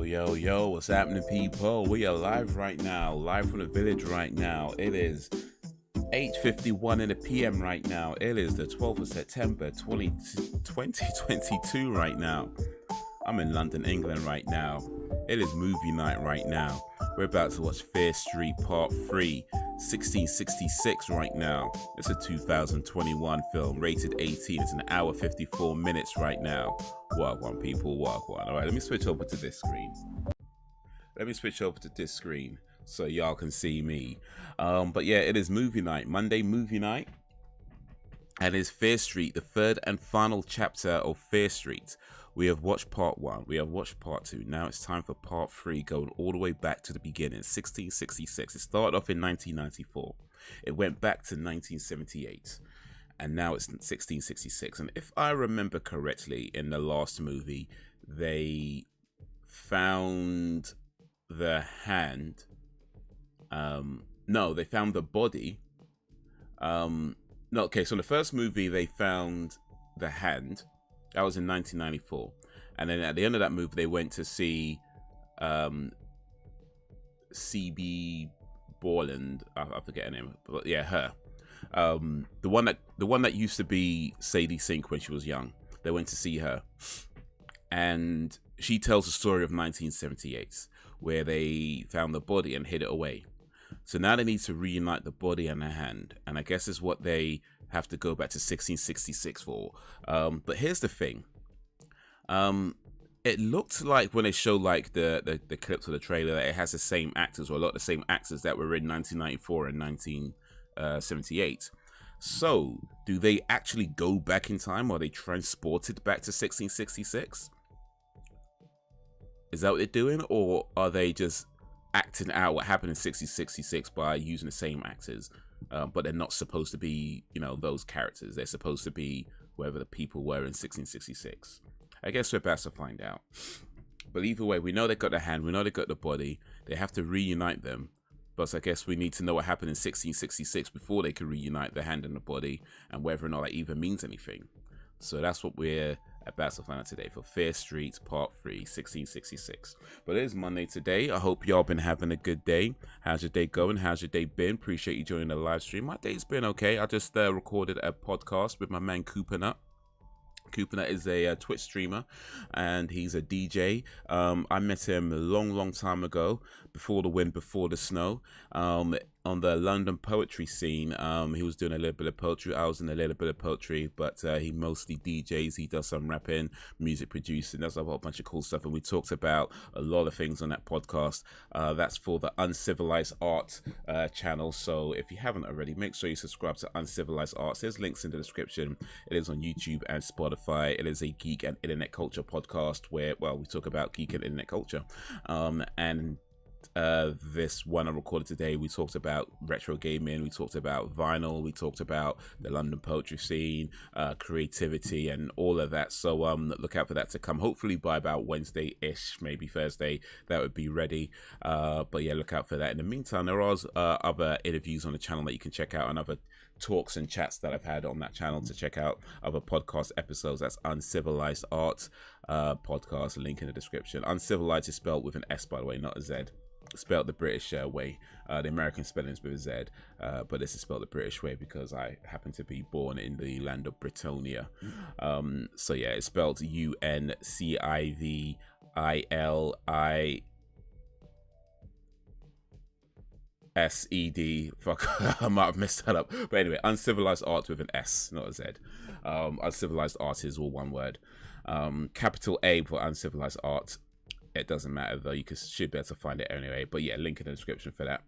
Yo, what's happening, people? We are live right now, live from the village right now. It is 8:51 in the PM right now. It is the 12th of September, 2022 right now. I'm in London, England right now. It is movie night right now. We're about to watch Fier Street Part 3, 1666 right now. It's a 2021 film, rated 18. It's an hour 54 minutes right now. Walk one, people, walk one. All right, let me switch over to this screen. So y'all can see me. But yeah, it is movie night, Monday movie night. And it's Fier Street, the third and final chapter of Fier Street. We have watched part 1, we have watched part 2. Now it's time for part 3, going all the way back to the beginning, 1666. It started off in 1994. It went back to 1978. And now it's 1666. And if I remember correctly, in the last movie, they found the hand. No, they found the body. No, okay, so in the first movie, they found the hand. That was in 1994. And then at the end of that movie, they went to see C.B. Borland. I forget her name, but yeah, her. The one that used to be Sadie Sink when she was young. They went to see her, and she tells the story of 1978, where they found the body and hid it away. So now they need to reunite the body and the hand, and I guess is what they have to go back to 1666 for. But here's the thing. It looked like when they showed like the clips of the trailer that it has the same actors, or a lot of the same actors that were in 1994 and 1978. So do they actually go back in time, or are they transported back to 1666? Is that what they're doing, or are they just acting out what happened in 1666 by using the same actors? But they're not supposed to be, you know, those characters. They're supposed to be whoever the people were in 1666. I guess we're about to find out. But either way, we know they got the hand, we know they got the body. They have to reunite them. But I guess we need to know what happened in 1666 before they can reunite the hand and the body, and whether or not that even means anything. So that's what we're about to find out today for Fier Street Part 3, 1666. But it is Monday today. I hope y'all been having a good day. How's your day going? How's your day been? Appreciate you joining the live stream. My day's been okay. I just recorded a podcast with my man Cooper Nut. Cooper Nut is a Twitch streamer, and he's a DJ. I met him a long time ago, before the wind, before the snow, on the London poetry scene. He was doing a little bit of poetry. I was in a little bit of poetry, but he mostly DJs. He does some rapping, music producing, does a whole bunch of cool stuff. And we talked about a lot of things on that podcast. That's for the Uncivilized Art channel. So if you haven't already, make sure you subscribe to Uncivilized Arts. There's links in the description. It is on YouTube and Spotify. It is a geek and internet culture podcast where, well, we talk about geek and internet culture. This one I recorded today, we talked about retro gaming, we talked about vinyl, we talked about the London poetry scene, creativity, and all of that. So look out for that to come, hopefully by about Wednesday-ish, maybe Thursday, that would be ready. But yeah, look out for that. In the meantime, there are other interviews on the channel that you can check out, and other talks and chats that I've had on that channel to check out, other podcast episodes. That's Uncivilized Art podcast, link in the description. Uncivilized is spelled with an S, by the way, not a Z. Spelled the British way. The American spelling is with a Z, but this is spelled the British way because I happen to be born in the land of Britonia. So yeah, it's spelled UNCIVILISED. Fuck, I might have messed that up. But anyway, Uncivilized Art with an S, not a Z. Uncivilized Art is all one word. Capital A for Uncivilized Art. It doesn't matter though, you should be able to find it anyway. But yeah, link in the description for that.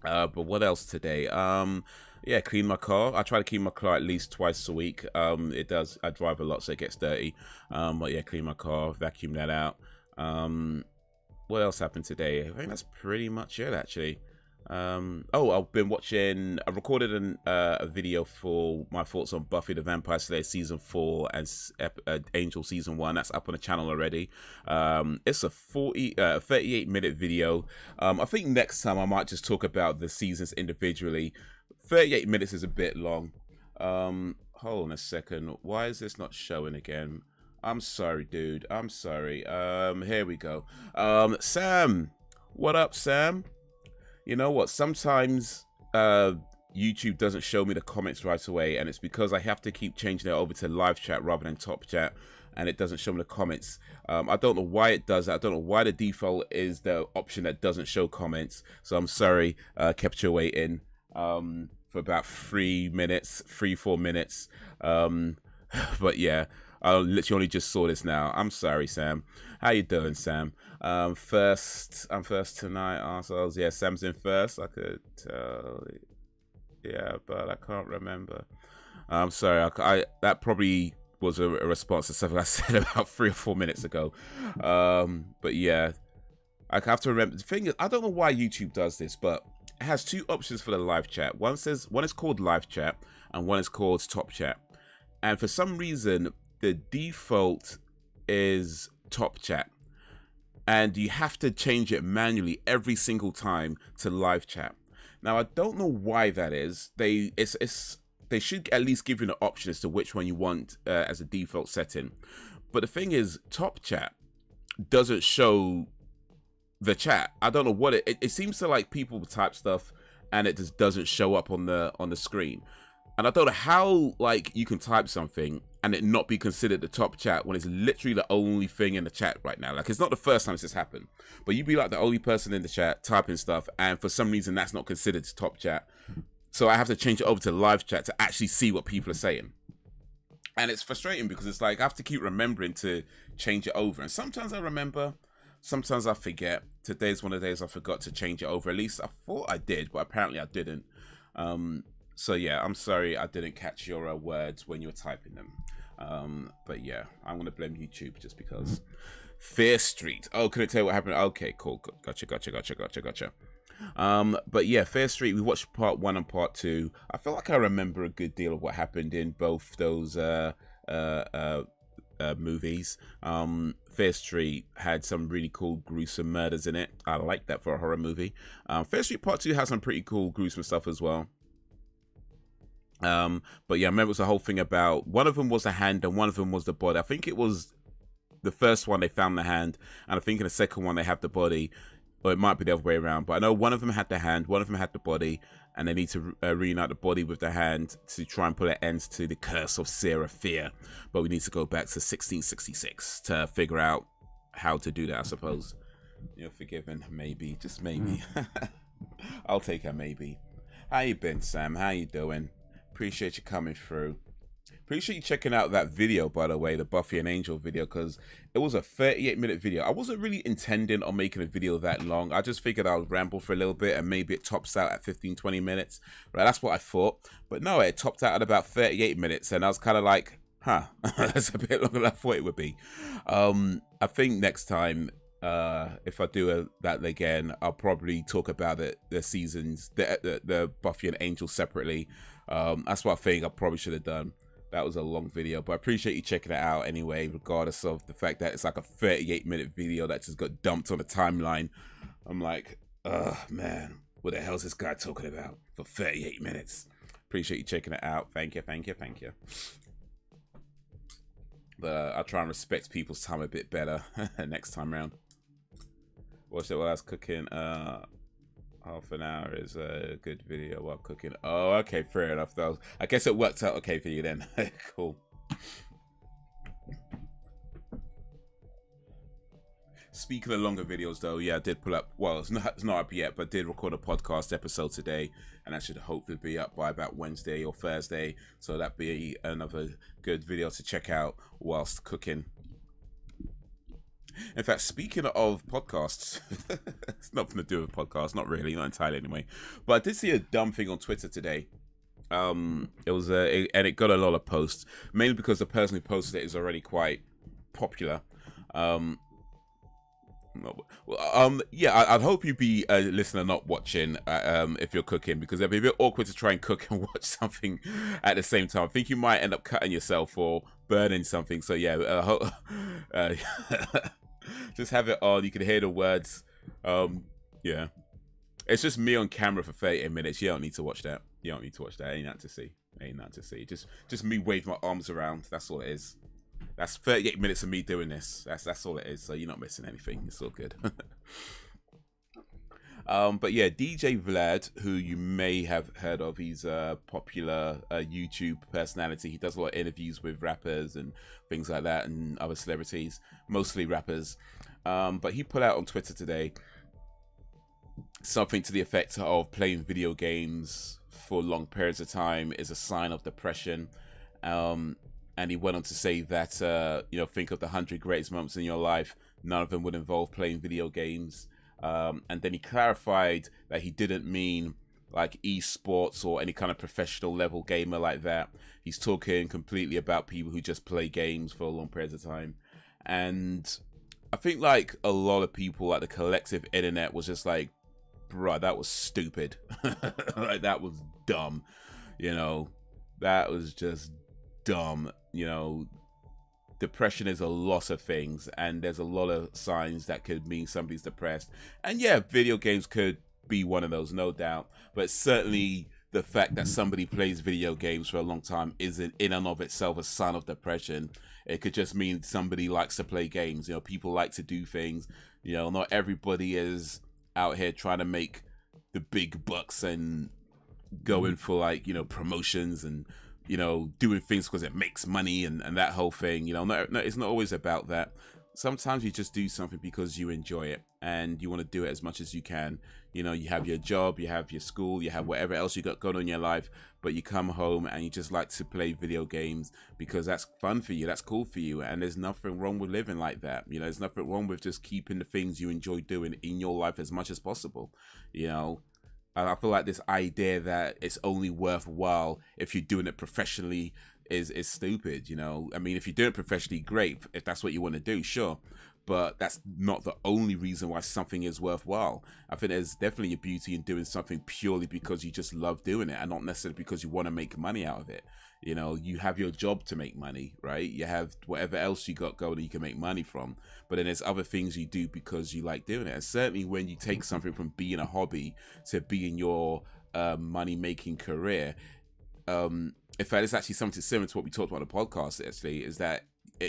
But what else today? Yeah, clean my car. I try to clean my car at least twice a week. It does. I drive a lot, so it gets dirty. But yeah, clean my car, vacuum that out. What else happened today? I think that's pretty much it, actually. Oh, I've been watching. I recorded a video for my thoughts on Buffy the Vampire Slayer season 4 and Angel season 1. That's up on the channel already. It's a 38-minute video. I think next time I might just talk about the seasons individually. 38 minutes is a bit long. Hold on a second. Why is this not showing again? I'm sorry, dude. I'm sorry. Here we go. Sam. What up, Sam? You know what? Sometimes YouTube doesn't show me the comments right away, and it's because I have to keep changing it over to live chat rather than top chat, and it doesn't show me the comments. I don't know why it does that. I don't know why the default is the option that doesn't show comments. So I'm sorry, kept you waiting for about 4 minutes. But yeah, I literally only just saw this now. I'm sorry, Sam. How you doing, Sam? I'm first tonight. Ourselves, yeah. Sam's in first. I could tell. Yeah, but I can't remember. I'm sorry. I that probably was a response to something I said about 3 or 4 minutes ago. But yeah, I have to remember. The thing is, I don't know why YouTube does this, but it has 2 options for the live chat. One is called live chat, and one is called top chat. And for some reason, the default is top chat, and you have to change it manually every single time to live chat. Now, I don't know why that is. They should at least give you an option as to which one you want as a default setting. But the thing is, top chat doesn't show the chat. I don't know what it seems to, like, people type stuff and it just doesn't show up on the screen. And I don't know how, like, you can type something and it not be considered the top chat when it's literally the only thing in the chat right now. Like, it's not the first time this has happened, but you'd be like the only person in the chat typing stuff, and for some reason that's not considered top chat. So I have to change it over to live chat to actually see what people are saying. And it's frustrating because it's like I have to keep remembering to change it over. And sometimes I remember, sometimes I forget. Today's one of the days I forgot to change it over. At least I thought I did, but apparently I didn't. So yeah, I'm sorry I didn't catch your words when you were typing them. But yeah, I'm gonna blame YouTube just because. Fier Street. Oh, can I tell you what happened? Okay, cool. Gotcha. But yeah, Fier Street. We watched part 1 and part 2. I feel like I remember a good deal of what happened in both those movies. Fier Street had some really cool gruesome murders in it. I like that for a horror movie. Fier Street part 2 has some pretty cool gruesome stuff as well. But yeah, I remember it was the whole thing about one of them was the hand and one of them was the body. I think it was the first one they found the hand, and I think in the second one they have the body, or it might be the other way around. But I know one of them had the hand, one of them had the body, and they need to reunite the body with the hand to try and put an end to the curse of Sarah Fier. But we need to go back to 1666 to figure out how to do that, I suppose. You're forgiven, maybe, just maybe. I'll take a maybe. How you been, Sam? How you doing? Appreciate you coming through. Appreciate you checking out that video, by the way, the Buffy and Angel video, because it was a 38-minute video. I wasn't really intending on making a video that long. I just figured I would ramble for a little bit and maybe it tops out at 15-20 minutes. Right, that's what I thought. But no, it topped out at about 38 minutes, and I was kind of like, huh, that's a bit longer than I thought it would be. I think next time, if I do that again, I'll probably talk about the seasons, the Buffy and Angel separately. That's what I think I probably should have done. That was a long video, but I appreciate you checking it out anyway, regardless of the fact that it's like a 38-minute video that just got dumped on the timeline. I'm like, oh man, what the hell is this guy talking about for 38 minutes? Appreciate you checking it out. Thank you. But I'll try and respect people's time a bit better next time around. Watched it while I was cooking. Half an hour is a good video while cooking. Oh, okay, fair enough. I guess it worked out okay for you then. Cool. Speaking of longer videos, though, yeah, I did pull up. Well, it's not up yet, but did record a podcast episode today, and that should hopefully be up by about Wednesday or Thursday. So that'd be another good video to check out whilst cooking. In fact, speaking of podcasts, it's nothing to do with podcasts, not really, not entirely anyway. But I did see a dumb thing on Twitter today. It was and it got a lot of posts, mainly because the person who posted it is already quite popular. Yeah, I'd hope you be a listener, not watching, if you're cooking, because it'd be a bit awkward to try and cook and watch something at the same time. I think you might end up cutting yourself or burning something. So yeah, just have it on. You can hear the words. Yeah, it's just me on camera for 38 minutes. You don't need to watch that. You don't need to watch that. Ain't that to see. Ain't that to see. Just me wave my arms around. That's all it is. That's 38 minutes of me doing this. That's all it is. So you're not missing anything. It's all good. But yeah, DJ Vlad, who you may have heard of, he's a popular YouTube personality. He does a lot of interviews with rappers and things like that, and other celebrities, mostly rappers. But he put out on Twitter today something to the effect of playing video games for long periods of time is a sign of depression. And he went on to say that, you know, think of the 100 greatest moments in your life. None of them would involve playing video games. And then he clarified that he didn't mean like esports or any kind of professional level gamer like that. He's talking completely about people who just play games for long periods of time. And I think like a lot of people, like the collective internet, was just like, bruh, that was stupid. Like, that was dumb. You know, that was just dumb. You know, depression is a lot of things, and there's a lot of signs that could mean somebody's depressed. And yeah, video games could be one of those, no doubt. But certainly the fact that somebody plays video games for a long time isn't in and of itself a sign of depression. It could just mean somebody likes to play games. You know, people like to do things. You know, not everybody is out here trying to make the big bucks and going for, like, you know, promotions and, you know, doing things because it makes money and that whole thing. You know, no, it's not always about that. Sometimes you just do something because you enjoy it and you want to do it as much as you can. You know, you have your job, you have your school, you have whatever else you got going on in your life, but you come home and you just like to play video games because that's fun for you, that's cool for you, and there's nothing wrong with living like that. You know, there's nothing wrong with just keeping the things you enjoy doing in your life as much as possible. You know, and I feel like this idea that it's only worthwhile if you're doing it professionally is stupid. You know, I mean, if you're doing it professionally, great. If that's what you want to do, sure. But that's not the only reason why something is worthwhile. I think there's definitely a beauty in doing something purely because you just love doing it and not necessarily because you want to make money out of it. You know, you have your job to make money, right? You have whatever else you got going that you can make money from. But then there's other things you do because you like doing it. And certainly when you take something from being a hobby to being your money-making career, in fact, it's actually something similar to what we talked about on the podcast, actually, is that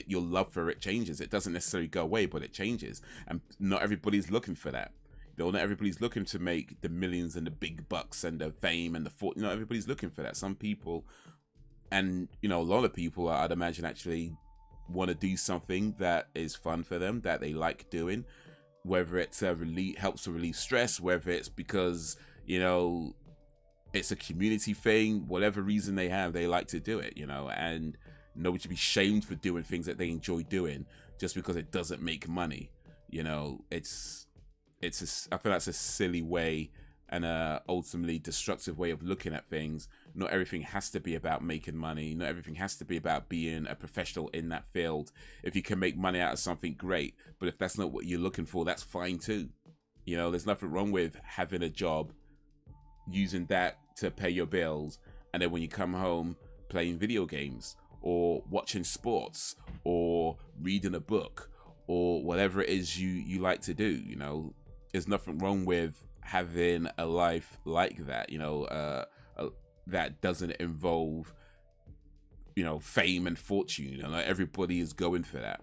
your love for it changes. It doesn't necessarily go away, but it changes. And not everybody's looking for that. You know, not everybody's looking to make the millions and the big bucks and the fame and the fortune. You know, everybody's looking for that. Some people, and, you know, a lot of people, I'd imagine, actually want to do something that is fun for them, that they like doing, whether it's helps to relieve stress, whether it's because, you know, it's a community thing, whatever reason they have, they like to do it, you know, and nobody should be shamed for doing things that they enjoy doing just because it doesn't make money. You know, I feel that's a silly way and a ultimately destructive way of looking at things. Not everything has to be about making money. Not everything has to be about being a professional in that field. If you can make money out of something, great. But if that's not what you're looking for, that's fine too. You know, there's nothing wrong with having a job, using that to pay your bills, and then when you come home, playing video games or watching sports or reading a book or whatever it is you like to do. You know, there's nothing wrong with having a life like that, you know, that doesn't involve, you know, fame and fortune. You know, like, everybody is going for that.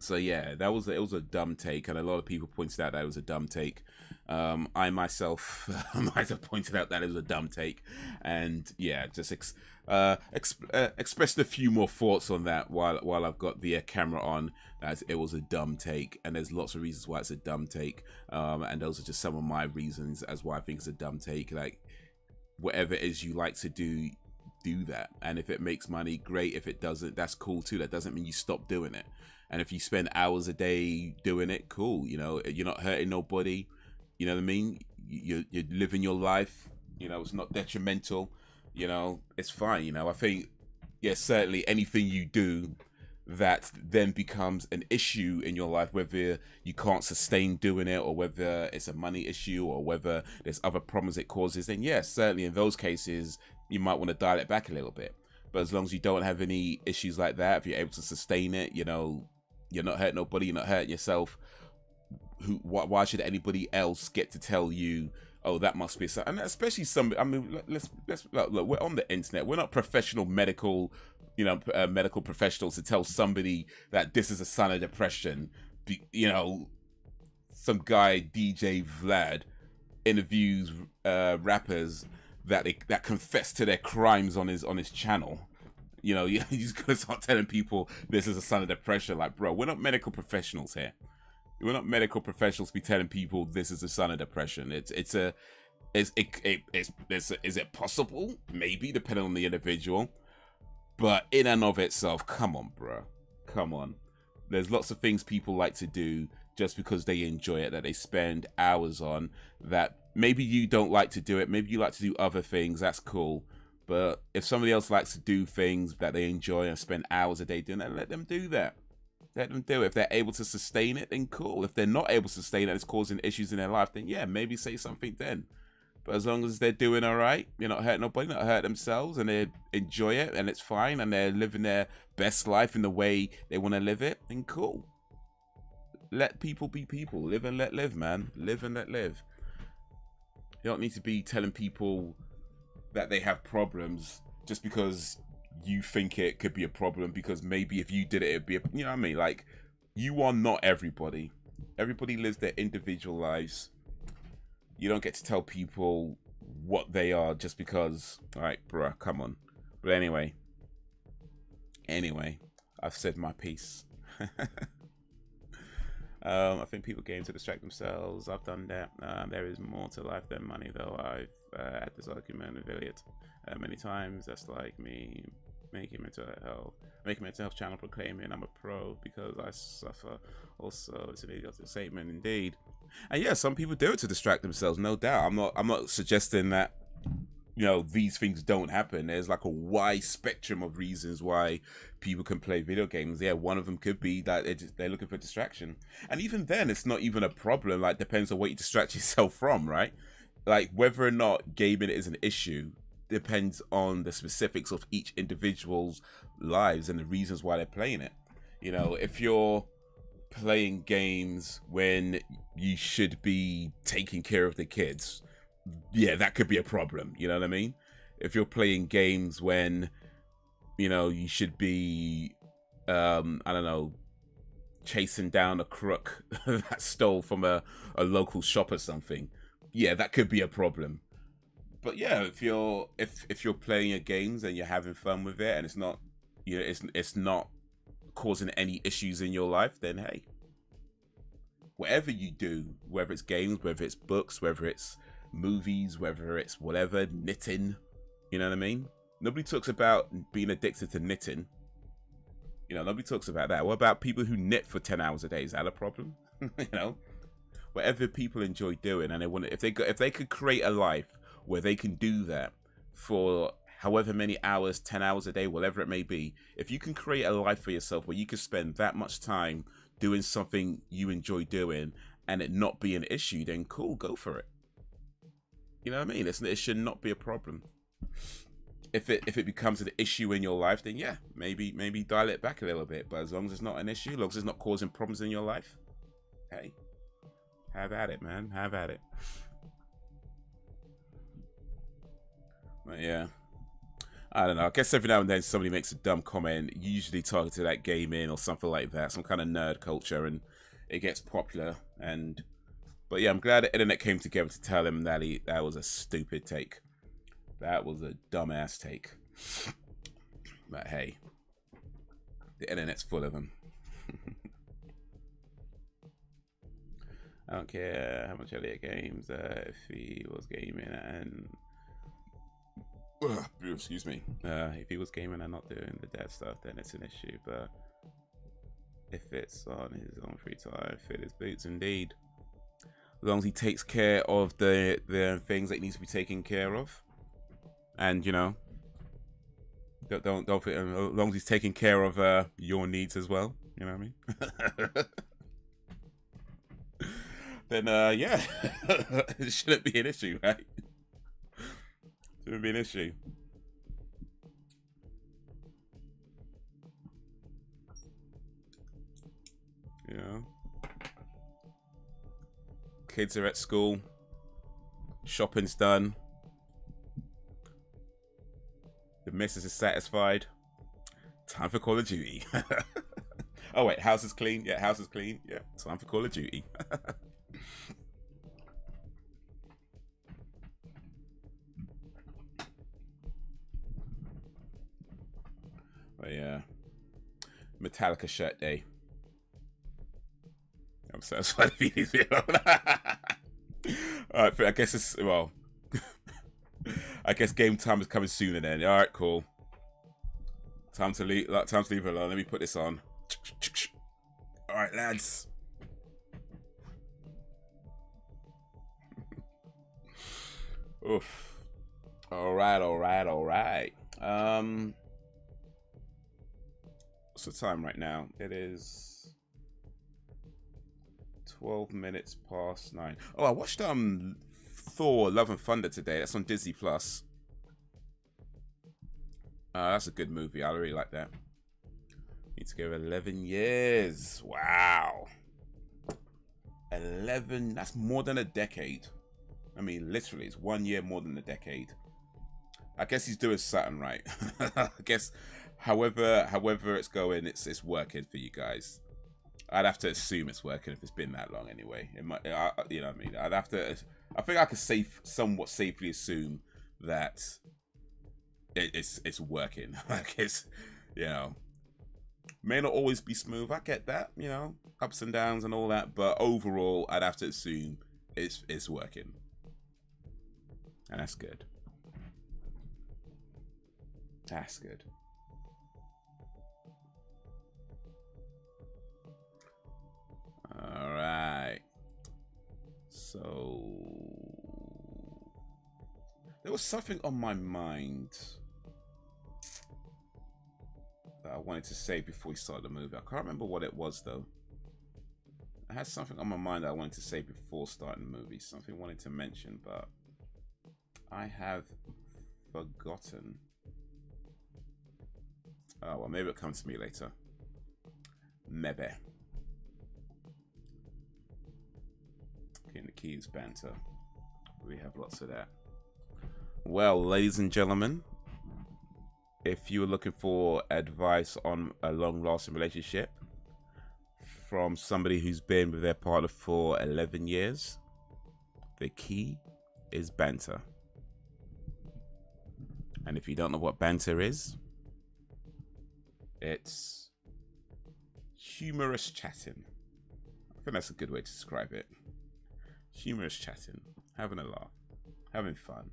So yeah, it was a dumb take, and a lot of people pointed out that it was a dumb take. I myself might have pointed out that it was a dumb take, and yeah, just expressed a few more thoughts on that while I've got the camera on. That it was a dumb take, and there's lots of reasons why it's a dumb take, and those are just some of my reasons as why I think it's a dumb take. Like, whatever it is you like to do that, and if it makes money, great. If it doesn't, that's cool too. That doesn't mean you stop doing it. And if you spend hours a day doing it, cool. You know, you're not hurting nobody. You know what I mean? You're living your life. You know, it's not detrimental. You know, it's fine. You know, I think, yeah, certainly anything you do that then becomes an issue in your life, whether you can't sustain doing it or whether it's a money issue or whether there's other problems it causes, then yes, certainly in those cases, you might want to dial it back a little bit. But as long as you don't have any issues like that, if you're able to sustain it, you know, you're not hurting nobody, you're not hurting yourself, why should anybody else get to tell you, oh, that must be a sign? And especially some, I mean, let's look, we're on the internet. We're not professional medical, medical professionals to tell somebody that this is a sign of depression. Some guy, DJ Vlad, interviews rappers that confess to their crimes on his channel. He's gonna start telling people this is a sign of depression. Like, bro, we're not medical professionals here. We're not medical professionals to be telling people this is a sign of depression. Is it possible? Maybe, depending on the individual. But in and of itself, come on, bro. Come on. There's lots of things people like to do just because they enjoy it, that they spend hours on, that maybe you don't like to do it. Maybe you like to do other things. That's cool. But if somebody else likes to do things that they enjoy and spend hours a day doing it, let them do that. Let them do it. If they're able to sustain it, then cool. If they're not able to sustain it and it's causing issues in their life, then yeah, maybe say something then. But as long as they're doing all right, you're not hurting nobody, not hurting themselves, and they enjoy it and it's fine, and they're living their best life in the way they want to live it, then cool. Let people be people. Live and let live, man. Live and let live. You don't need to be telling people that they have problems just because you think it could be a problem, because maybe if you did it, it'd be you know what I mean? Like, you are not everybody. Everybody lives their individual lives. You don't get to tell people what they are just because, all right, bruh, come on. But anyway, I've said my piece. I think people game to distract themselves. I've done that. There is more to life than money, though. I've had this argument with Elliot many times. That's like me making mental health channel proclaiming I'm a pro because I suffer. Also, it's an idiotic statement indeed. And yeah, some people do it to distract themselves, no doubt. I'm not suggesting that these things don't happen. There's like a wide spectrum of reasons why people can play video games. Yeah, one of them could be that they're looking for distraction, and even then, it's not even a problem. Like, depends on what you distract yourself from, right? Like, whether or not gaming is an issue depends on the specifics of each individual's lives and the reasons why they're playing it. If you're playing games when you should be taking care of the kids, yeah, that could be a problem. You know what I mean? If you're playing games when you should be I don't know, chasing down a crook that stole from a local shop or something, yeah, that could be a problem. But yeah, if you're playing your games and you're having fun with it and it's not it's not causing any issues in your life, then hey, whatever you do, whether it's games, whether it's books, whether it's movies, whether it's whatever, knitting, you know what I mean? Nobody talks about being addicted to knitting. Nobody talks about that. What about people who knit for 10 hours a day? Is that a problem? Whatever people enjoy doing, and they want to, if they could create a life where they can do that for however many hours, 10 hours a day, whatever it may be, if you can create a life for yourself where you can spend that much time doing something you enjoy doing and it not be an issue, then cool, go for it. You know what I mean? It should not be a problem. If it becomes an issue in your life, then yeah, maybe dial it back a little bit. But as long as it's not an issue, as long as it's not causing problems in your life, hey, have at it, man. Have at it. But yeah, I don't know. I guess every now and then somebody makes a dumb comment, usually targeted at gaming or something like that, some kind of nerd culture, and it gets popular. But yeah, I'm glad the internet came together to tell him that that was a stupid take. That was a dumbass take. But hey, the internet's full of them. I don't care how much Elliot games, if he was gaming and excuse me, if he was gaming and not doing the dead stuff, then it's an issue. But if it's on his own free time, fit his boots indeed. As long as he takes care of the things that need to be taken care of, and don't as long as he's taking care of your needs as well, you know what I mean? Then yeah, it shouldn't be an issue, right? Shouldn't be an issue. Kids are at school. Shopping's done. The missus is satisfied. Time for Call of Duty. Oh wait, house is clean. Yeah, house is clean. Yeah, time for Call of Duty. But yeah, Metallica shirt day. I'm satisfied with these videos. Alright, I guess it's, well, I guess game time is coming sooner then. Alright, cool. Time to leave it alone. Let me put this on. Alright, lads. Oof. Alright. What's the time right now? It is 12 minutes past 9. Oh, I watched Thor: Love and Thunder today. That's on Disney Plus. That's a good movie. I really like that. Need to go 11 years. Wow. 11. That's more than a decade. I mean, literally, it's 1 year more than a decade. I guess he's doing something right. I guess, however it's going, it's working for you guys. I'd have to assume it's working if it's been that long anyway. It might, you know what I mean? I think I could somewhat safely assume that it's working. Like it's, you know, may not always be smooth. I get that, you know, ups and downs and all that, but overall, I'd have to assume it's working, and that's good. That's good. All right. So there was something on my mind that I wanted to say before we started the movie. I can't remember what it was though. I had something on my mind that I wanted to say before starting the movie. Something I wanted to mention, but I have forgotten. Oh, well, maybe it'll come to me later. Maybe. Okay, the key is banter. We have lots of that. Well, ladies and gentlemen, if you were looking for advice on a long-lasting relationship from somebody who's been with their partner for 11 years, the key is banter. And if you don't know what banter is, it's humorous chatting. I think that's a good way to describe it. Humorous chatting, having a laugh, having fun.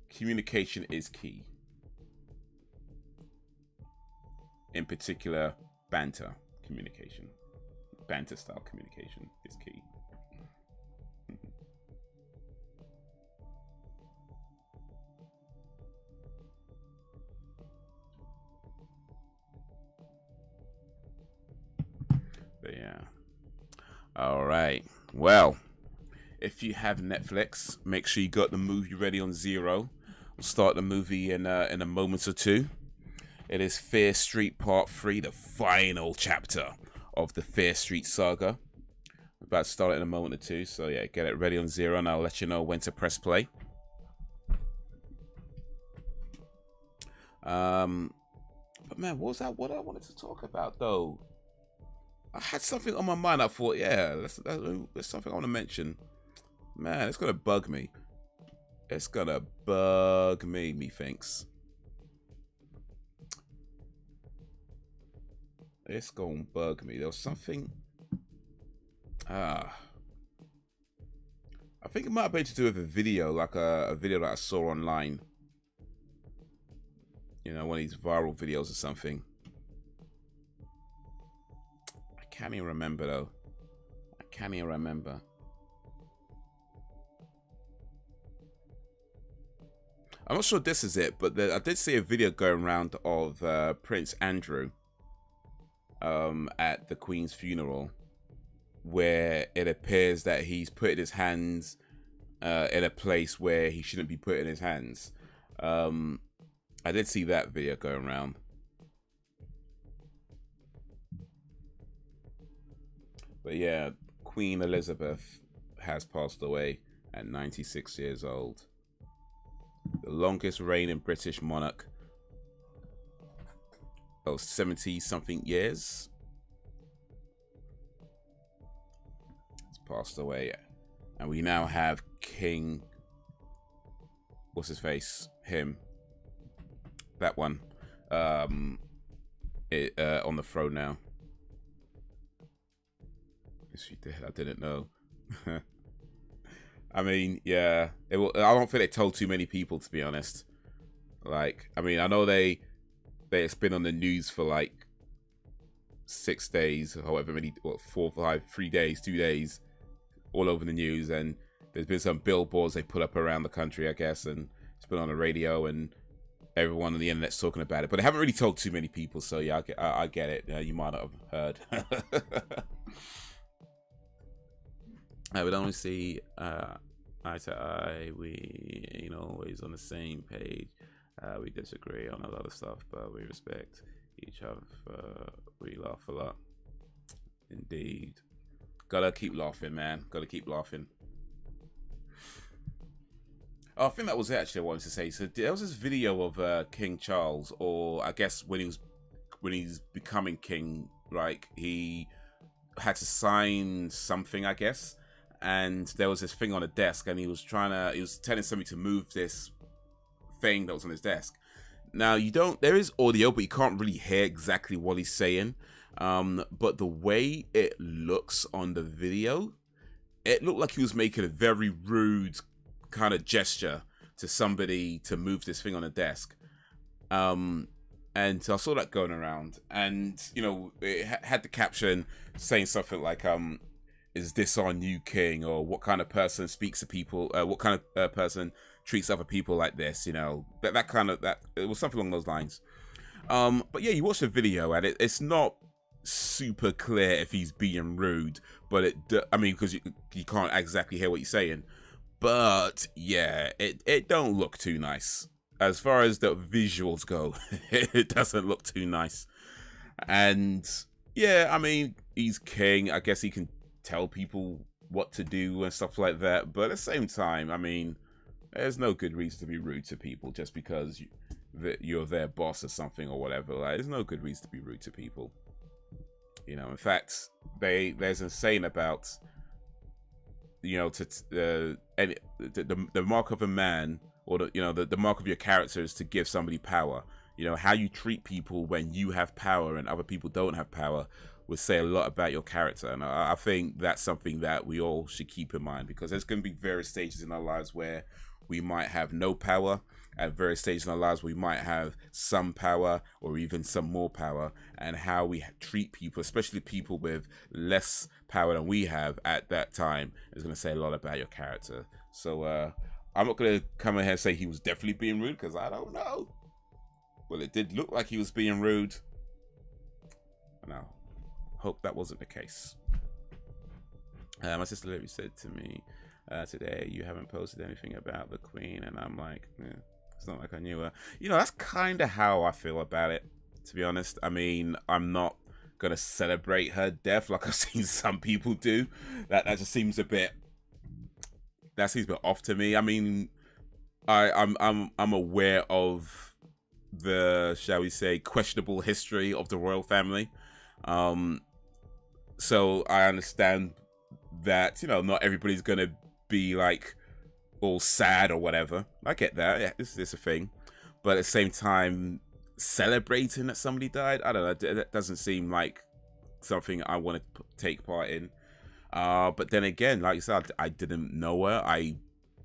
Communication is key. In particular, banter communication. Banter style communication is key. But yeah. All right. Well, if you have Netflix, make sure you got the movie ready on zero. We'll start the movie in a moment or two. It is Fear Street Part 3, the final chapter of the Fear Street saga. We're about to start it in a moment or two, so yeah, get it ready on zero, and I'll let you know when to press play. But man, what was that? What I wanted to talk about though? I had something on my mind. I thought, yeah, there's something I want to mention. Man, it's gonna bug me. It's gonna bug me, methinks. It's gonna bug me. There was something. I think it might have been to do with a video, like a video that I saw online. You know, one of these viral videos or something. I can't even remember though. I can't even remember. I'm not sure this is it, but I did see a video going around of Prince Andrew at the Queen's funeral, where it appears that he's putting his hands in a place where he shouldn't be putting his hands. I did see that video going around. But yeah, Queen Elizabeth has passed away at 96 years old. The longest reigning British monarch of 70-something years. It's passed away. And we now have King... What's his face? Him. That one. On the throne now. Yes, she did. I didn't know. I mean, yeah. I don't think they told too many people, to be honest. Like, I mean, I know it's been on the news for like 6 days, however many, 4, 5, 3 days, 2 days, all over the news, and there's been some billboards they put up around the country, I guess, and it's been on the radio, and everyone on the internet's talking about it, but they haven't really told too many people. So yeah, I get it. You might not have heard. I would only see eye to eye. We ain't always on the same page. We disagree on a lot of stuff, but we respect each other. We laugh a lot. Indeed. Gotta keep laughing, man. Gotta keep laughing. Oh, I think that was it, actually, I wanted to say. So there was this video of King Charles, or I guess when he's becoming king, like he had to sign something, I guess. And there was this thing on a desk, and he was telling somebody to move this thing that was on his desk. Now there is audio, but you can't really hear exactly what he's saying. But the way it looks on the video, it looked like he was making a very rude kind of gesture to somebody to move this thing on a desk. And so I saw that going around, and it had the caption saying something like, is this our new king? Or what kind of person speaks to people, what kind of person treats other people like this? It was something along those lines. But yeah, you watch the video, and it's not super clear if he's being rude, but because you can't exactly hear what he's saying. But yeah, it don't look too nice. As far as the visuals go, it doesn't look too nice. And yeah, I mean, he's king. I guess he can tell people what to do and stuff like that. But at the same time, I mean, there's no good reason to be rude to people just because you're their boss or something or whatever. Like, there's no good reason to be rude to people. In fact, there's a saying about, the mark of a man, or the mark of your character is to give somebody power. How you treat people when you have power and other people don't have power would say a lot about your character. And I think that's something that we all should keep in mind, because there's going to be various stages in our lives where we might have no power, at various stages in our lives we might have some power or even some more power, and how we treat people, especially people with less power than we have at that time, is going to say a lot about your character. So I'm not going to come in here and say he was definitely being rude, because I don't know. Well, it did look like he was being rude. Now, hope that wasn't the case. My sister literally said to me today, you haven't posted anything about the Queen, and I'm like, it's not like I knew her. That's kind of how I feel about it, to be honest. I mean, I'm not gonna celebrate her death like I've seen some people do. That just seems a bit. That seems a bit off to me. I mean, I'm aware of the, shall we say, questionable history of the royal family. So I understand that not everybody's gonna be like all sad or whatever. I get that. Yeah, this is a thing, but at the same time, celebrating that somebody died, I don't know, that doesn't seem like something I want to take part in. But then again, like you said, I didn't know her. I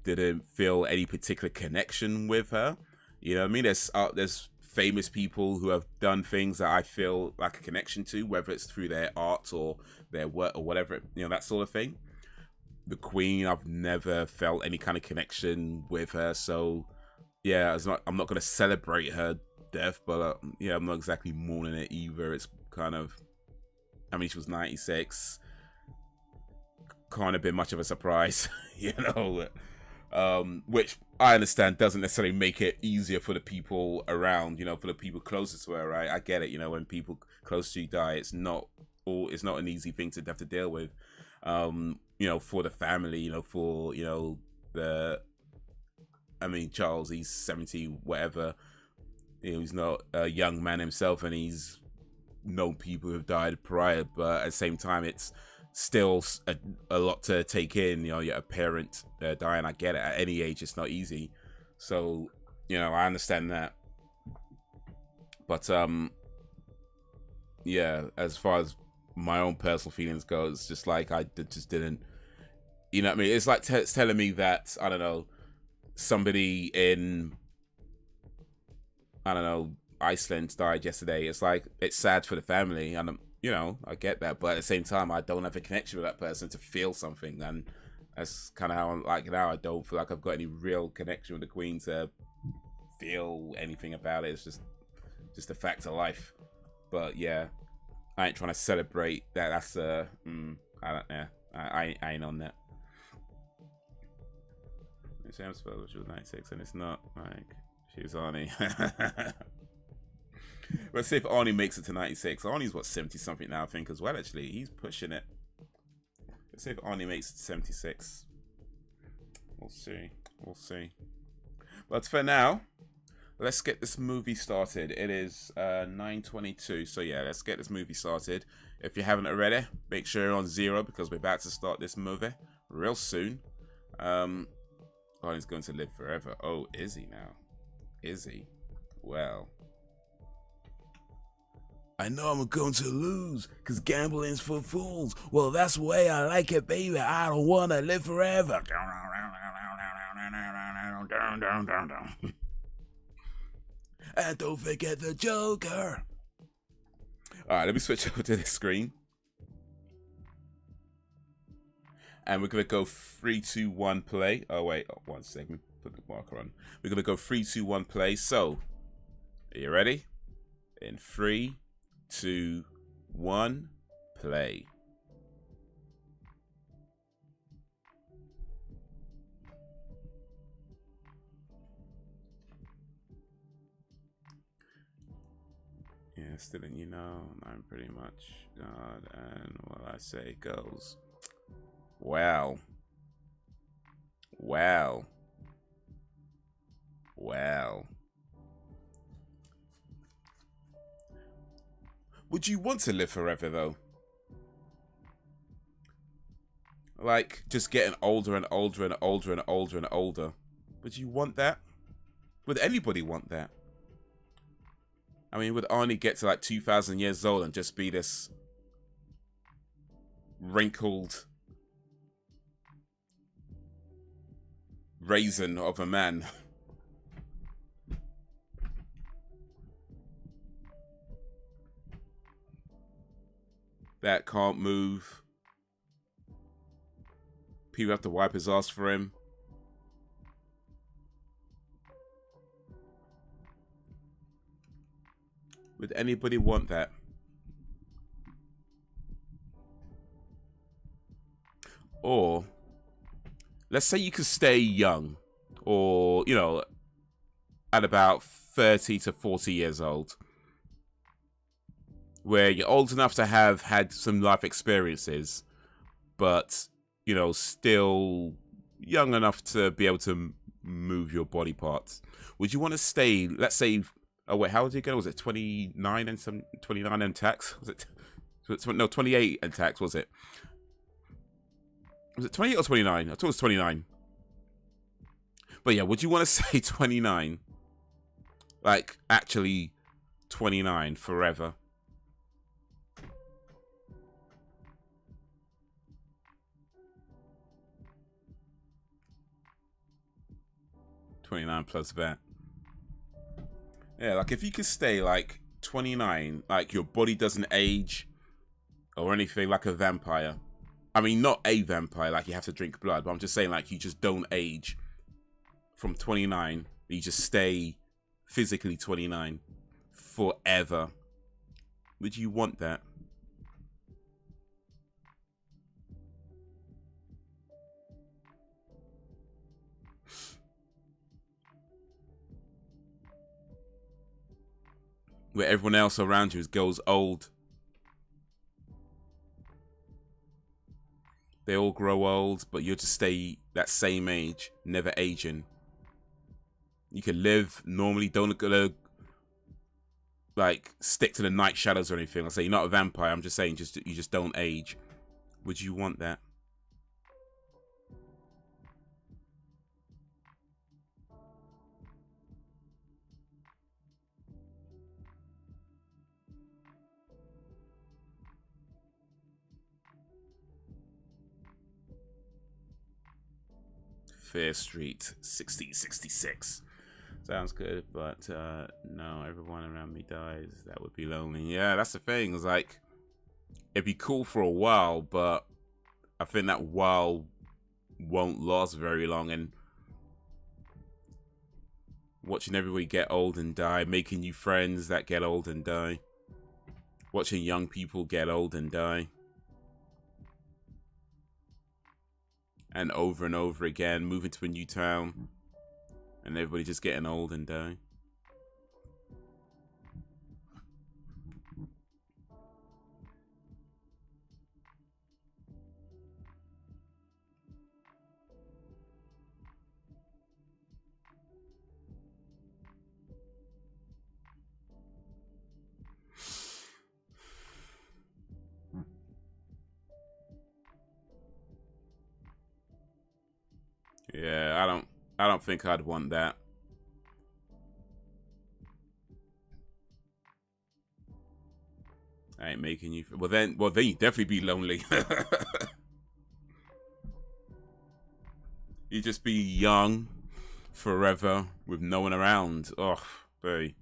didn't feel any particular connection with her. You know what I mean? There's famous people who have done things that I feel like a connection to, whether it's through their art or their work or whatever, that sort of thing. The Queen, I've never felt any kind of connection with her, so yeah, I'm not going to celebrate her death, but yeah, I'm not exactly mourning it either. It's kind of, I mean, she was 96, can't have been much of a surprise, which I understand doesn't necessarily make it easier for the people around, for the people closest to her, right? I get it, when people close to you die, it's not an easy thing to have to deal with. You know, for the family, you know, for, you know, I mean, Charles, he's 70, whatever. You know, he's not a young man himself, and he's known people who've died prior, but at the same time, it's still a lot to take in. You know, you're a parent dying. I get it. At any age, it's not easy. So, you know, I understand that. But, yeah, as far as my own personal feelings go, it's just like I just didn't, you know what I mean? It's like telling me that, I don't know, somebody in, I don't know, Iceland died yesterday. It's like, it's sad for the family, and you know, I get that, but at the same time, I don't have a connection with that person to feel something, and that's kind of how I'm like now. I don't feel like I've got any real connection with the Queen to feel anything about it. It's just a fact of life. But yeah, I ain't trying to celebrate that. That's I don't know. I ain't on that. Sam supposed she was 96, and it's not like she was Arnie. Let's see if Arnie makes it to 96. Arnie's what, 70 something now, I think, as well. Actually, he's pushing it. Let's see if Arnie makes it to 76. We'll see. We'll see. But for now, let's get this movie started. It is 9:22, so yeah, let's get this movie started. If you haven't already, make sure you're on 0 because we're about to start this movie real soon. Arnie's going to live forever. Oh, is he now? Is he? Well, I know I'm going to lose because gambling's for fools. Well, that's the way I like it, baby. I don't want to live forever. And don't forget the Joker. All right, let me switch over to the screen. And we're going to go 3, 2, 1, play. Oh, wait. Oh, 1 second. Put the marker on. We're going to go 3, 2, 1, play. So, are you ready? In 3, 2, 1, play. Yeah, still in, you know, I'm pretty much God, and what I say goes. Wow. Wow. Wow. Would you want to live forever, though? Like, just getting older and older and older and older and older. Would you want that? Would anybody want that? I mean, would Arnie get to like 2,000 years old and just be this wrinkled raisin of a man? That can't move. People have to wipe his ass for him. Would anybody want that? Or, let's say you could stay young, or, you know, at about 30 to 40 years old, where you're old enough to have had some life experiences, but, you know, still young enough to be able to move your body parts. Would you want to stay, let's say, oh wait, how old did you go? Was it 29 and some 29 and tax? Was it no 28 and tax? Was it? Was it 28 or 29? I thought it was 29. But yeah, would you want to say 29? Like actually 29 forever? $29 plus VAT. Yeah, like if you could stay like 29, like your body doesn't age or anything, like a vampire. I mean, not a vampire, like you have to drink blood, but I'm just saying like you just don't age from 29. You just stay physically 29 forever. Would you want that? Where everyone else around you goes old. they all grow old, but you'll just stay that same age, never aging. You can live normally, don't gonna like stick to the night shadows or anything. I say you're not a vampire. I'm just saying, you just don't age. Would you want that? Fair Street 1666. Sounds good, but no, everyone around me dies. That would be lonely. Yeah, that's the thing. It's like, it'd be cool for a while, but I think that while won't last very long. And watching everybody get old and die, making new friends that get old and die, watching young people get old and die, and over again, moving to a new town, and everybody just getting old and dying. Yeah, I don't think I'd want that. I ain't making you. Well, then you'd definitely be lonely. You'd just be young forever with no one around. Oh, boy.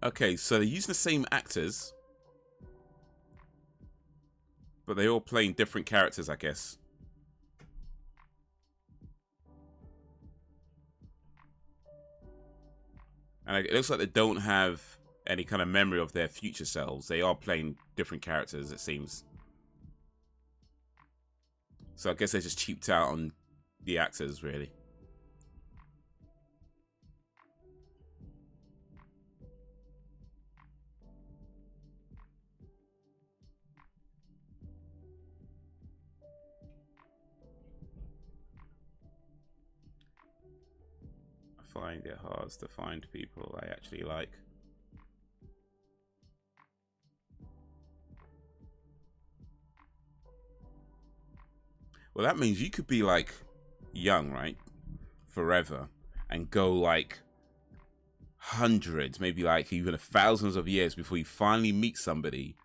Okay, so they're using the same actors, but they're all playing different characters, I guess. And it looks like they don't have any kind of memory of their future selves. They are playing different characters, it seems. So I guess they just cheaped out on the actors, really. I find it hard to find people I actually like. Well, that means you could be like young, right? Forever. And go like hundreds, maybe like even thousands of years before you finally meet somebody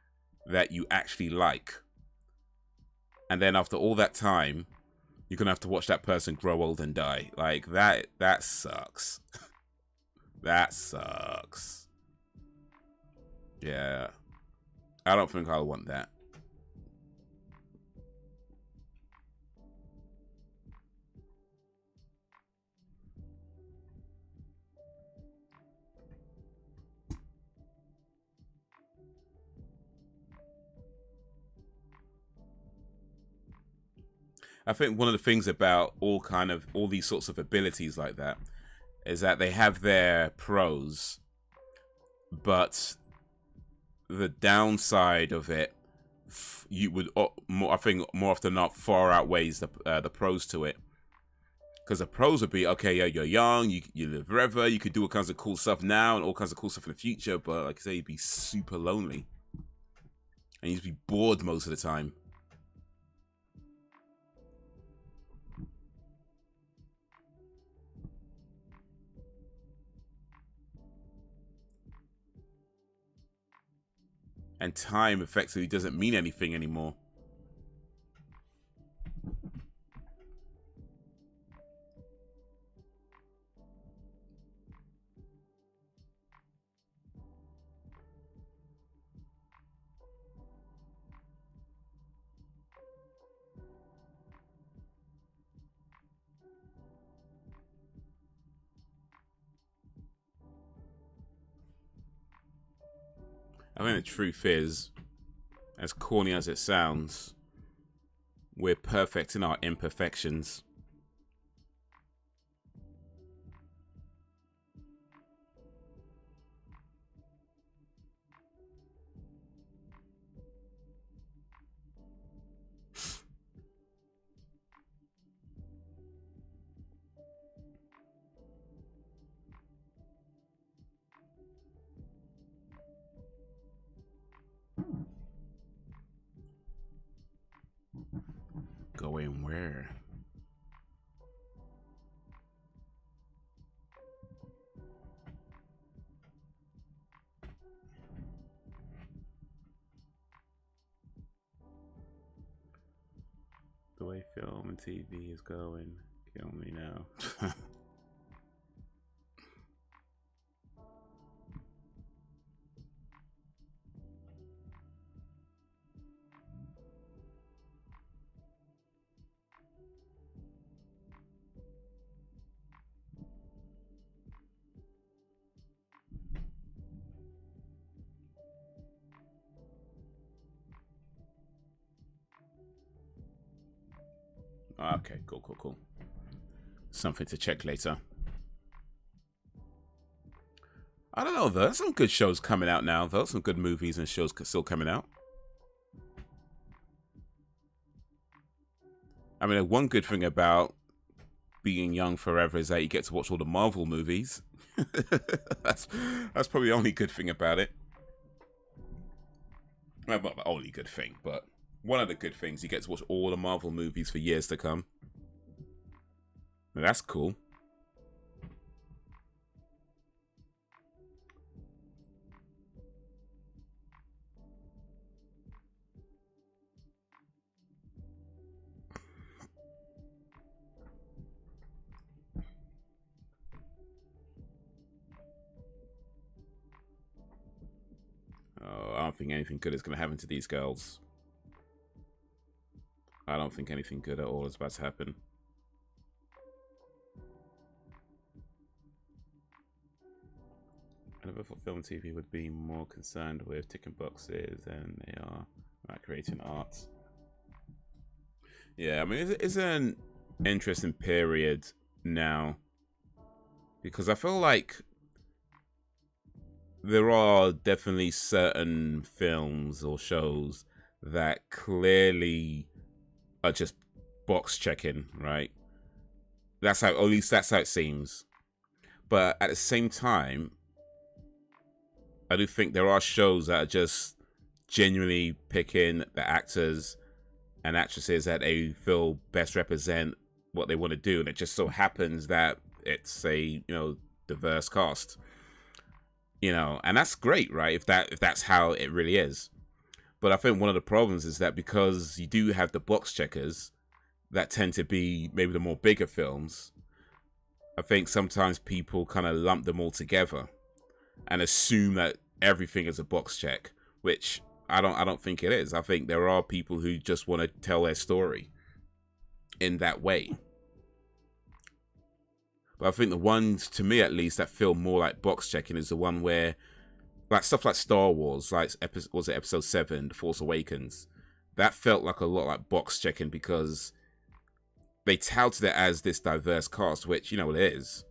that you actually like. And then after all that time, you're gonna have to watch that person grow old and die. Like that sucks. That sucks. Yeah. I don't think I'll want that. I think one of the things about all these sorts of abilities like that is that they have their pros, but the downside of it, you would I think more often than not far outweighs the pros to it. Because the pros would be, okay, yeah, you're young, you live forever, you could do all kinds of cool stuff now and all kinds of cool stuff in the future, but like I say, you'd be super lonely. And you'd be bored most of the time. And time effectively doesn't mean anything anymore. I think the truth is, as corny as it sounds, we're perfect in our imperfections. Going where? The way film and TV is going, kill me now. Okay, cool. Something to check later. I don't know, though. There's some good shows coming out now, though. Some good movies and shows still coming out. I mean, one good thing about being young forever is that you get to watch all the Marvel movies. that's probably the only good thing about it. Well, not the only good thing, but one of the good things, you get to watch all the Marvel movies for years to come. Now, that's cool. Oh, I don't think anything good is going to happen to these girls. I don't think anything good at all is about to happen. I never thought film and TV would be more concerned with ticking boxes than they are about creating art. Yeah, I mean, it's an interesting period now, because I feel like there are definitely certain films or shows that clearly are just box checking, right? That's how, at least that's how it seems. But at the same time, I do think there are shows that are just genuinely picking the actors and actresses that they feel best represent what they want to do, and it just so happens that it's a diverse cast. And that's great, right? If that's how it really is. But I think one of the problems is that because you do have the box checkers that tend to be maybe the more bigger films, I think sometimes people kind of lump them all together and assume that everything is a box check, which I don't think it is. I think there are people who just want to tell their story in that way. But I think the ones, to me at least, that feel more like box checking is the one where, like, stuff like Star Wars, like was it Episode 7, The Force Awakens, that felt like a lot like box checking because they touted it as this diverse cast, which, it is.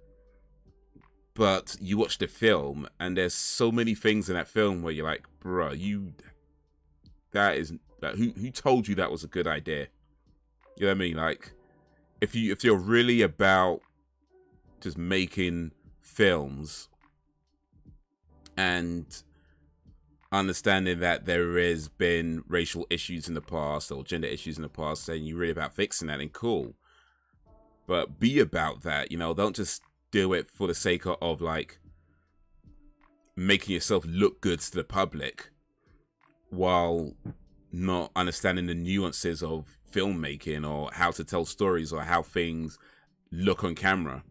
But you watch the film, and there's so many things in that film where you're like, bro, who told you that was a good idea? You know what I mean? Like, if you're really about just making films and understanding that there has been racial issues in the past or gender issues in the past, and you're really about fixing that, and cool. But be about that, don't just do it for the sake of like making yourself look good to the public while not understanding the nuances of filmmaking or how to tell stories or how things look on camera.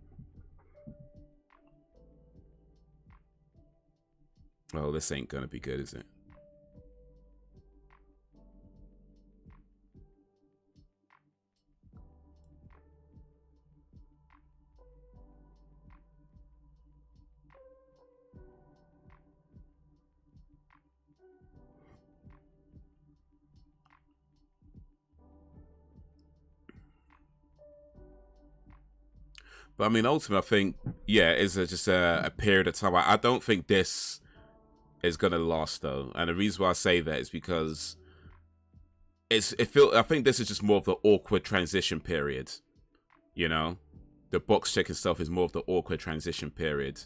Oh, this ain't gonna be good, is it? But I mean, ultimately, I think, yeah, it's just a period of time. I don't think this is going to last, though. And the reason why I say that is because I think this is just more of the awkward transition period, you know? The box checking stuff is more of the awkward transition period.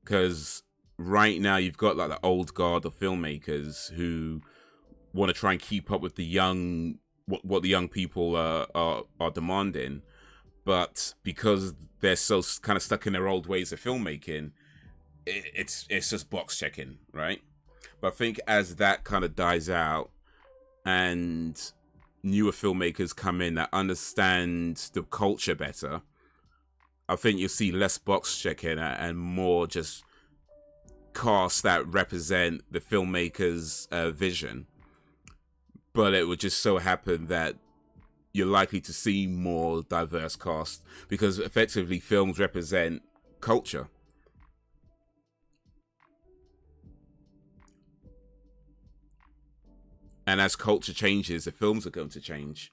Because right now, you've got like the old guard of filmmakers who want to try and keep up with the young, what the young people are demanding. But because they're so kind of stuck in their old ways of filmmaking, it's just box checking, right? But I think as that kind of dies out and newer filmmakers come in that understand the culture better, I think you'll see less box checking and more just casts that represent the filmmaker's vision. But it would just so happen that you're likely to see more diverse cast because effectively films represent culture. And as culture changes, the films are going to change.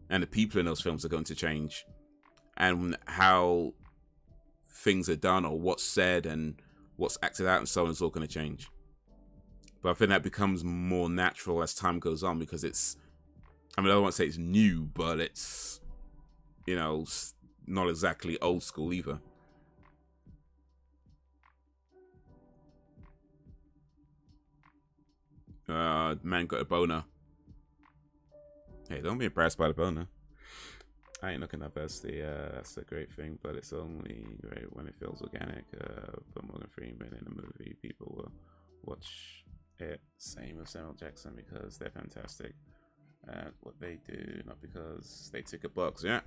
And the people in those films are going to change. And how things are done or what's said and what's acted out and so on is all going to change. But I think that becomes more natural as time goes on because it's, I mean, I don't want to say it's new, but it's, you know, not exactly old school either. Man got a boner. Hey, don't be embarrassed by the boner. I ain't looking up as that's a great thing, but it's only great when it feels organic. Put Morgan Freeman in a movie, people will watch it. Same with Samuel Jackson because they're fantastic at what they do, not because they tick a box. Yeah.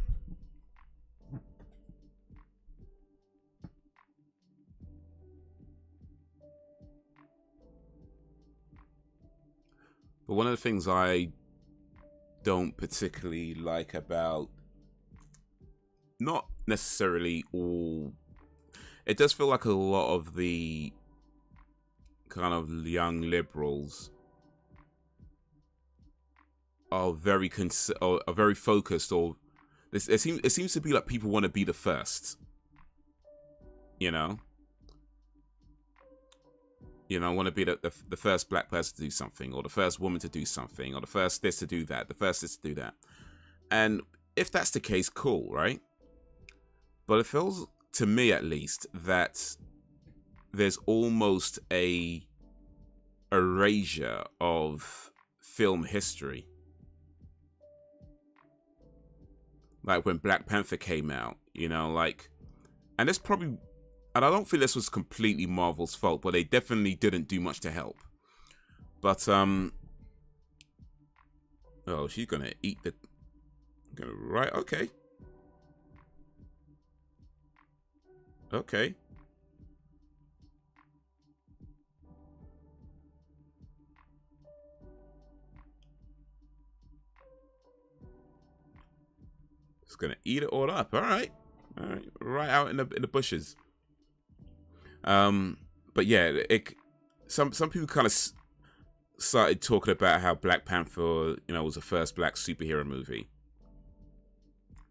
But one of the things I don't particularly like about, not necessarily all, it does feel like a lot of the kind of young liberals are very are very focused, or it seems to be like people want to be the first, you know, want to be the first black person to do something, or the first woman to do something, or the first this to do that, the first this to do that. And if that's the case, cool, right? But it feels, to me at least, that there's almost a erasure of film history. Like when Black Panther came out, like, and this probably, and I don't think this was completely Marvel's fault, but they definitely didn't do much to help. But, oh, she's gonna eat the, right, okay. Okay. It's gonna eat it all up. All right, right out in the bushes. But yeah, some people kind of started talking about how Black Panther, was the first black superhero movie,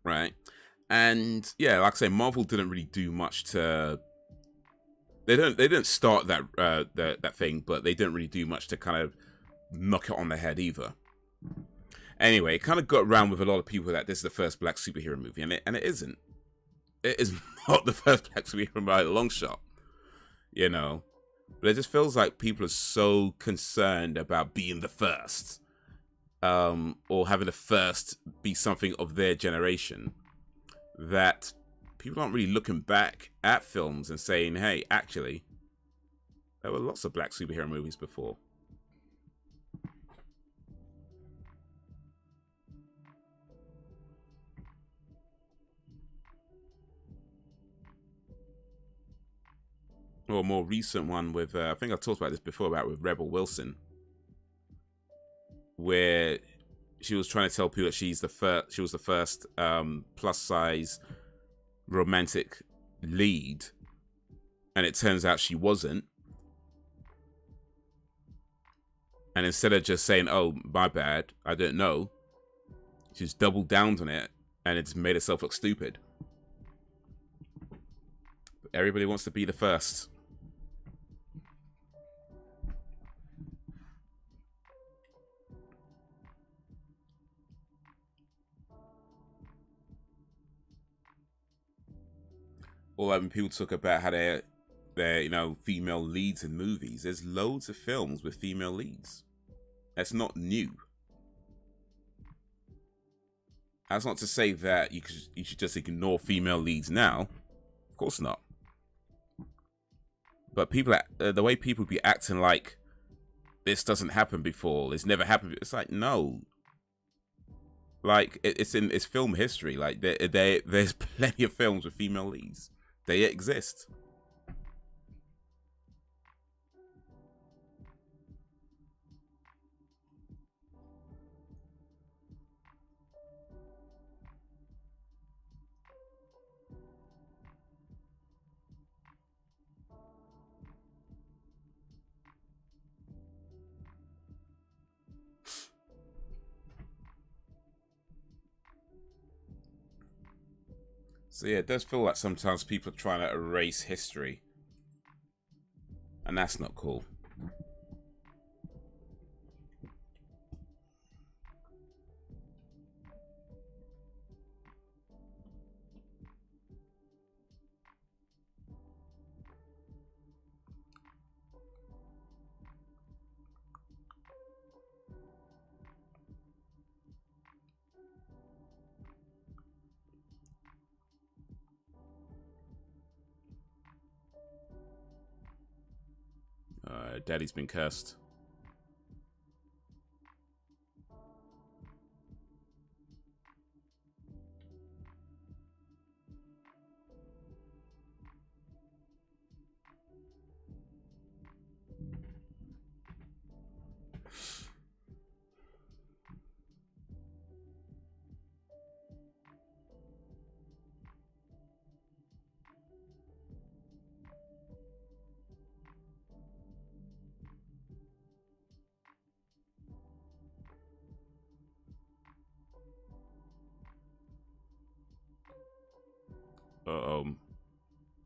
right? And yeah, like I say, Marvel didn't really do much to. They didn't start that that thing, but they didn't really do much to kind of knock it on the head either. Anyway, it kind of got around with a lot of people that this is the first black superhero movie, and it isn't. It is not the first black superhero by a long shot, But it just feels like people are so concerned about being the first, or having the first be something of their generation, that people aren't really looking back at films and saying, hey, actually, there were lots of black superhero movies before. Or a more recent one with, I think I talked about this before, with Rebel Wilson, where she was trying to tell people that she was the first plus size romantic lead, and it turns out she wasn't. And instead of just saying, oh, my bad, I don't know, she's doubled down on it, and it's made herself look stupid. Everybody wants to be the first. Or when people talk about how they're you know, female leads in movies, there's loads of films with female leads. That's not new. That's not to say that you should just ignore female leads now. Of course not. But people, the way people be acting like this doesn't happen before, it's never happened. It's like, no. Like, it's film history. Like, there's plenty of films with female leads. They exist. So yeah, it does feel like sometimes people are trying to erase history. And that's not cool. Daddy's been cursed.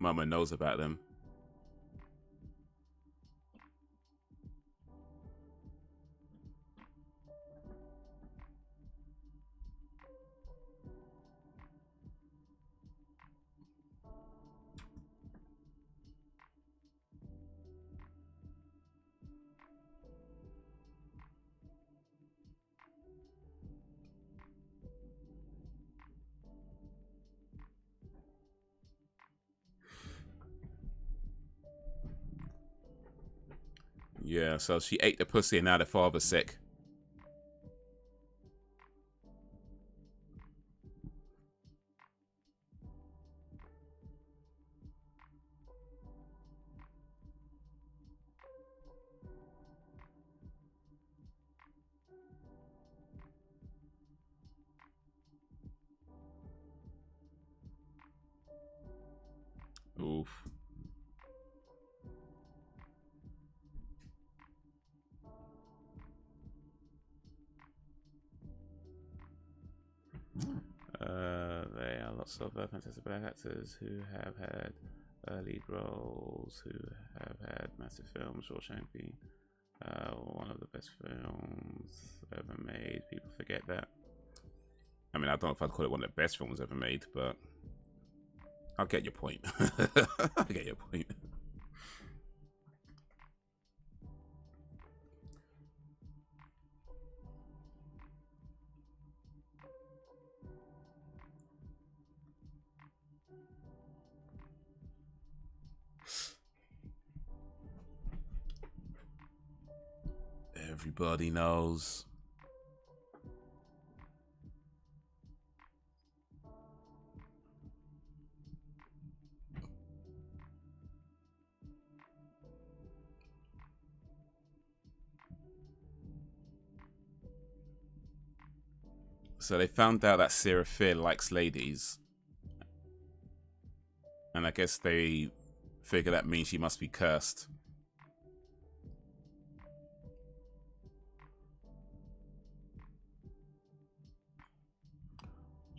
Mama knows about them. Yeah, so she ate the pussy and now the father's sick. Oof. There are lots of fantastic black actors who have had lead roles, who have had massive films. Shawshank being one of the best films ever made. People forget that. I mean, I don't know if I'd call it one of the best films ever made, but I'll get your point. I'll get your point. Everybody knows. So they found out that Fier likes ladies. And I guess they figure that means she must be cursed.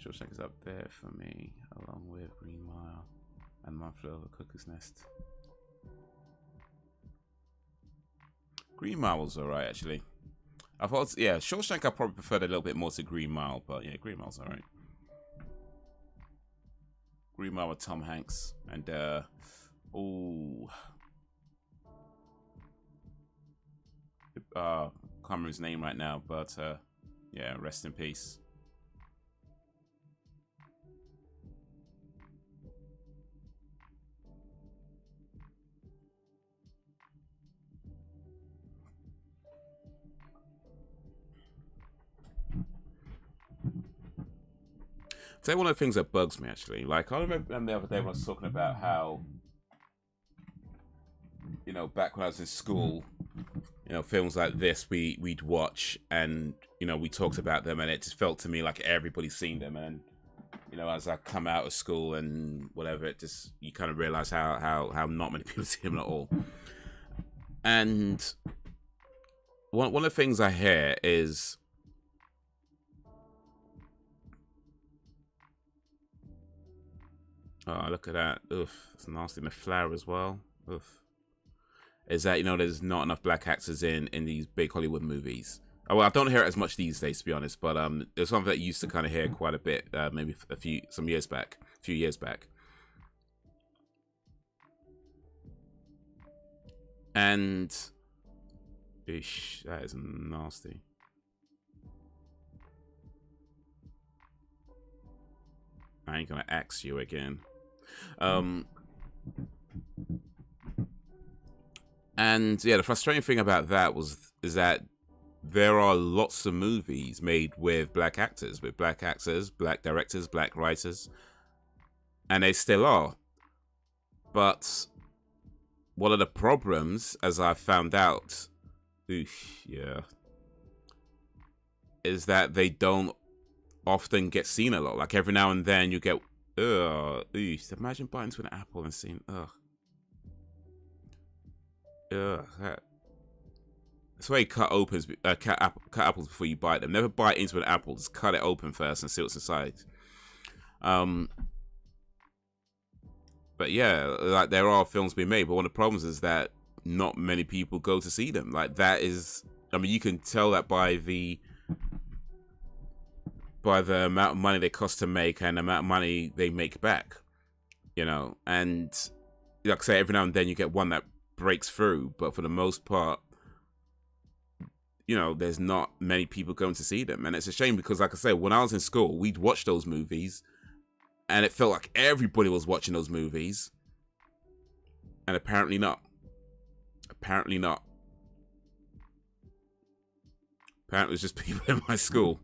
Shawshank is up there for me, along with Green Mile. And my flow of a cuckoo's nest. Green Mile was alright, actually. I thought, yeah, Shawshank I probably preferred a little bit more to Green Mile, but yeah, Green Mile's alright. Green Mile with Tom Hanks and can't remember his name right now, but yeah, rest in peace. Tell you one of the things that bugs me, actually. Like, I remember the other day when I was talking about how, you know, back when I was in school, you know, films like this we'd watch, and you know, we talked about them, and it just felt to me like everybody's seen them. And you know, as I come out of school and whatever, it just, you kind of realize how not many people see them at all. And one of the things I hear is, oh, look at that. Oof, it's nasty. And the flower as well. Oof. Is that, you know, there's not enough black actors in these big Hollywood movies. Oh, well, I don't hear it as much these days, to be honest, but there's something that you used to kind of hear quite a bit, maybe a few years back. And ish, that is nasty. I ain't gonna axe you again. And yeah, the frustrating thing about that is that there are lots of movies made with black actors, black directors, black writers, and they still are. But one of the problems, as I found out, yeah, is that they don't often get seen a lot. Like every now and then you get, imagine biting into an apple and seeing, that's why you cut apples before you bite them. Never bite into an apple. Just cut it open first and see what's inside. But yeah, like there are films being made, but one of the problems is that not many people go to see them. Like that is, I mean, you can tell that by the amount of money they cost to make and the amount of money they make back. You know, and like I say, every now and then you get one that breaks through, but for the most part, you know, there's not many people going to see them. And it's a shame because, like I said, when I was in school, we'd watch those movies and it felt like everybody was watching those movies. And apparently not. Apparently not. Apparently it was just people in my school.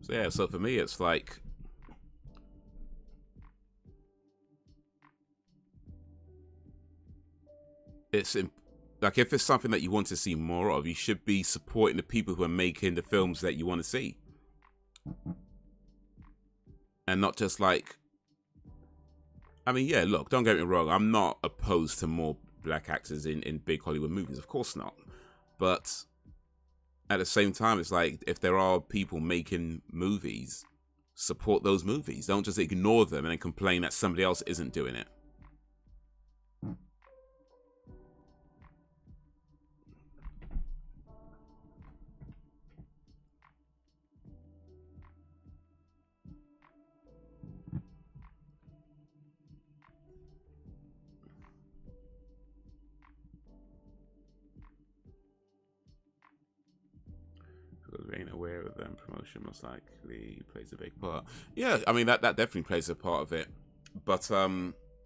So yeah, so for me, it's like, like if it's something that you want to see more of, you should be supporting the people who are making the films that you want to see, and not just like, I mean, yeah, look, don't get me wrong, I'm not opposed to more black actors in big Hollywood movies, of course not, but at the same time, it's like, if there are people making movies, support those movies. Don't just ignore them and then complain that somebody else isn't doing it. Being aware of them, promotion most likely plays a big part. Yeah, I mean that definitely plays a part of it. But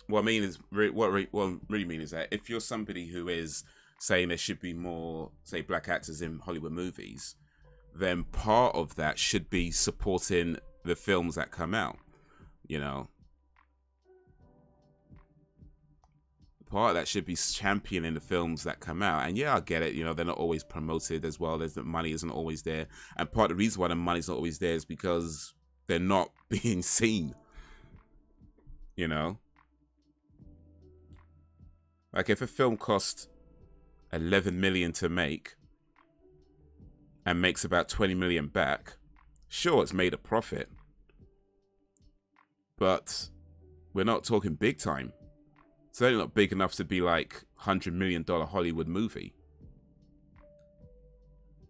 what I mean is, what I really mean is that if you're somebody who is saying there should be more, say, black actors in Hollywood movies, then part of that should be supporting the films that come out. You know, part of that should be championing the films that come out. And yeah, I get it. You know, they're not always promoted as well. There's the money isn't always there. And part of the reason why the money's not always there is because they're not being seen. You know, like if a film costs 11 million to make and makes about 20 million back, sure, it's made a profit, but we're not talking big time. It's certainly not big enough to be like $100 million Hollywood movie.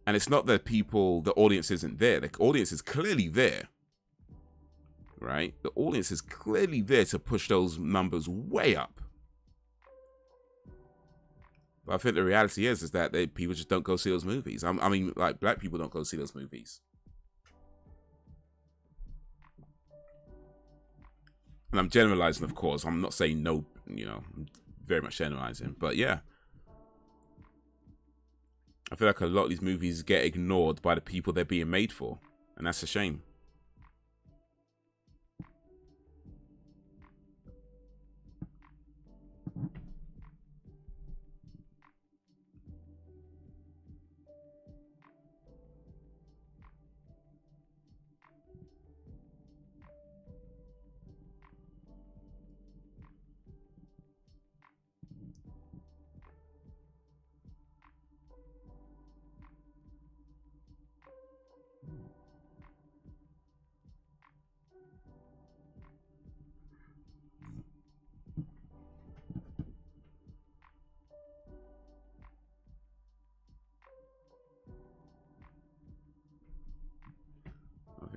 And it's not that the audience isn't there. The audience is clearly there, right? The audience is clearly there to push those numbers way up. But I think the reality is that people just don't go see those movies. I mean, like, black people don't go see those movies. And I'm generalizing, of course. I'm not saying no, you know, I'm very much generalizing. But yeah. I feel like a lot of these movies get ignored by the people they're being made for. And that's a shame.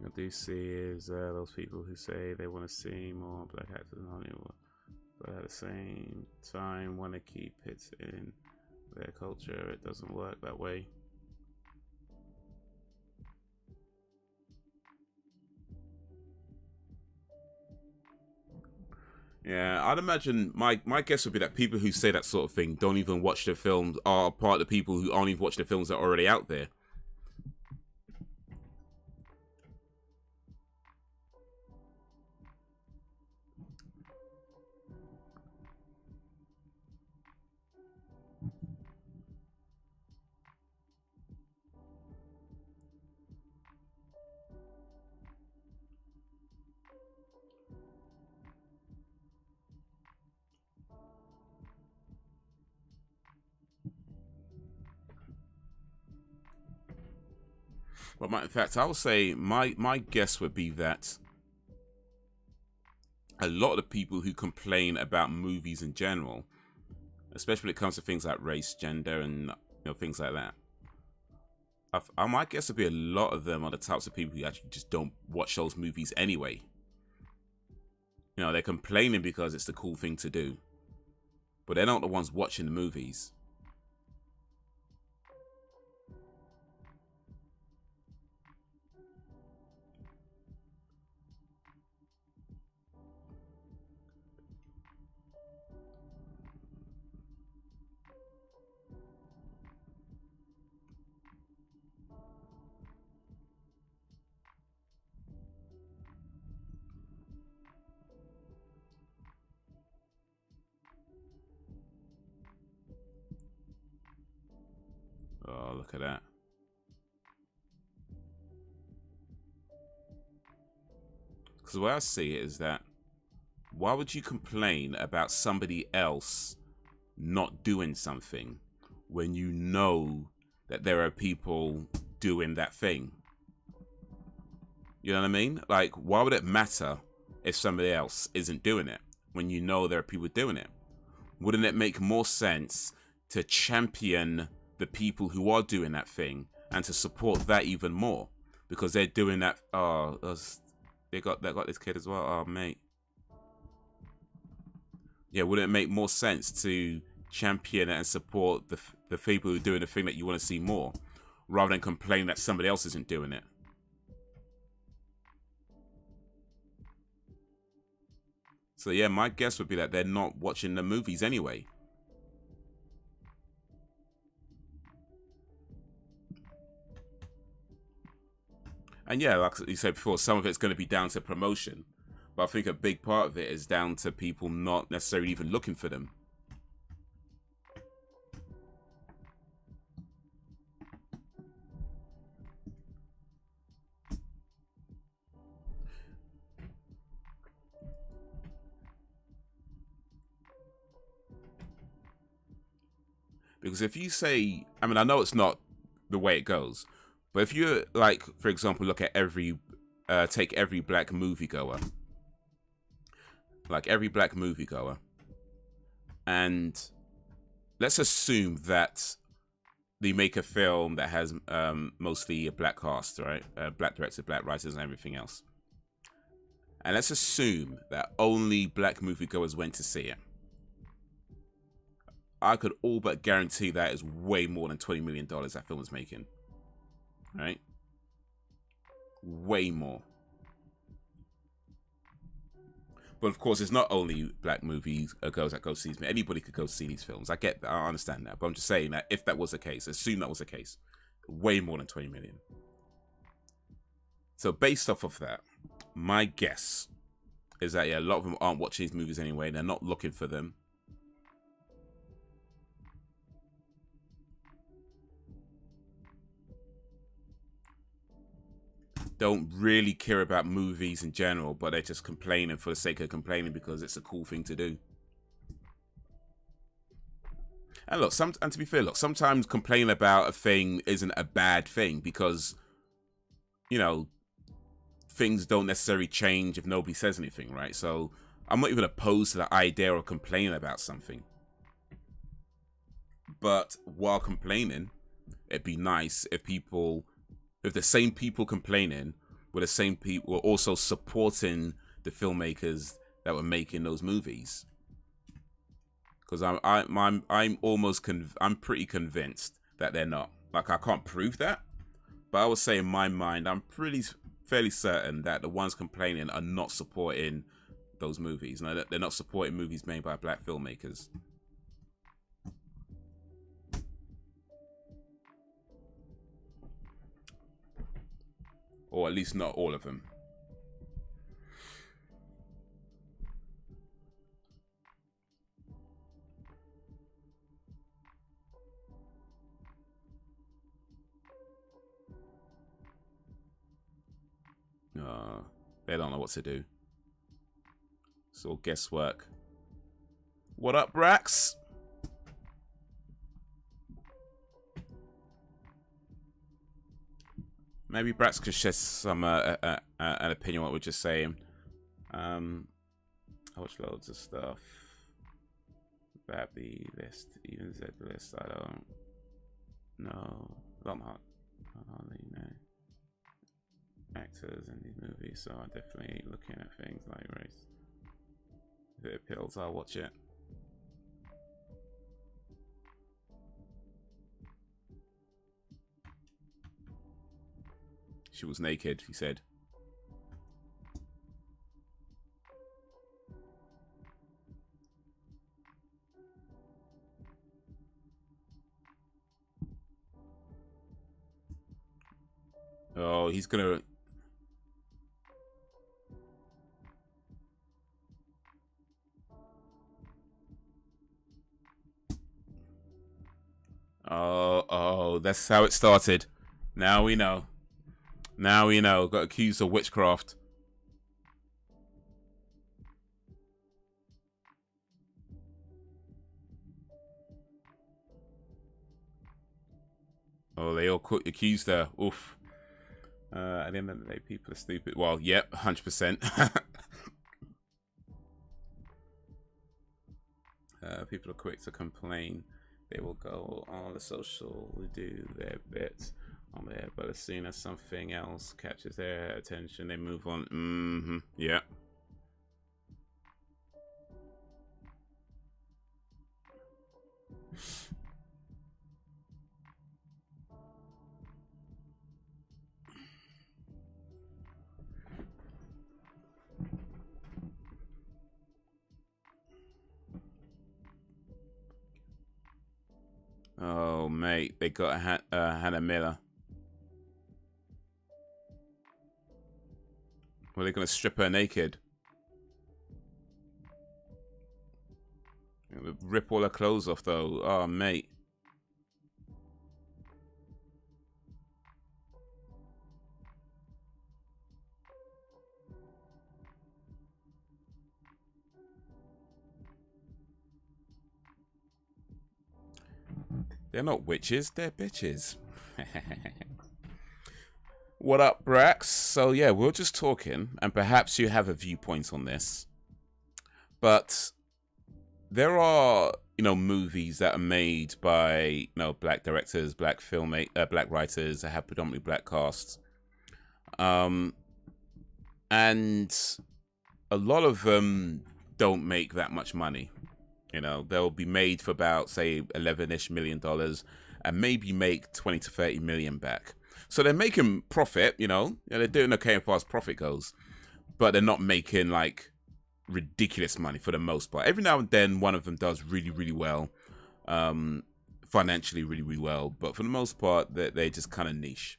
I do see is those people who say they want to see more black actors in Hollywood, but at the same time want to keep it in their culture. It doesn't work that way. Yeah, I'd imagine my guess would be that people who say that sort of thing don't even watch the films, are part of the people who aren't even watching the films that are already out there. Well, in fact, I would say my guess would be that a lot of the people who complain about movies in general, especially when it comes to things like race, gender, and things like that, my guess would be a lot of them are the types of people who actually just don't watch those movies anyway. You know, they're complaining because it's the cool thing to do, but they're not the ones watching the movies. Oh, look at that. Because the way I see it is that, why would you complain about somebody else not doing something when you know that there are people doing that thing? You know what I mean? Like, why would it matter if somebody else isn't doing it when you know there are people doing it? Wouldn't it make more sense to champion the people who are doing that thing and to support that even more? Because they're doing that. Oh, they got this kid as well. Oh, mate. Yeah, wouldn't it make more sense to champion and support the people who are doing the thing that you want to see more, rather than complain that somebody else isn't doing it? So yeah, my guess would be that they're not watching the movies anyway. And yeah, like you said before, some of it's going to be down to promotion. But I think a big part of it is down to people not necessarily even looking for them. Because if you say, I mean, I know it's not the way it goes, but if you, like, for example, look at take every black moviegoer, and let's assume that they make a film that has mostly a black cast, right? Black director, black writers, and everything else. And let's assume that only black moviegoers went to see it. I could all but guarantee that is way more than $20 million that film is making. Right? Way more. But of course, it's not only black movies goers that go see these. Anybody could go see these films. I get that. I understand that. But I'm just saying that if that was the case, assume that was the case, way more than 20 million. So based off of that, my guess is that, yeah, a lot of them aren't watching these movies anyway. They're not looking for them. Don't really care about movies in general, but they're just complaining for the sake of complaining because it's a cool thing to do. And look, and to be fair, look, sometimes complaining about a thing isn't a bad thing because, you know, things don't necessarily change if nobody says anything, right? So I'm not even opposed to the idea of complaining about something. But while complaining, it'd be nice if the same people complaining were the same people were also supporting the filmmakers that were making those movies. Because I'm pretty convinced that they're not. Like, I can't prove that, but I would say in my mind, I'm fairly certain that the ones complaining are not supporting those movies. No, they're not supporting movies made by black filmmakers. Or at least not all of them. They don't know what to do. It's all guesswork. What up, Brax? Maybe Brax could share some an opinion on what we're just saying. I watch loads of stuff. Babby list, even Z list. I don't know. I'm hardly know actors in these movies, so I'm definitely looking at things like race. If it appeals, I'll watch it. She was naked, he said. Oh, he's gonna... Oh, that's how it started. Now we know. Now we know. Got accused of witchcraft. Oh, they all accused her. Oof. At the end of the day, people are stupid. Well, yep, 100%. People are quick to complain. They will go on the social, do their bit on there, but as soon as something else catches their attention, they move on. Yeah. Oh, mate, they got Hannah Miller. Well, they're gonna strip her naked. Rip all her clothes off, though. Oh, mate. They're not witches, they're bitches. What up, Brax? So yeah, we're just talking, and perhaps you have a viewpoint on this. But there are, movies that are made by, black directors, black black writers that have predominantly black casts. And a lot of them don't make that much money. They'll be made for about, say, $11-ish million and maybe make 20 to 30 million back. So they're making profit, they're doing okay as far as profit goes, but they're not making like ridiculous money for the most part. Every now and then one of them does really, really well, financially really, really well, but for the most part, they're just kind of niche.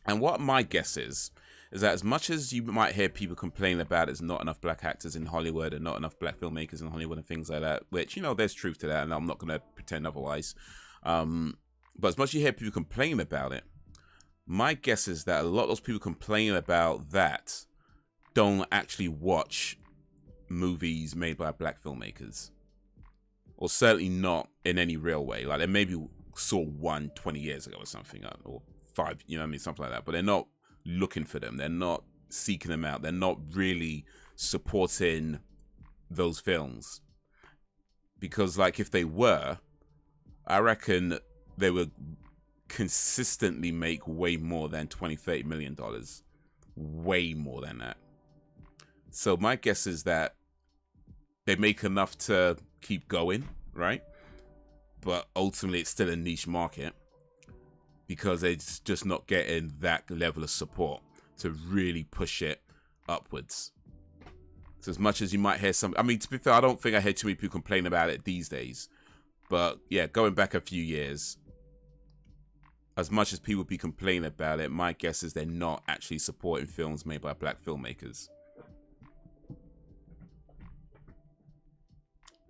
And what my guess is that as much as you might hear people complain about there's not enough black actors in Hollywood and not enough black filmmakers in Hollywood and things like that, which, there's truth to that, and I'm not going to pretend otherwise. But as much as you hear people complain about it, my guess is that a lot of those people complaining about that don't actually watch movies made by black filmmakers. Or certainly not in any real way. Like, they maybe saw one 20 years ago or something, or 5, something like that. But they're not looking for them. They're not seeking them out. They're not really supporting those films. Because, like, if they were, I reckon they would consistently make way more than $20-30 million. Way more than that. So my guess is that they make enough to keep going, right? But ultimately it's still a niche market because they're just not getting that level of support to really push it upwards. So as much as you might hear some, I mean, to be fair, I don't think I hear too many people complain about it these days. But yeah, going back a few years, as much as people be complaining about it, my guess is they're not actually supporting films made by black filmmakers.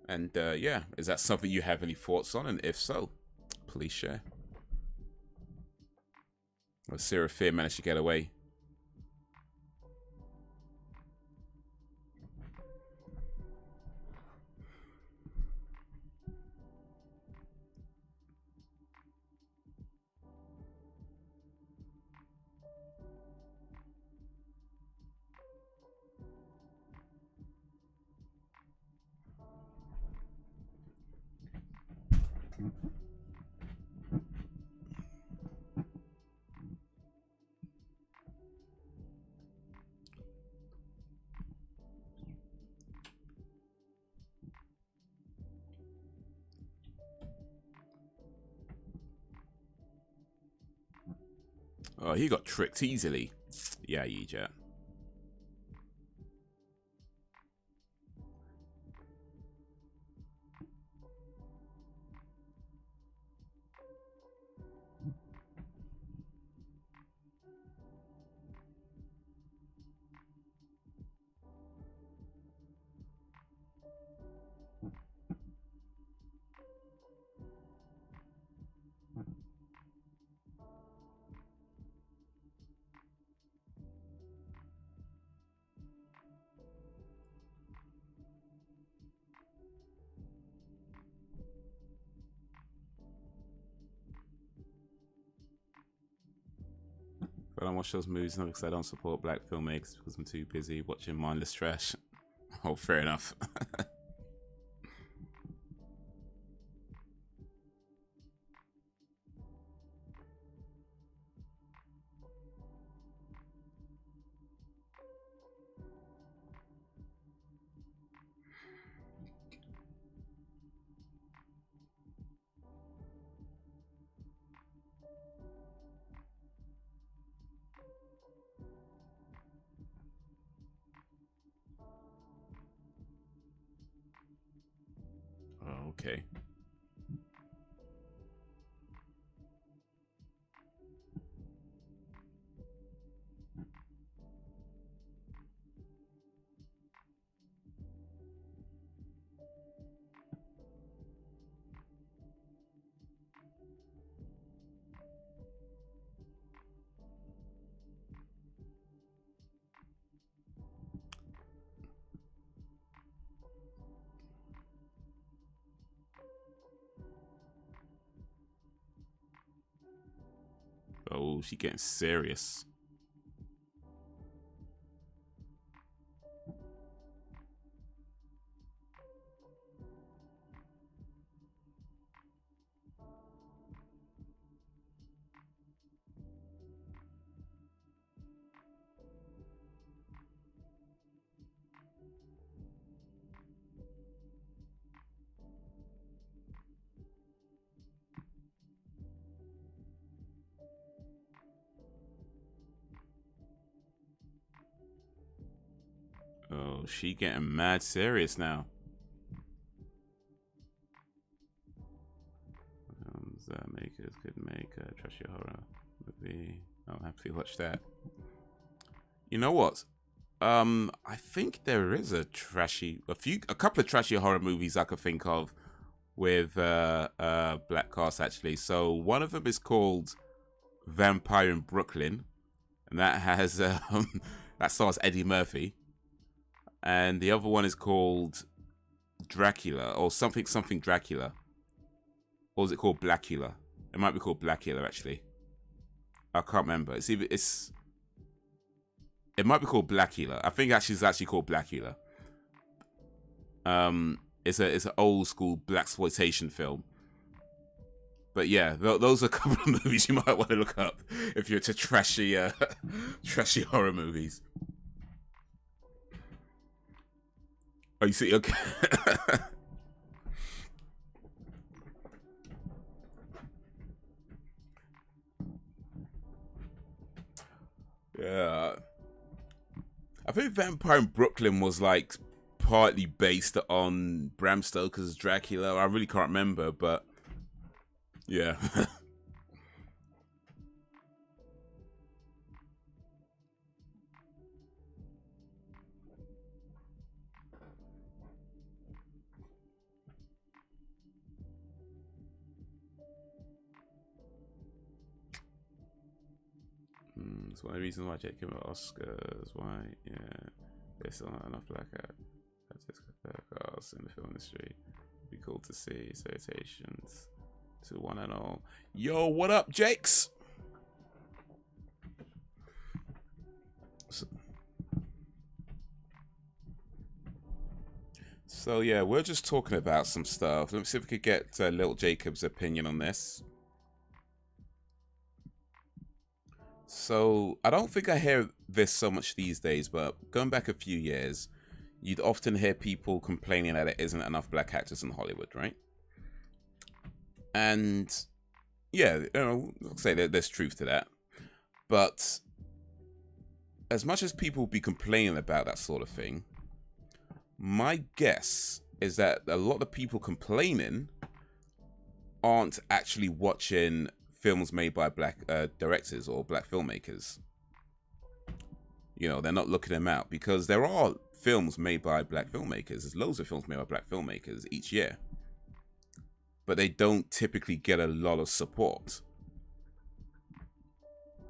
And yeah, is that something you have any thoughts on? And if so, please share. Well, Sarah Fier managed to get away. Oh, he got tricked easily. Yeah, Yeeja. But I don't watch those movies not because I don't support black filmmakers, because I'm too busy watching mindless trash. Oh, fair enough. Oh, okay. Oh, she getting serious. Oh, she getting mad serious now. Makers could make a trashy horror movie. I'll have to watch that. You know what? I think there is a couple of trashy horror movies I could think of with black cast actually. So one of them is called Vampire in Brooklyn, and that has that stars Eddie Murphy. And the other one is called Dracula or something Dracula. Or is it called Blackula? It might be called Blackula actually. I can't remember. It might be called Blackula. I think it's actually called Blackula. It's an old school blaxploitation film. But yeah, those are a couple of movies you might want to look up if you're into trashy horror movies. Oh, you see? Okay. Yeah. I think Vampire in Brooklyn was like partly based on Bram Stoker's Dracula. I really can't remember, but yeah. It's one of the reasons why Jake came out Oscars. Why? Yeah. There's still not enough black artists in the film industry. It'd be cool to see. Salutations to one and all. Yo, what up, Jakes? So yeah, we're just talking about some stuff. Let me see if we could get Little Jacob's opinion on this. So I don't think I hear this so much these days, but going back a few years, you'd often hear people complaining that there isn't enough black actors in Hollywood, right? And yeah, you know, I'll say that there's truth to that. But as much as people be complaining about that sort of thing, my guess is that a lot of people complaining aren't actually watching films made by black directors or black filmmakers. You know, they're not looking them out because there are films made by black filmmakers. There's loads of films made by black filmmakers each year, but they don't typically get a lot of support.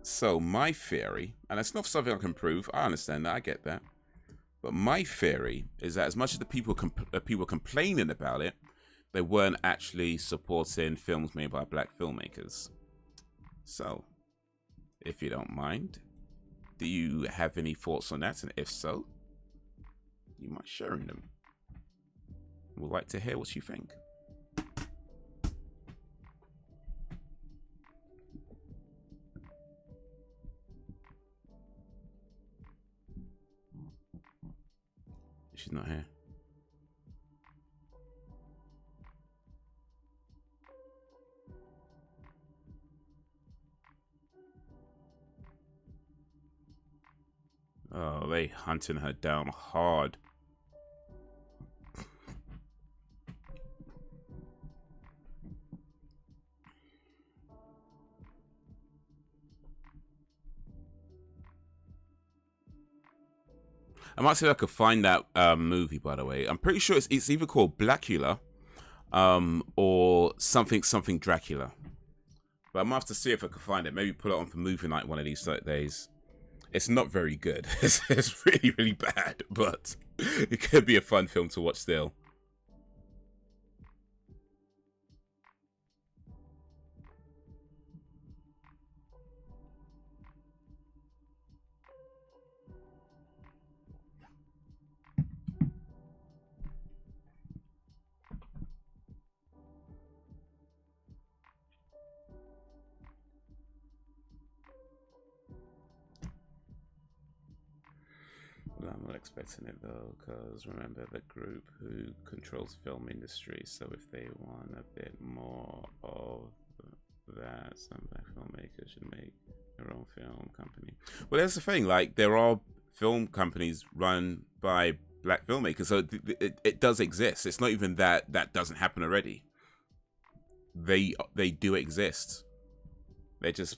So my theory, and it's not something I can prove, I understand that, I get that, but my theory is that as much as the people complaining about it, they weren't actually supporting films made by black filmmakers. So, if you don't mind, do you have any thoughts on that? And if so, you mind sharing them? We'd like to hear what you think. She's not here. Oh, they hunting her down hard. I might see if I could find that movie, by the way. I'm pretty sure it's either called Blackula or something Dracula. But I might have to see if I can find it. Maybe put it on for movie night one of these days. It's not very good. It's really, really bad, but it could be a fun film to watch still. I'm not expecting it though, because remember the group who controls film industry. So if they want a bit more of that, some black filmmakers should make their own film company. Well, that's the thing. Like, there are film companies run by black filmmakers, so it does exist. It's not even that that doesn't happen already. They do exist. They just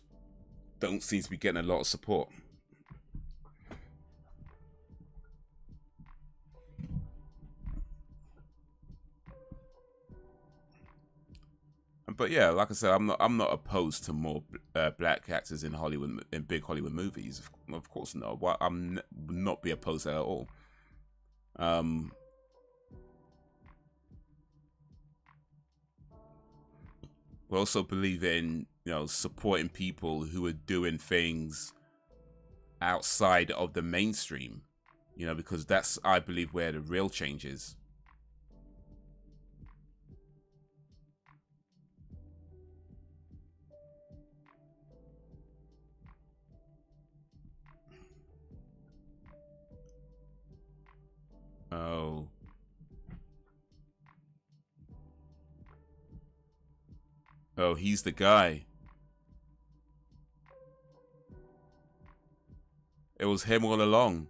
don't seem to be getting a lot of support. But yeah, like I said, I'm not opposed to more black actors in Hollywood, in big Hollywood movies. Of course not. Well, I'm not be opposed to that at all. We also believe in, you know, supporting people who are doing things outside of the mainstream, you know, because that's, I believe, where the real change is. Oh. Oh, he's the guy. It was him all along.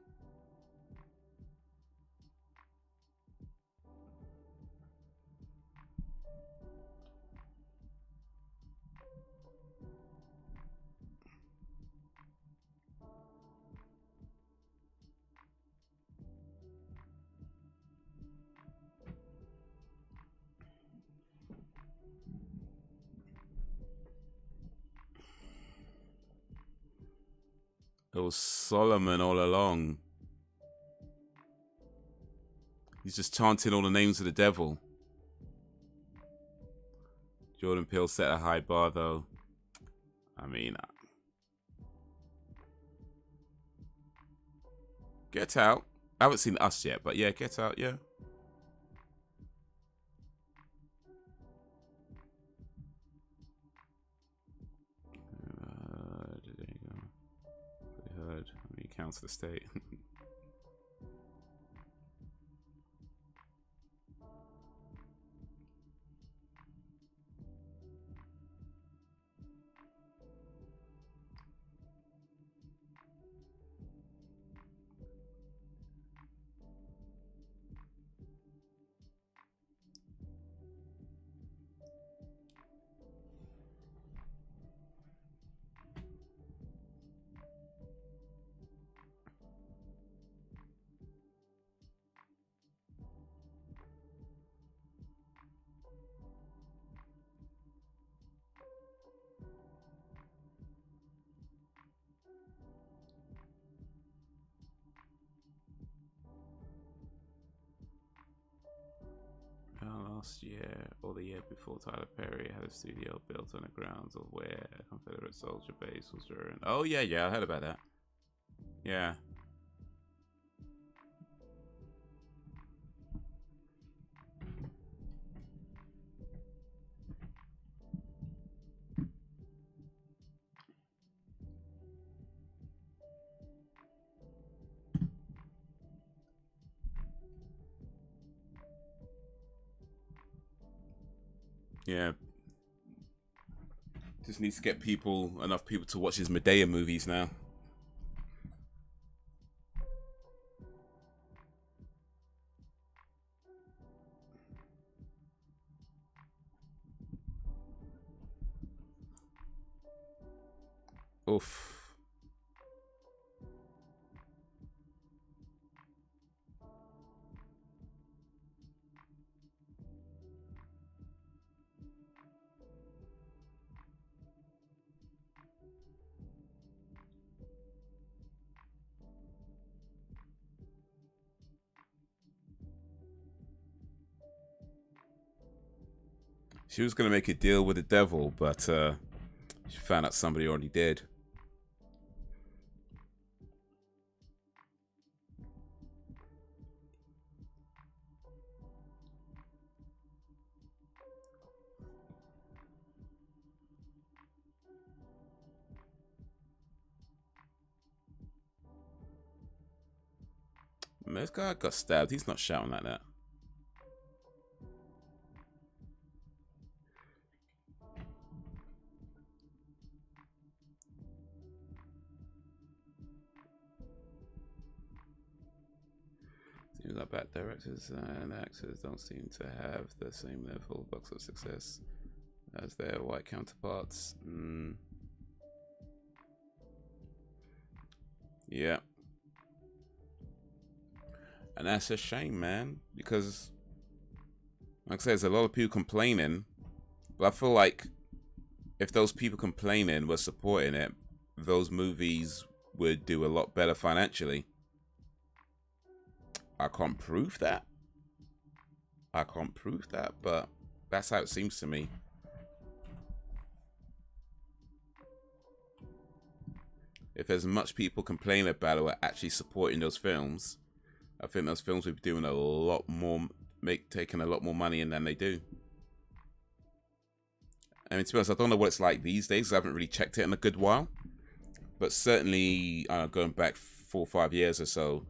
It was Solomon all along. He's just chanting all the names of the devil. Jordan Peele set a high bar, though. I mean, Get Out. I haven't seen Us yet, but yeah, Get Out, yeah. There you go. Pretty heard. I mean, counts the state. Last year or the year before, Tyler Perry had a studio built on the grounds of where a Confederate soldier base was during. Oh yeah, I heard about that. Yeah. Yeah. Just needs to get enough people to watch his Medea movies now. Oof. She was gonna make a deal with the devil, but she found out somebody already did. mean, this guy got stabbed. He's not shouting like that. Seems like bad directors and actors don't seem to have the same level of box office success as their white counterparts. Yeah. And that's a shame, man, because like I said, there's a lot of people complaining, but I feel like if those people complaining were supporting it, those movies would do a lot better financially. I can't prove that. But that's how it seems to me. If there's much people complaining about it or actually supporting those films, I think those films would be doing a lot more, taking a lot more money in than they do. I mean, to be honest, I don't know what it's like these days. I haven't really checked it in a good while. But certainly, going back 4 or 5 years or so,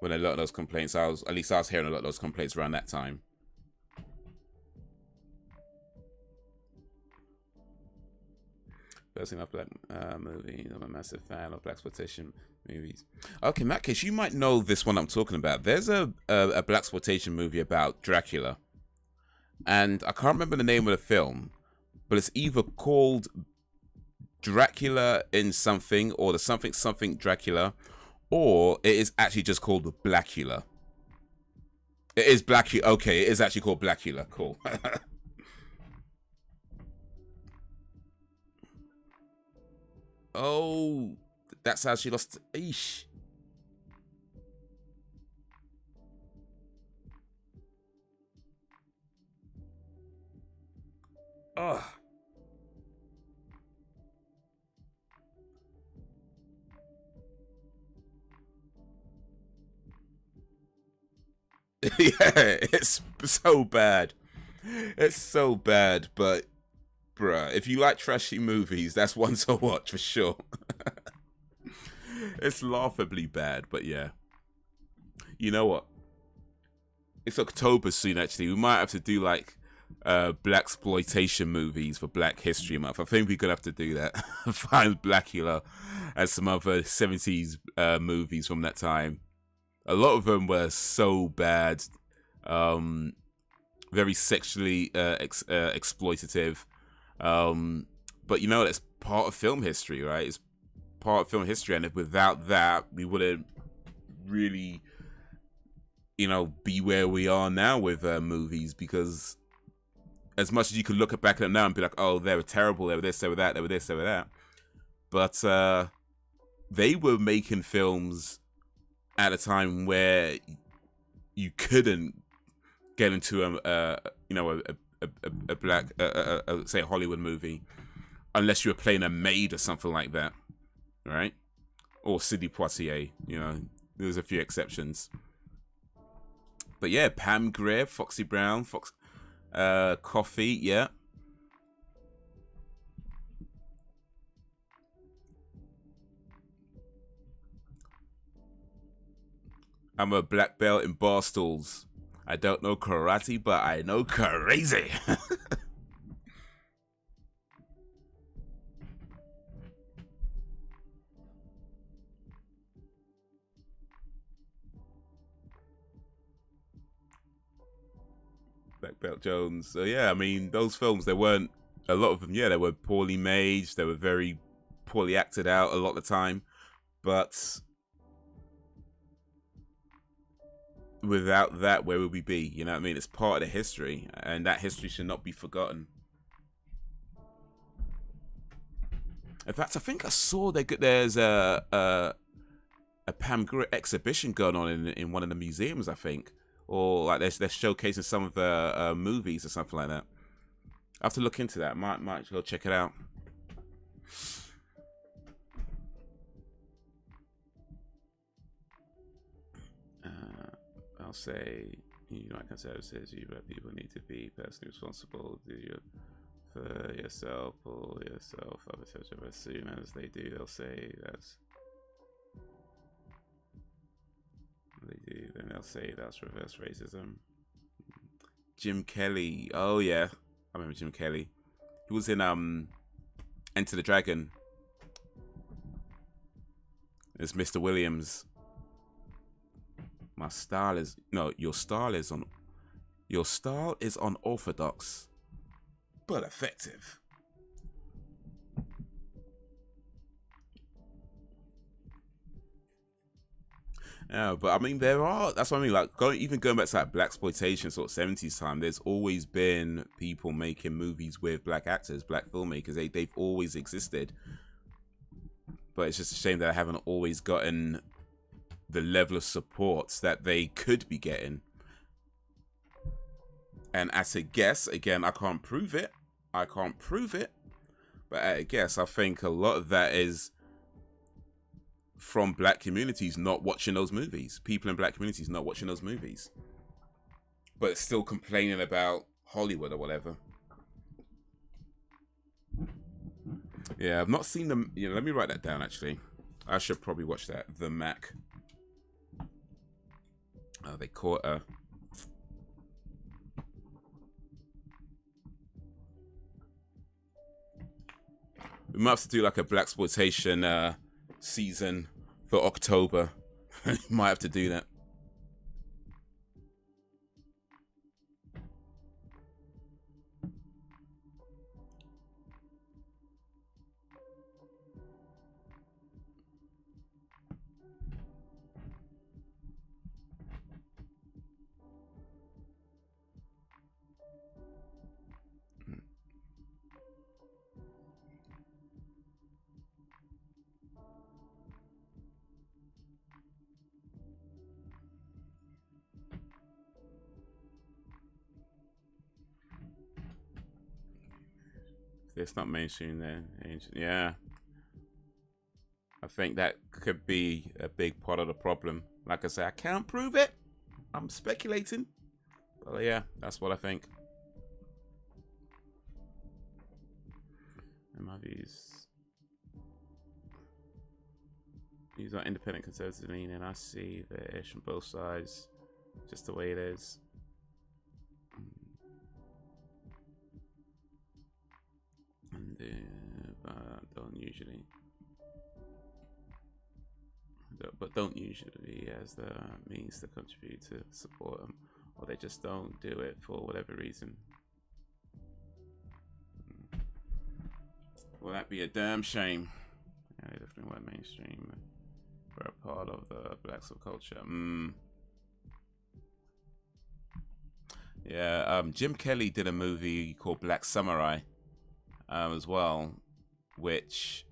when a lot of those complaints, I was hearing a lot of those complaints around that time. First thing up, black movie. I'm a massive fan of blaxploitation movies. Okay, in that case, you might know this one I'm talking about. There's a blaxploitation movie about Dracula, and I can't remember the name of the film, but it's either called Dracula in something, or the something Dracula, or it is actually just called Blackula. It is Blackula. Okay, it is actually called Blackula. Cool. Oh, that's how she lost. Eesh. Ugh. Yeah, it's so bad. It's so bad, but bruh, if you like trashy movies, that's one to watch for sure. It's laughably bad, but yeah. You know what? It's October soon, actually. We might have to do like blaxploitation movies for Black History Month. I think we're gonna have to do that. Find Blackula and some other 70s movies from that time. A lot of them were so bad, very sexually exploitative. But you know, that's part of film history, right? It's part of film history, and if without that, we wouldn't really, you know, be where we are now with movies. Because as much as you could look back at them now and be like, oh, they were terrible, they were this, they were that, they were this, they were that, but they were making films at a time where you couldn't get into a black, say a Hollywood movie, unless you were playing a maid or something like that, right? Or Sidney Poitier, you know, there's a few exceptions. But yeah, Pam Grier, Foxy Brown, Coffee, yeah. I'm a black belt in bar stools. I don't know karate, but I know crazy. Black Belt Jones. So yeah, I mean, those films, there weren't a lot of them. Yeah, they were poorly made. They were very poorly acted out a lot of the time. But without that, where would we be? You know what I mean? It's part of the history, and that history should not be forgotten. In fact, I think I saw there's a Pam Grier exhibition going on in one of the museums, I think, or like they're showcasing some of the movies or something like that. I have to look into that. Might go check it out. I'll say, you know, Conservative says you people need to be personally responsible. Do you for yourself, pull yourself up as soon as they do, they'll say that's. They do. Then they'll say that's reverse racism. Jim Kelly. Oh yeah, I remember Jim Kelly. He was in Enter the Dragon. It's Mr. Williams. My style is your style is unorthodox, but effective. Yeah, but I mean, that's what I mean. Like, even going back to that blaxploitation sort of 70s time, there's always been people making movies with black actors, black filmmakers. They've always existed. But it's just a shame that I haven't always gotten the level of support that they could be getting. And as a guess, again, I can't prove it. But at a guess, I think a lot of that is from black communities not watching those movies. People in black communities not watching those movies. But still complaining about Hollywood or whatever. Yeah, I've not seen them. Let me write that down, actually. I should probably watch that. The Mac. Oh, they caught her. We might have to do like a blaxploitation season for October. Might have to do that. It's not mainstream then. Yeah. I think that could be a big part of the problem. Like I say, I can't prove it. I'm speculating. But yeah, that's what I think. And my views. These are independent conservative leaning. I see the ish on both sides. Just the way it is. Don't usually as the means to contribute to support them, or they just don't do it for whatever reason. Well, that'd be a damn shame. Yeah, they definitely went mainstream. We're a part of the black subculture. Yeah, Jim Kelly did a movie called Black Samurai as well, which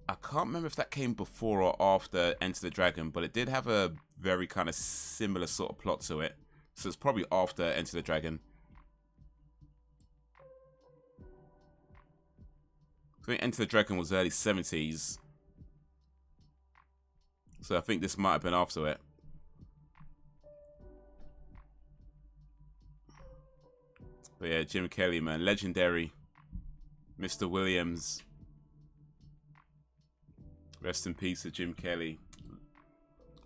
I can't remember if that came before or after Enter the Dragon, but it did have a very kind of similar sort of plot to it. So it's probably after Enter the Dragon. I think Enter the Dragon was early 70s. So I think this might have been after it. But yeah, Jim Kelly, man. Legendary. Mr. Williams. Rest in peace to Jim Kelly.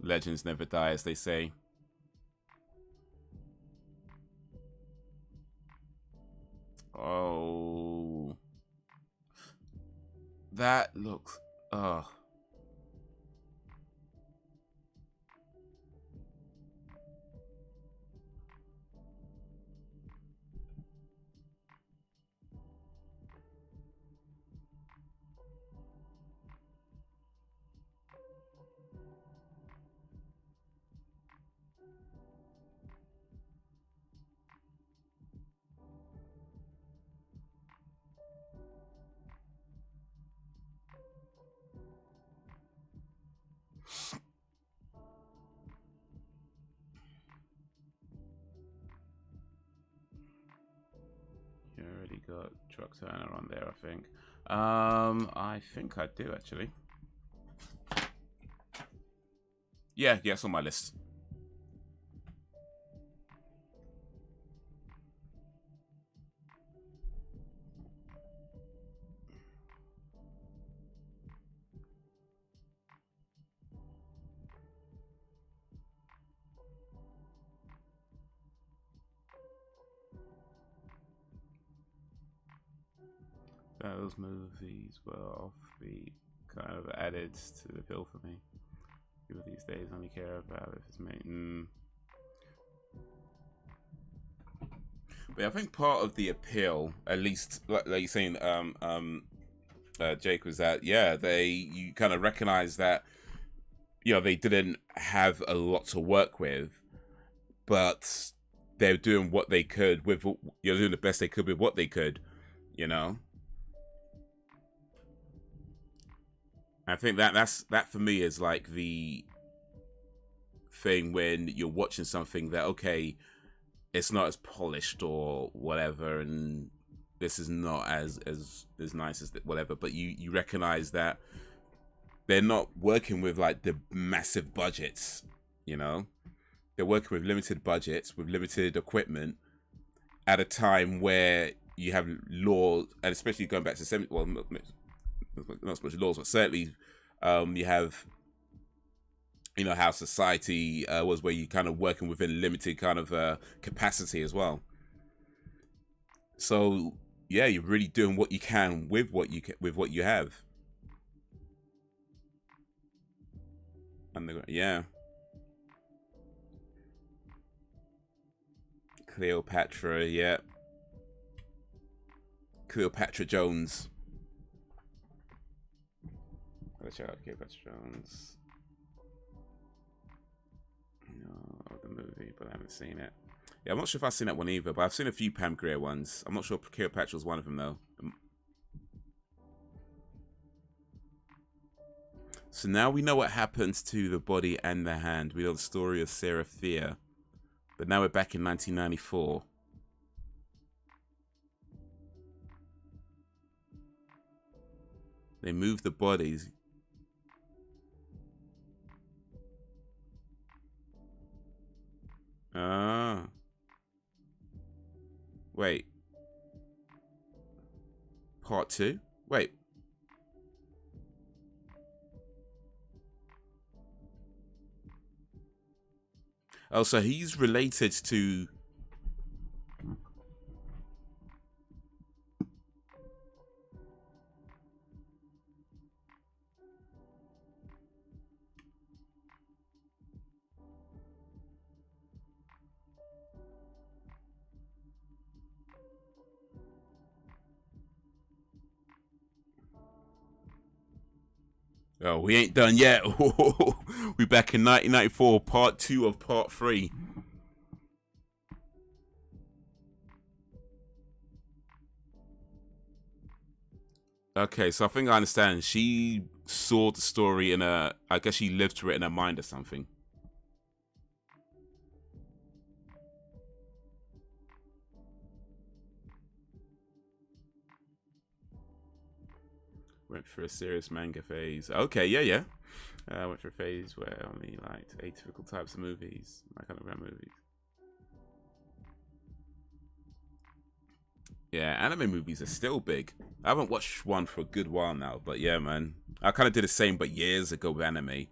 Legends never die, as they say. Oh. That looks... Oh. You already got Truck Turner on there, I think. I think I do, actually. Yeah, it's on my list. those movies were offbeat, kind of added to the appeal for me. People these days only care about if it's made. But yeah, I think part of the appeal, at least like you're saying, Jake, was that you kind of recognize that they didn't have a lot to work with, but they're doing what they could with doing the best they could with what they could, I think that for me is like the thing when you're watching something that, okay, it's not as polished or whatever, and this is not as nice as whatever, but you recognize that they're not working with like the massive budgets, they're working with limited budgets, with limited equipment, at a time where you have laws, and especially going back to 70, well, not so much laws, but certainly you have how society was, where you kind of working within limited kind of capacity as well. So yeah, you're really doing what you can with what you have. And yeah, Cleopatra, yeah, Cleopatra Jones. Let's check out Cleopatra Jones. The movie, but I haven't seen it. Yeah, I'm not sure if I've seen that one either, but I've seen a few Pam Grier ones. I'm not sure Cleopatra was one of them though. So now we know what happens to the body and the hand. We know the story of Sarah Fier, but now we're back in 1994. They moved the bodies. Ah. Wait. Part 2? Wait. Oh, so he's related to... Oh, we ain't done yet. We back in 1994, part 2 of part 3. Okay, so I think I understand. She saw the story in a... I guess she lived through it in her mind or something. Went through a serious manga phase. Okay, yeah. Went through a phase where I only liked atypical types of movies. My kind of movies. Yeah, anime movies are still big. I haven't watched one for a good while now, but yeah, man. I kind of did the same, but years ago with anime.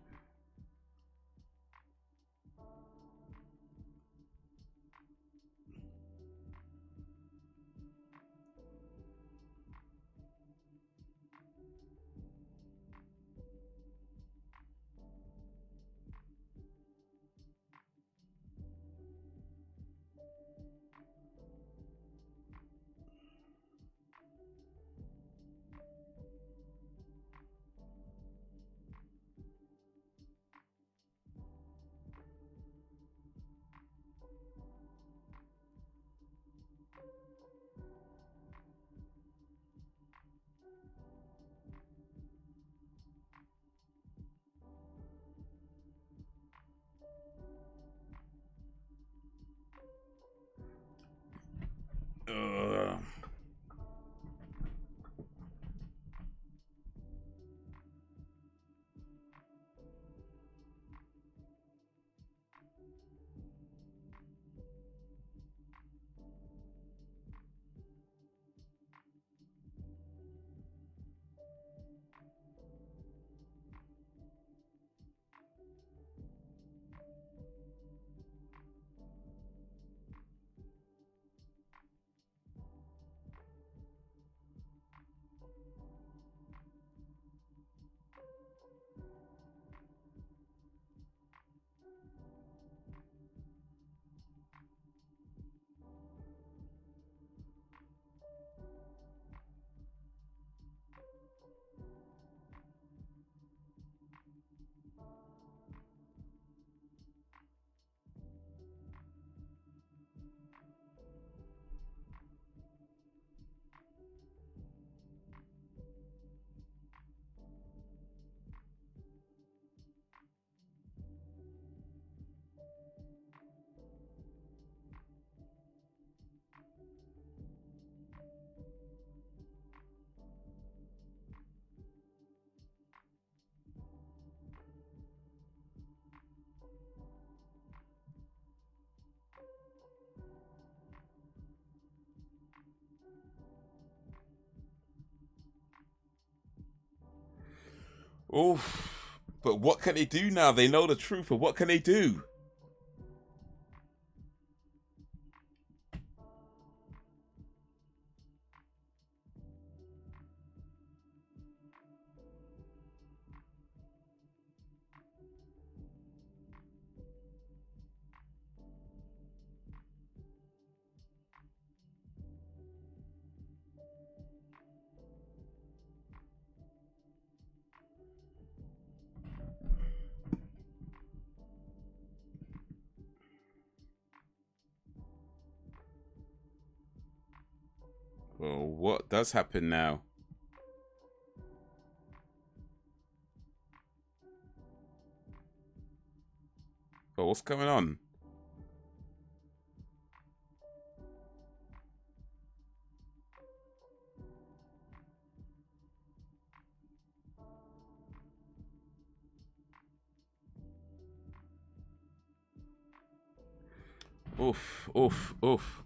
Oof. But what can they do now? They know the truth, but what can they do? Well, what does happen now? Oh, what's going on? Oof, oof, oof.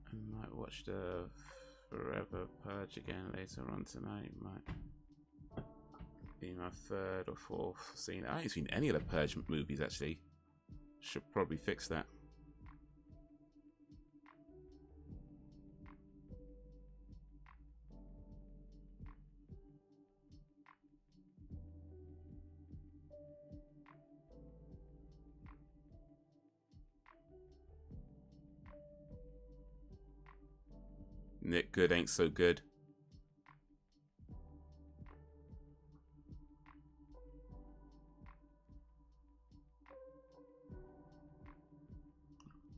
I might watch the Forever Purge again later on tonight. Might be my third or fourth scene. I ain't seen any of the Purge movies actually. Should probably fix that. Nick Good ain't so good.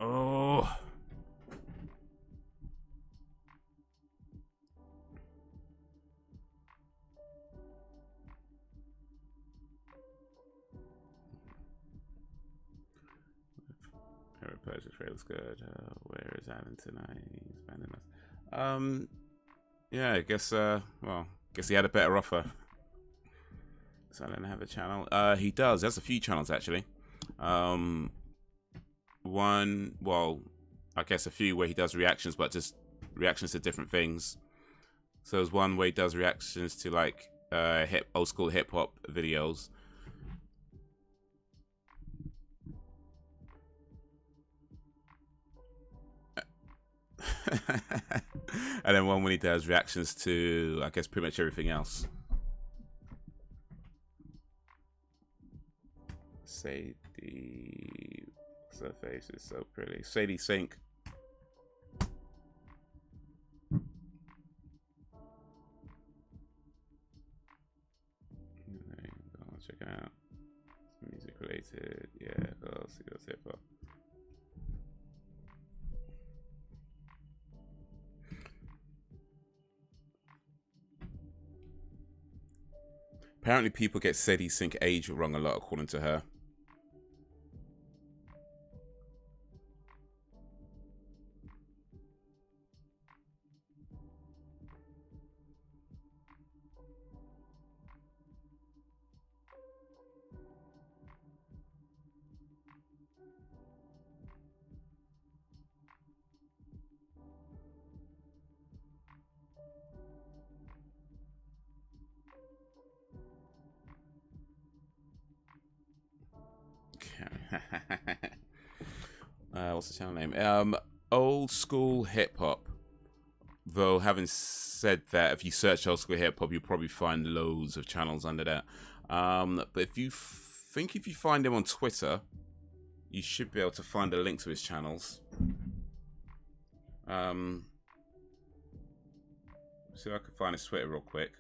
Oh. Purge trailer's good. Where is Alan tonight? He's banning us. Yeah, I guess. Well, guess he had a better offer. So I don't have a channel. He does. There's a few channels actually. One, well, I guess a few where he does reactions, but just reactions to different things. So there's one where he does reactions to like old school hip hop videos. And then one when he does reactions to, I guess, pretty much everything else. Sadie, her face is so pretty. Sadie Sink. Check it out. Music related, yeah. What else? He does hip hop. Apparently, people get Sadie Sink age wrong a lot, according to her. What's the channel name? Old School Hip Hop. Though, having said that, if you search Old School Hip Hop, you'll probably find loads of channels under that. But if you if you find him on Twitter, you should be able to find a link to his channels. See if I can find his Twitter real quick.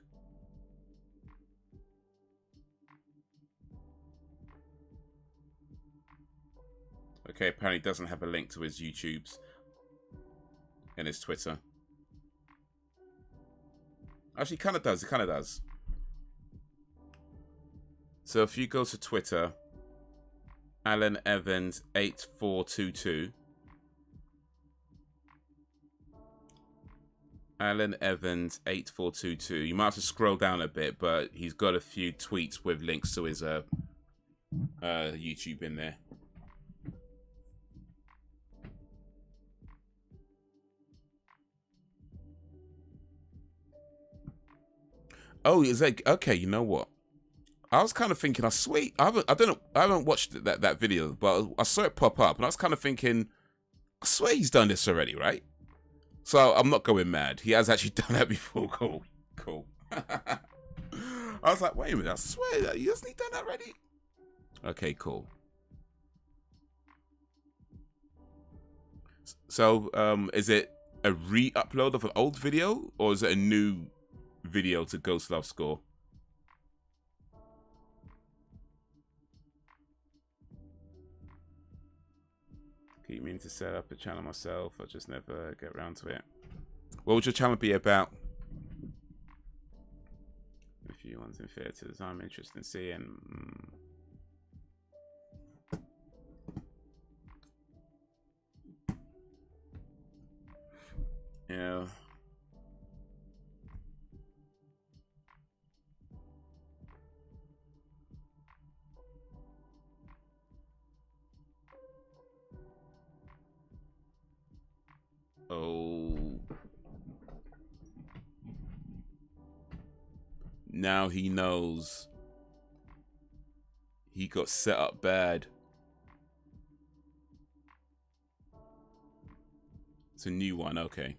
Okay, apparently doesn't have a link to his YouTubes. in his Twitter. Actually, it kind of does. It kind of does. So if you go to Twitter, Alan Evans 8422. Alan Evans 8422. You might have to scroll down a bit, but he's got a few tweets with links to his YouTube in there. Oh, is that okay? You know what? I was kind of thinking. I swear, I haven't watched that video, but I saw it pop up, and I was kind of thinking, I swear he's done this already, right? So I'm not going mad. He has actually done that before. Cool, cool. I was like, wait a minute. I swear, hasn't he done that already? Okay, cool. So, is it a re-upload of an old video, or is it a new video to Ghost Love Score? Keep meaning to set up a channel myself. I just never get around to it. What would your channel be about? A few ones in theaters. I'm interested in seeing. Yeah. Oh. Now he knows. He got set up bad. It's a new one, okay.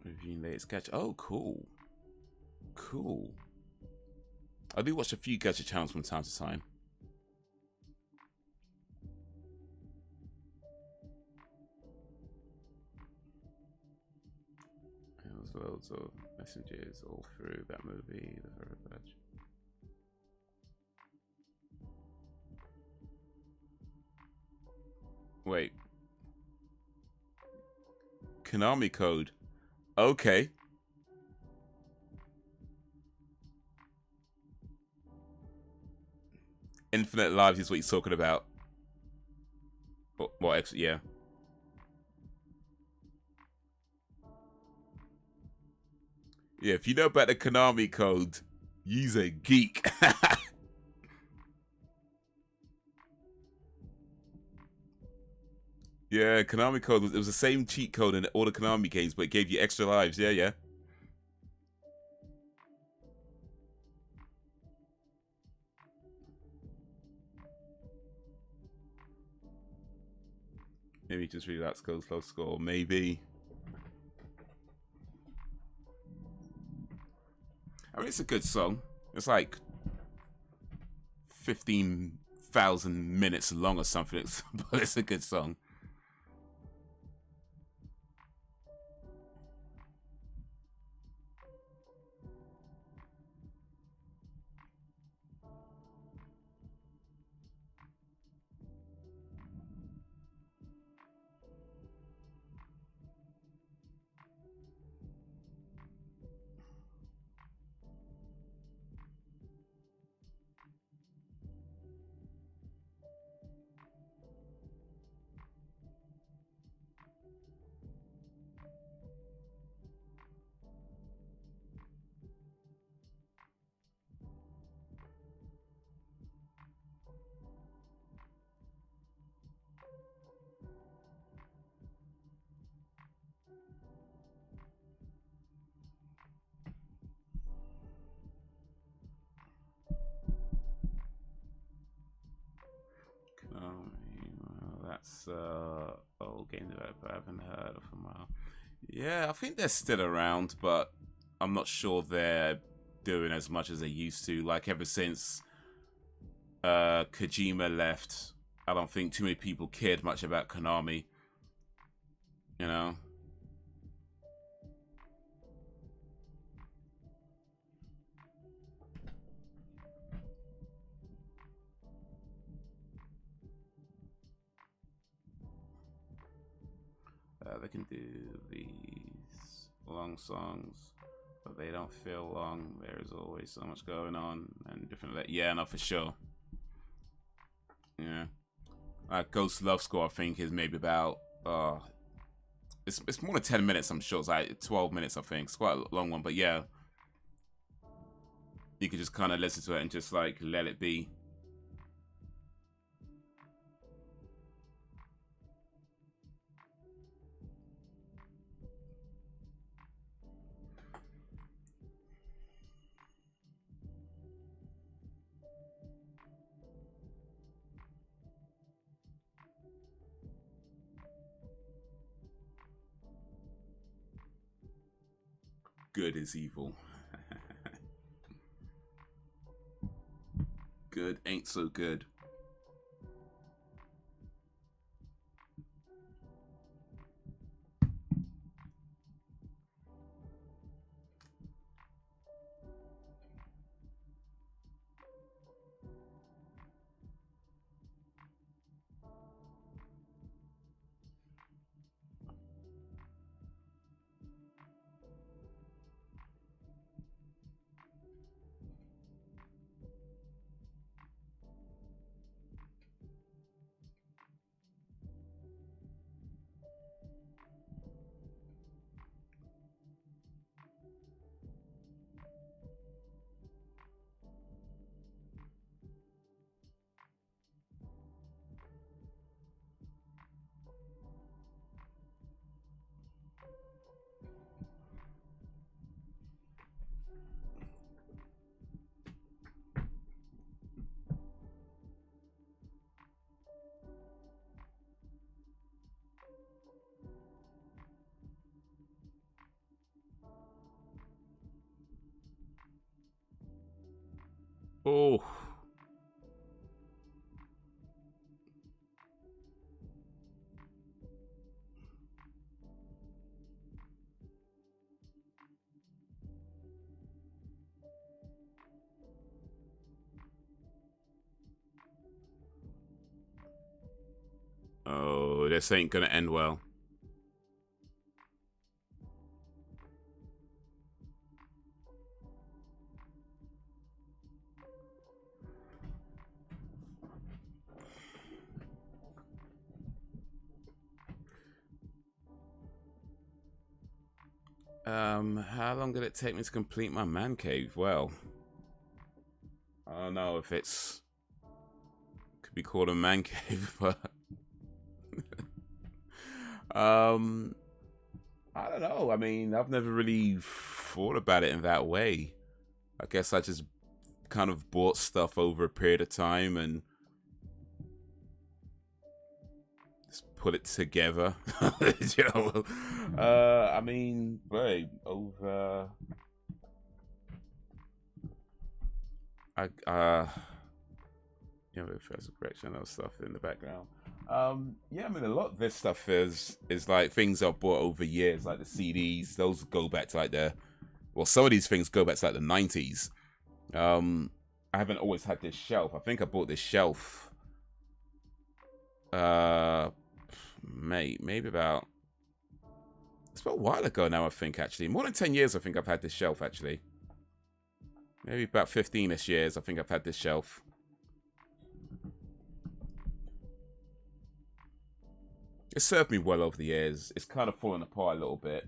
Reviewing latest gadget. Oh, cool. Cool. I do watch a few gadget channels from time to time. There was loads of messages all through that movie. The Horror Badge. Wait. Konami code. Okay. Infinite Lives is what he's talking about. What? Yeah. Yeah, if you know about the Konami code, you's a geek. Yeah, Konami code it was the same cheat code in all the Konami games, but it gave you extra lives. Yeah, yeah. Maybe just really that's Ghost Love Score. Maybe. I mean, it's a good song. It's like 15,000 minutes long or something, but it's a good song. That's old game developer I haven't heard of for a while. Yeah, I think they're still around, but I'm not sure they're doing as much as they used to. Like ever since Kojima left, I don't think too many people cared much about Konami. You know? they can do these long songs, but they don't feel long. There is always so much going on and different. Yeah, no, for sure. Yeah, Ghost Love Score I think is maybe about it's more than 10 minutes. I'm sure it's like 12 minutes. I think it's quite a long one, but yeah, you could just kind of listen to it and just like let it be. Good is evil. Good ain't so good. Oh. Oh, this ain't gonna end well. How long did it take me to complete my man cave? Well, I don't know if it's could be called a man cave, but I don't know. I mean, I've never really thought about it in that way. I guess I just kind of bought stuff over a period of time and just put it together. You know, I mean, right, over. Yeah, there's a correction of stuff in the background. Yeah, I mean, a lot of this stuff is like things I've bought over years, like the CDs. Those go back to like some of these things go back to like the 90s. I haven't always had this shelf. I think I bought this shelf. Maybe about. It's about a while ago now. I think actually more than 10 years. I think I've had this shelf actually. Maybe about 15ish years. I think I've had this shelf. It served me well over the years. It's kind of fallen apart a little bit.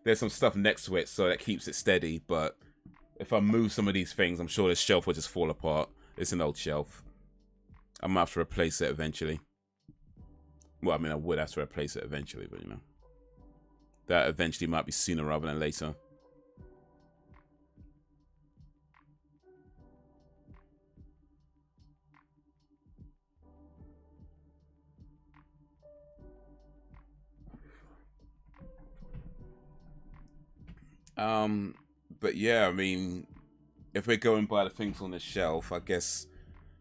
There's some stuff next to it, so that keeps it steady. But if I move some of these things, I'm sure this shelf will just fall apart. It's an old shelf. I'm gonna have to replace it eventually. Well, I mean, I would have to replace it eventually, but you know, that eventually might be sooner rather than later. But yeah, I mean, if we're going by the things on the shelf, I guess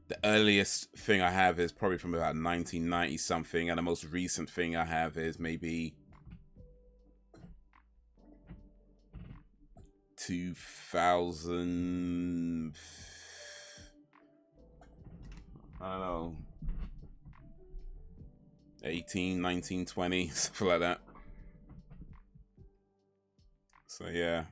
the earliest thing I have is probably from about 1990 something, and the most recent thing I have is maybe 2000. I don't know. 18, 19, 20, something like that. So yeah.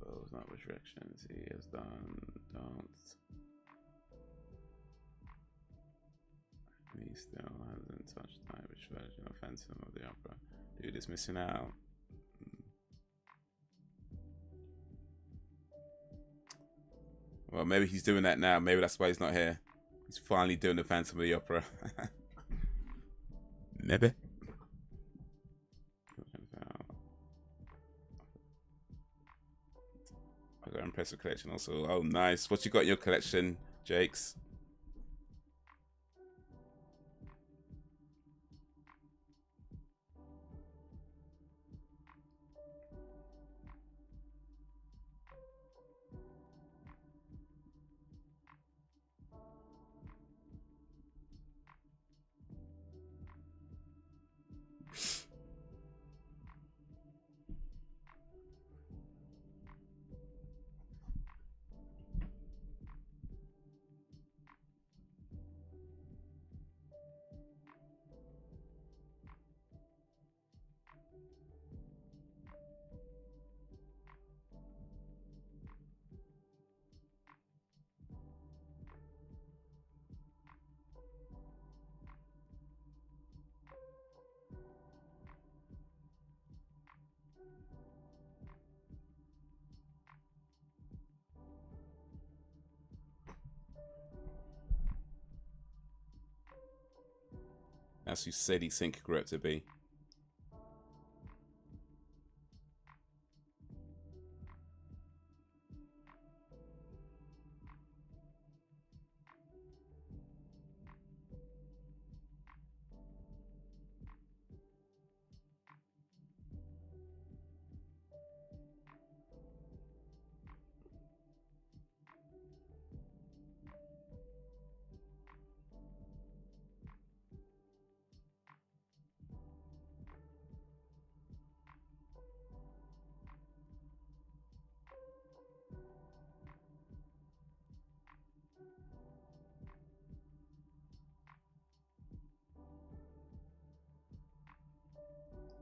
Those not restrictions he has done. Don't. He still hasn't touched the Irish version of Phantom of the Opera. Dude is missing out. Well, maybe he's doing that now. Maybe that's why he's not here. He's finally doing the Phantom of the Opera. Maybe. I got an impressive collection also. Oh, nice. What you got in your collection, Jakes? As you said, he think grew up to be.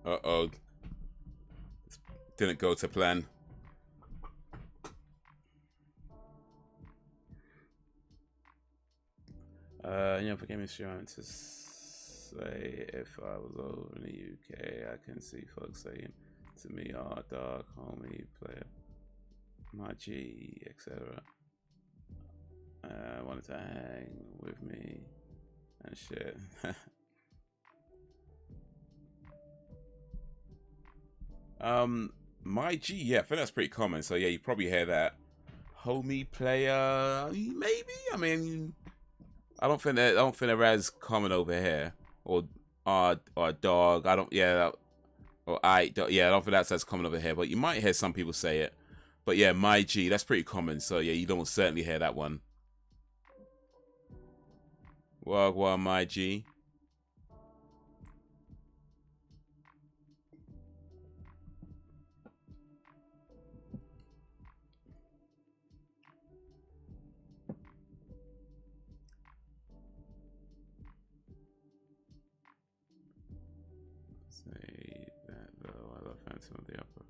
Uh-oh. Didn't go to plan. Forgive me, sure, to say if I was over in the UK, I can see folks saying to me, "Oh, dog, homie, player, my G, etc." Wanted to hang with me and shit. My G, yeah, I think that's pretty common. So yeah, you probably hear that. Homie player, maybe. I mean, I don't think they're as common over here. Or dog. I don't. Yeah. Or yeah, I don't think that's as common over here. But you might hear some people say it. But yeah, my G, that's pretty common. So yeah, you don't certainly hear that one. Well, my G. Say that though. I love Phantom of the Opera.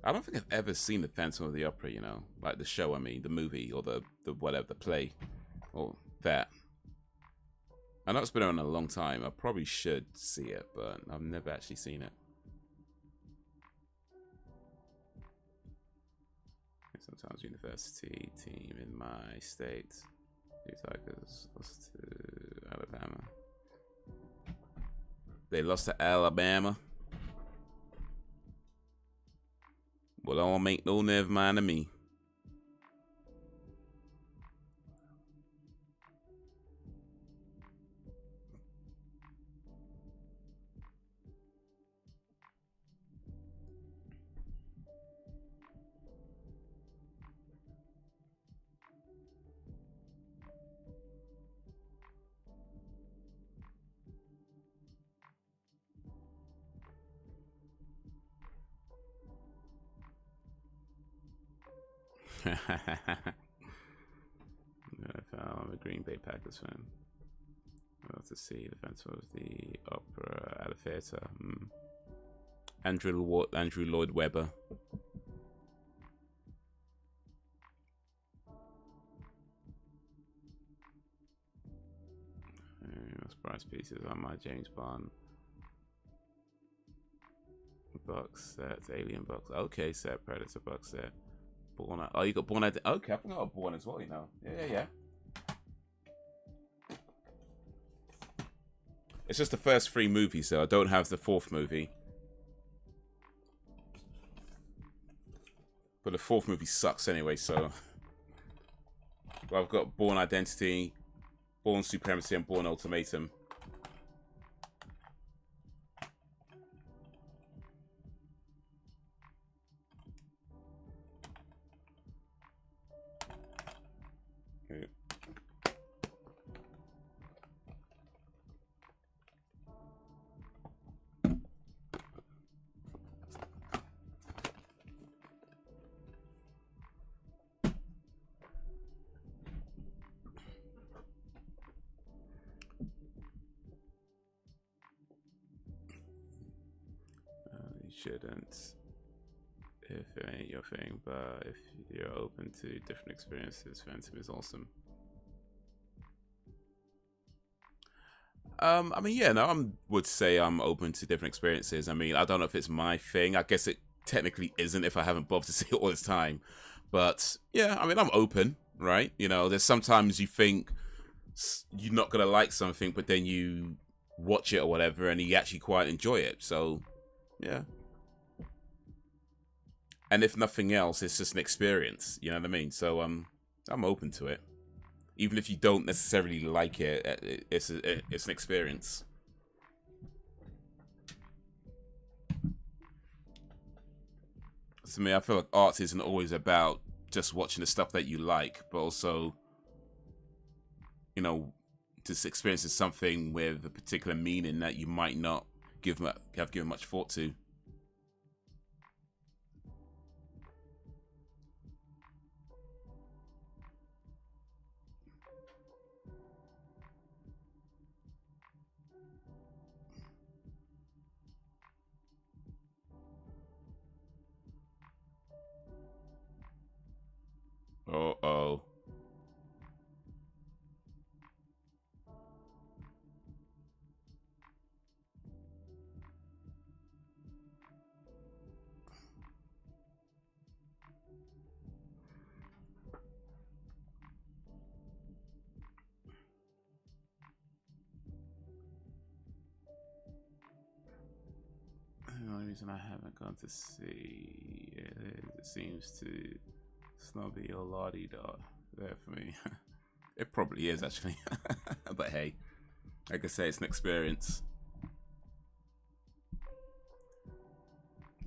I don't think I've ever seen the Phantom of the Opera, you know, like the show. I mean, the movie or the whatever, the play, or that. I know it's been on a long time. I probably should see it, but I've never actually seen it. Sometimes university team in my state. The Tigers lost to Alabama. They lost to Alabama. Well, I don't make no never mind of me. I'm a Green Bay Packers fan. Well, to see the Phantom of the Opera at a theatre. Andrew Lloyd Webber. Price pieces on my James Bond box set, Alien box. Okay, set Predator box set. Born. Oh, you got Born. Okay, I think I got Born as well. You know. Yeah. It's just the first 3 movies, so I don't have the 4th movie. But the 4th movie sucks anyway, so. Well, I've got Born Identity, Born Supremacy, and Born Ultimatum. Okay. Shouldn't if it ain't your thing, but if you're open to different experiences, Phantom is awesome. I mean, yeah, no, I would say I'm open to different experiences. I mean, I don't know if it's my thing. I guess it technically isn't if I haven't bothered to see it all this time. But yeah, I mean, I'm open, right? You know, there's sometimes you think you're not gonna like something, but then you watch it or whatever, and you actually quite enjoy it. So yeah. And if nothing else, it's just an experience. You know what I mean? So I'm open to it. Even if you don't necessarily like it, it's an experience. To me, I feel like art isn't always about just watching the stuff that you like, but also, you know, just experiencing something with a particular meaning that you might not have given much thought to. Uh-oh. The only reason I haven't gone to see it seems to snobby or lardy dot there for me. It probably is actually. But hey, like I say, it's an experience.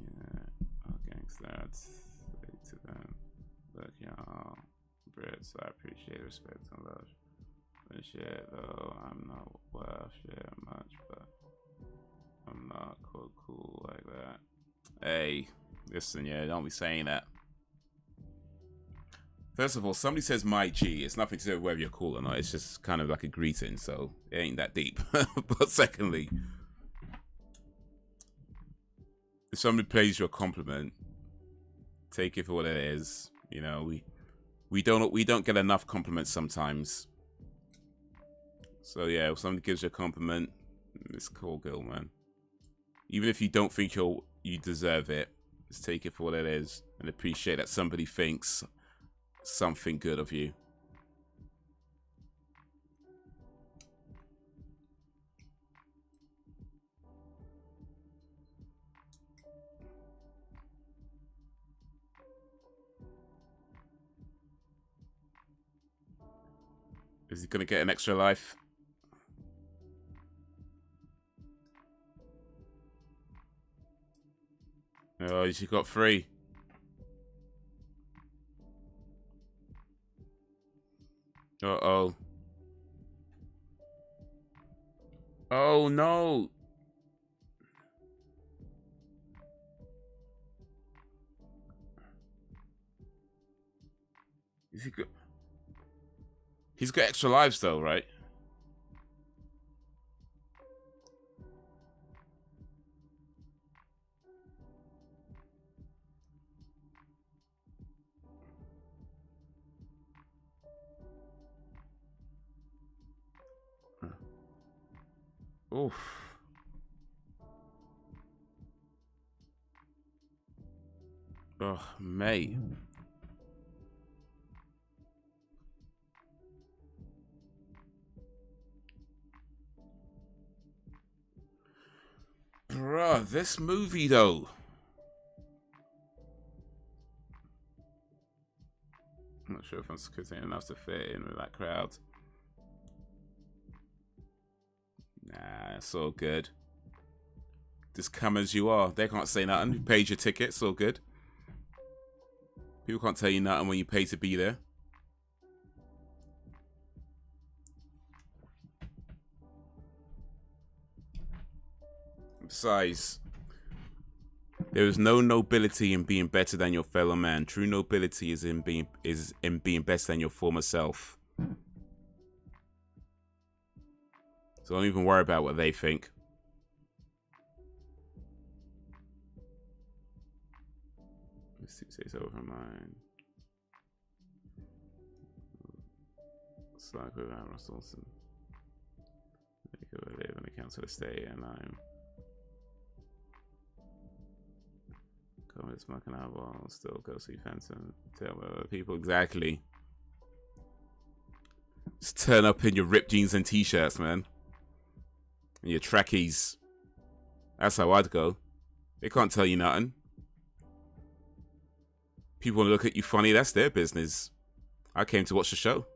Yeah, oh, gangster, I'd say to them, look, y'all, Brits, I appreciate respect and love. But shit, though, I'm not well, shit much, but I'm not cool like that. Hey, listen, yeah, don't be saying that. First of all, somebody says my G. It's nothing to do with whether you're cool or not. It's just kind of like a greeting, so it ain't that deep. But secondly, if somebody pays you a compliment, take it for what it is. You know, we don't get enough compliments sometimes. So yeah, if somebody gives you a compliment, it's cool, girl, man. Even if you don't think you deserve it, just take it for what it is and appreciate that somebody thinks something good of you. Is he gonna get an extra life? Oh, she got 3. Uh-oh. Oh, no. Is he good? He's got extra lives though, right? Oof. Oh, mate. Bruh, this movie though. I'm not sure if I'm contained enough to fit in with that crowd. Nah, it's all good. Just come as you are. They can't say nothing. You paid your ticket, it's all good. People can't tell you nothing when you pay to be there. Besides, there is no nobility in being better than your fellow man. True nobility is in being better than your former self. So don't even worry about what they think. Takes over mine. It's like with Russellson. They go live in the council estate, and I'm going to smoke an eyeball, still go see Phantom. Tell other people exactly. Just turn up in your ripped jeans and t-shirts, man. And your trackies. That's how I'd go. They can't tell you nothing. People want to look at you funny, that's their business. I came to watch the show.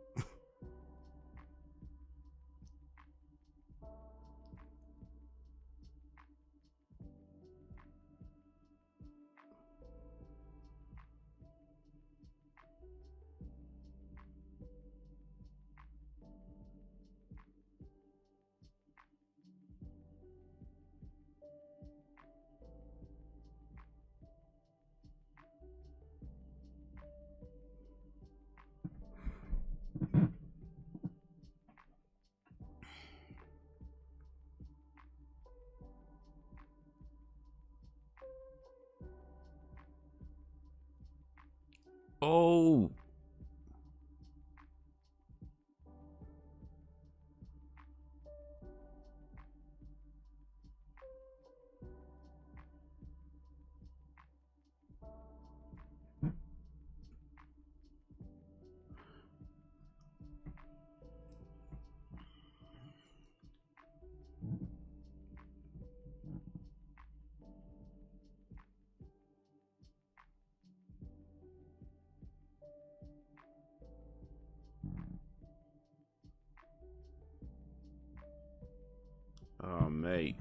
Oh. Oh, mate.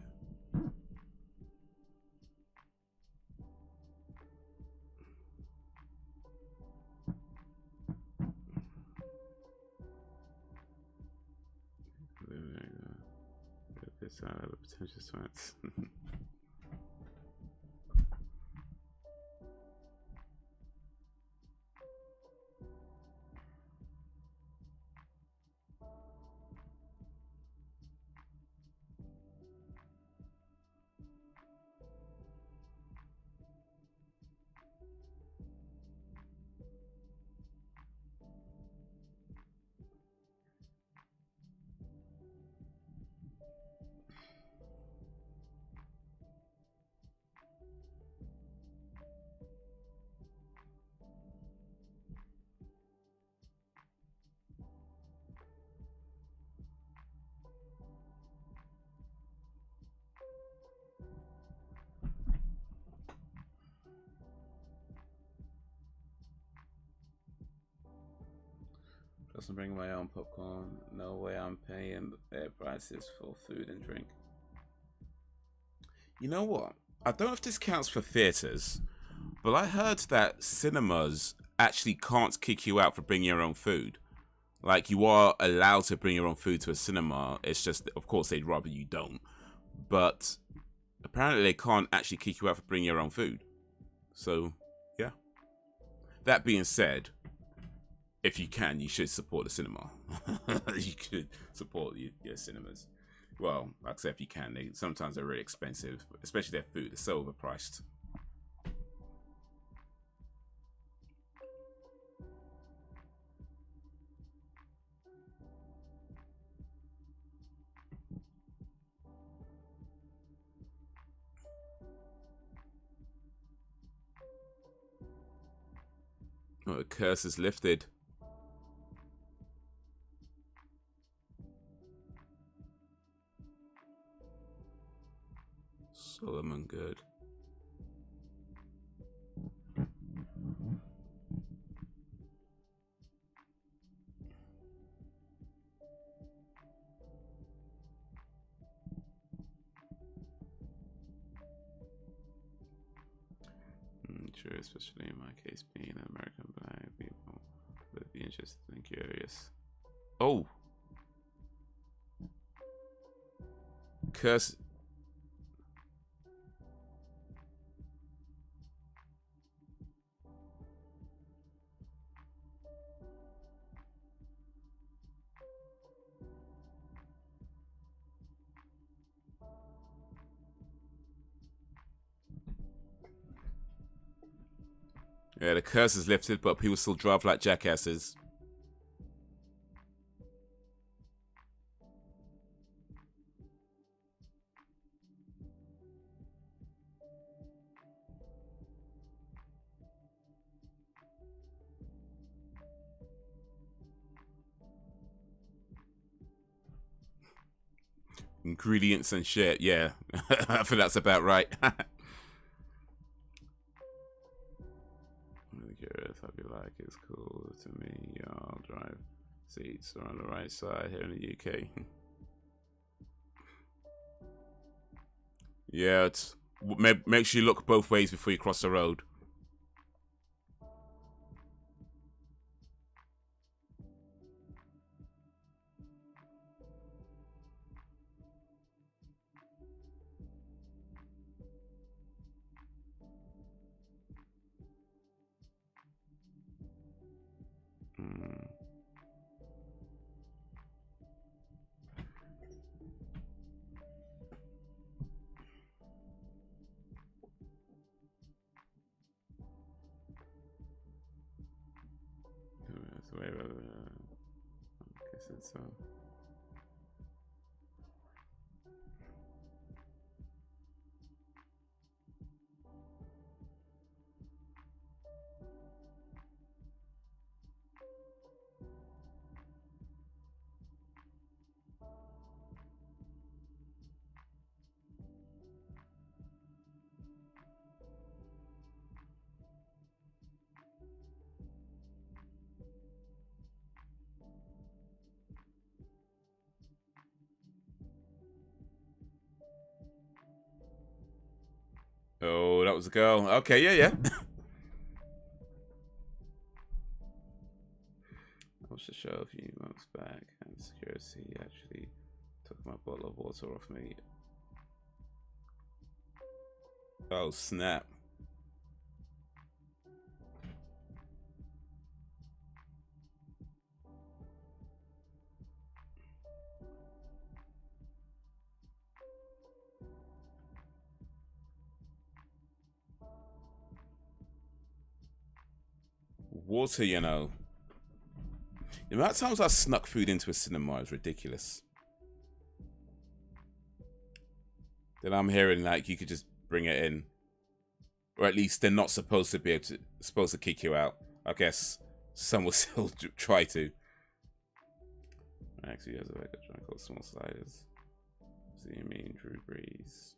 This out of the potential science. Plus, I'm bringing my own popcorn. No way I'm paying their prices for food and drink. You know what? I don't know if this counts for theaters, but I heard that cinemas actually can't kick you out for bringing your own food. Like, you are allowed to bring your own food to a cinema. It's just, of course, they'd rather you don't. But apparently they can't actually kick you out for bringing your own food. So, yeah. That being said, if you can, you should support the cinema. You could support your cinemas. Well, like I said, if you can, sometimes they're really expensive, especially their food. It's so overpriced. Oh, the curse is lifted. Solomon good. True, especially in my case, being American black people would be interested and curious. Oh, curse. Yeah, the curse is lifted, but people still drive like jackasses. Ingredients and shit, yeah. I think that's about right. I'd be like, it's cool to me. I'll drive seats are on the right side here in the UK. Yeah, it's make sure you look both ways before you cross the road. I guess it's so. Oh, that was a girl. Okay, yeah. I was to show a few months back, and security actually took my bottle of water off me. Oh, snap. Water, you know. The amount of times I snuck food into a cinema is ridiculous. Then I'm hearing like you could just bring it in, or at least they're not supposed to be able to kick you out. I guess some will still try to. Actually, there's a way to try and call small sliders. So you mean Drew Brees?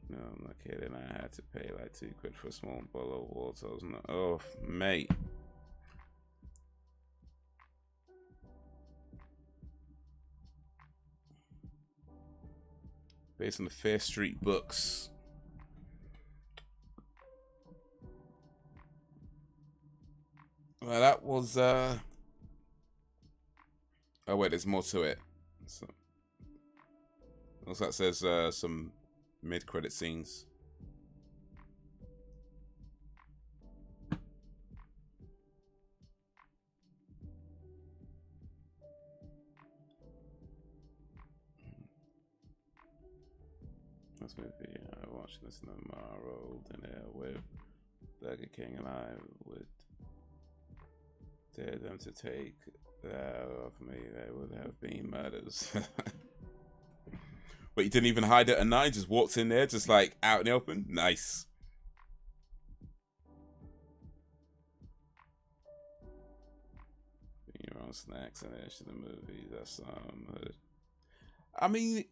No, I'm not kidding. I had to pay like £2 for a small bottle of water. I was not. Oh, mate. Based on the Fair Street books. Well, that was. Oh wait, there's more to it. So, also, that says some mid-credit scenes. This movie I watched this tomorrow in there with Burger King, and I would dare them to take that off me. They would have been murders. But you didn't even hide it at night, just walked in there, just like out in the open. Nice. Your own snacks and ash in the movie. That's I mean,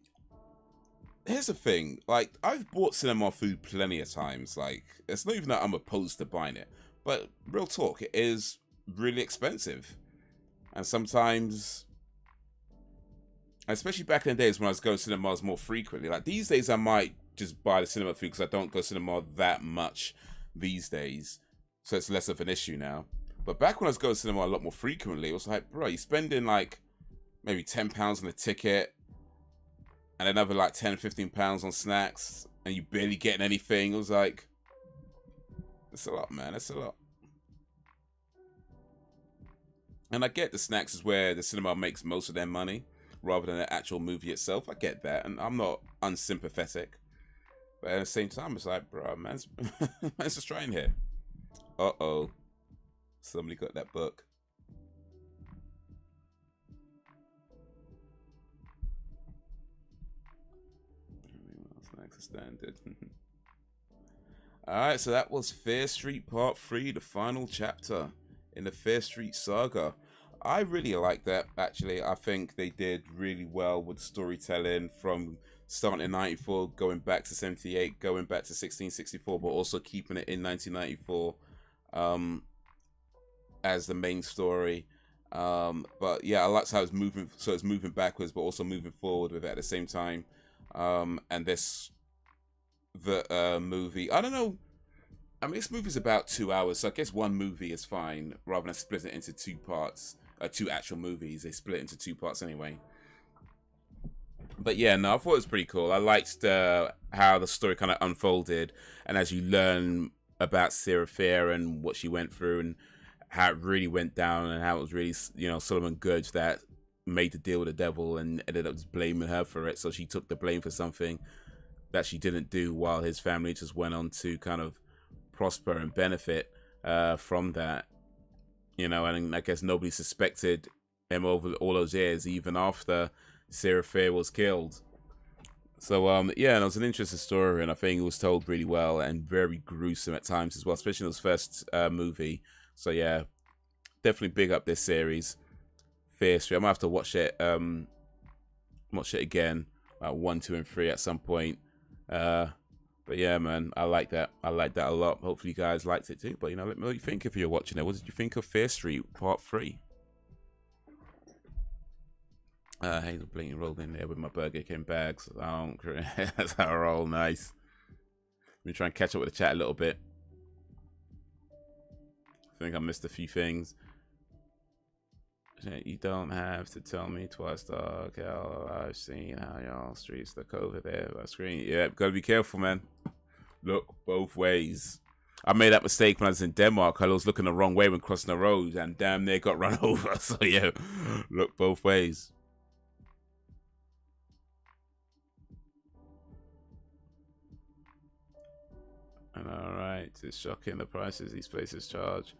here's the thing. Like, I've bought cinema food plenty of times. Like, it's not even that I'm opposed to buying it, but real talk, it is really expensive, and sometimes, especially back in the days when I was going to cinemas more frequently. Like these days, I might just buy the cinema food because I don't go to cinema that much these days, so it's less of an issue now. But back when I was going to cinema a lot more frequently, it was like, bro, you're spending like maybe £10 on a ticket and another like £10-15 on snacks, and you barely getting anything. It was like, it's a lot, man. It's a lot. And I get the snacks is where the cinema makes most of their money rather than the actual movie itself. I get that, and I'm not unsympathetic. But at the same time, it's like, bro, man's just trying here. Uh-oh. Somebody got that book. Snacks are standard. Alright, so that was Fear Street Part 3, the final chapter in the Fear Street saga. I really like that, actually. I think they did really well with the storytelling from starting in 94, going back to 78, going back to 1664, but also keeping it in 1994 as the main story. But yeah, I liked how it's moving, so it's moving backwards, but also moving forward with it at the same time. And this, the movie, I don't know. I mean, this movie's about 2 hours, so I guess one movie is fine rather than split it into two parts. Two actual movies. They split into two parts anyway. But yeah, no, I thought it was pretty cool. I liked how the story kind of unfolded, and as you learn about Sarah Fier and what she went through and how it really went down, and how it was really, you know, Solomon Gudge that made the deal with the devil and ended up just blaming her for it. So she took the blame for something that she didn't do, while his family just went on to kind of prosper and benefit from that. You know, and I guess nobody suspected him over all those years, even after Sarah Fier was killed. So, yeah, and it was an interesting story, and I think it was told really well and very gruesome at times as well, especially in this first movie. So, yeah, definitely big up this series, Fear Street. I'm gonna have to watch it again, 1, 2, and 3 at some point. But yeah, man, I like that. I like that a lot. Hopefully you guys liked it too. But, you know, let me know what you think if you're watching it. What did you think of Fear Street Part 3? Hazel blinking rolled in there with my Burger King bags. That's how I roll. Nice. Let me try and catch up with the chat a little bit. I think I missed a few things. You don't have to tell me twice, dog. Hell, I've seen how y'all streets look over there by screen. Yeah, gotta be careful, man. Look both ways. I made that mistake when I was in Denmark. I was looking the wrong way when crossing the road, and damn near got run over. So yeah, look both ways. And alright, it's shocking the prices these places charge.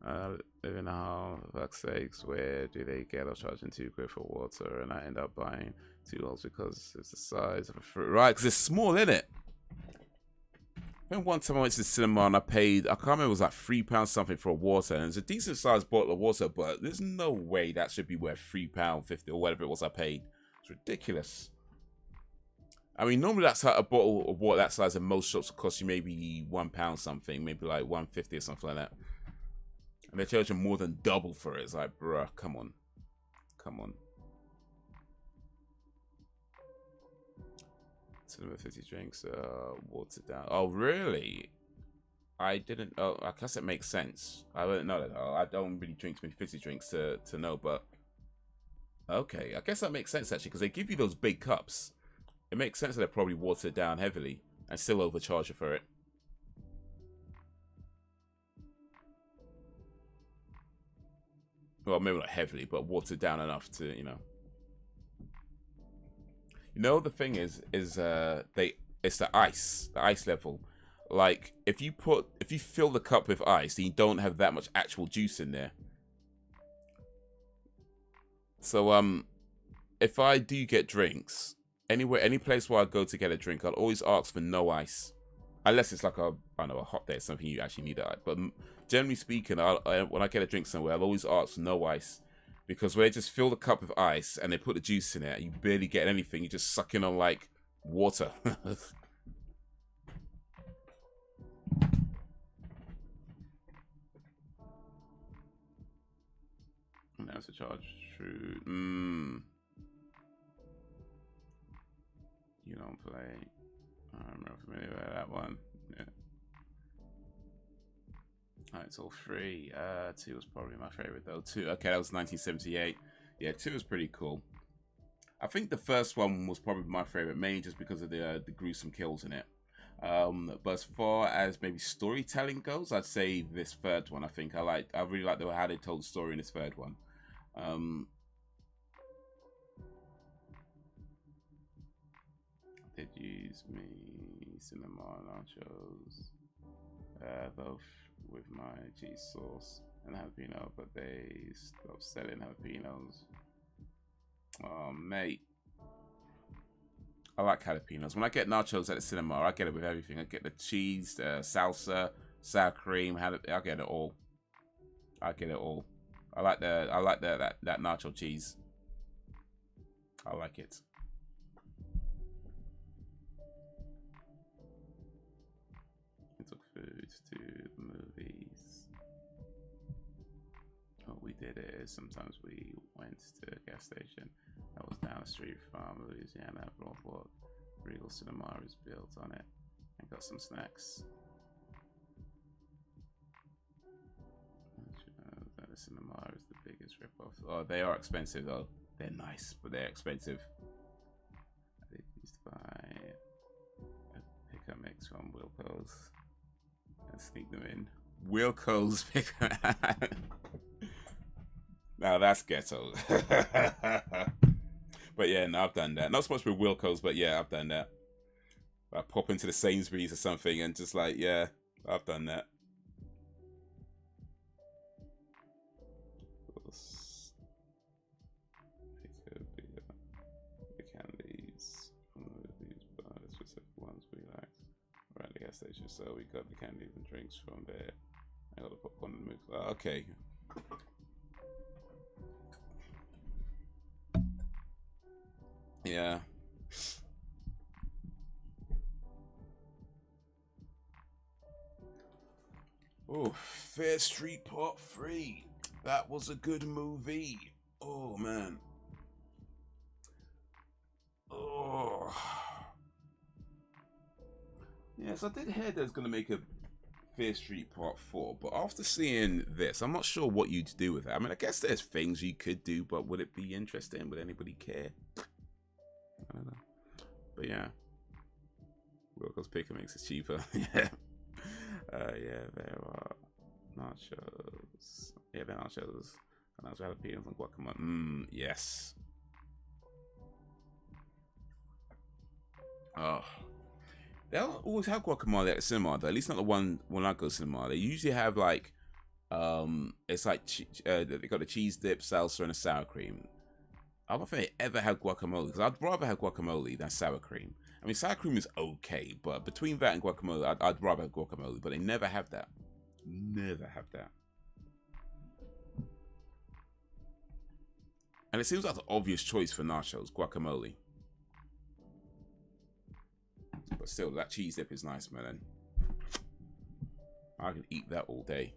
Live in a home, for fuck's sakes, where do they get us charging £2 for water, and I end up buying 2 holes because it's the size of a fruit. Right, because it's small, isn't it? I think one time I went to the cinema and I paid, I can't remember, it was like £3 something for a water, and it's a decent sized bottle of water, but there's no way that should be worth £3.50 or whatever it was I paid. It's ridiculous. I mean, normally that's how a bottle of water that size in most shops will cost you maybe £1 something, maybe like £1.50 or something like that. And they're charging more than double for it. It's like, bruh, come on. Come on. Cinema 50 drinks, watered down. Oh, really? I didn't. Oh, I guess it makes sense. I didn't know that. Oh, I don't really drink too many 50 drinks to know, but okay. I guess that makes sense actually, because they give you those big cups. It makes sense that they're probably watered down heavily and still overcharge you for it. Well, maybe not heavily, but watered down enough to, you know. You know, the thing is they It's the ice level. Like if you fill the cup with ice and you don't have that much actual juice in there. So if I do get drinks anywhere, any place where I go to get a drink, I'll always ask for no ice, unless it's like a hot day or something you actually need that. But generally speaking, when I get a drink somewhere, I'll always ask for no ice, because when they just fill the cup with ice and they put the juice in it, you barely get anything. You're just sucking on like water. That's a charge. True. You don't play. I'm not familiar with that one. Yeah. It's all free. 2 was probably my favorite though. 2. Okay, that was 1978. Yeah, 2 was pretty cool. I think the first one was probably my favorite, mainly just because of the gruesome kills in it. But as far as maybe storytelling goes, I'd say this third one. I really like how they told the story in this third one. Did use me cinema nachos, both with my cheese sauce and jalapeno, but they stopped selling jalapenos. Oh mate, I like jalapenos. When I get nachos at the cinema, I get it with everything. I get the cheese, salsa, sour cream. I get it all. I get it all. I like that nacho cheese. I like it. We took food to the movies. What we did is sometimes we went to a gas station that was down the street from Louisiana. Brought Regal Cinema is built on it and got some snacks. The cinema is the biggest ripoff. Oh, they are expensive though. They're nice, but they're expensive. I used to buy a pick-up mix from Wilco's and sneak them in. Wilco's pick-up. Now that's ghetto. But yeah, no, I've done that. Not so much with Wilco's, but yeah, I've done that. I pop into the Sainsbury's or something and just like, yeah, I've done that. Station, so we got the candies and drinks from there. I got the popcorn and mix. Okay. Yeah. Oh, Fair Street Part 3. That was a good movie. Oh man. Oh. Yes, I did hear there's going to make a Fear Street Part 4, but after seeing this, I'm not sure what you'd do with it. I mean, I guess there's things you could do, but would it be interesting? Would anybody care? I don't know. But yeah. Wilco's Pick makes it cheaper. Yeah. Yeah, there are nachos. Yeah, there are nachos. And also jalapenos and guacamole. Yes. Oh. They don't always have guacamole at the cinema though. At least not the one when I go to cinema. They usually have like, it's like they got a cheese dip, salsa, and a sour cream. I don't think they ever had guacamole because I'd rather have guacamole than sour cream. I mean, sour cream is okay, but between that and guacamole, I'd rather have guacamole. But they never have that. Never have that. And it seems like the obvious choice for nachos, guacamole. But still, that cheese dip is nice, man. I can eat that all day.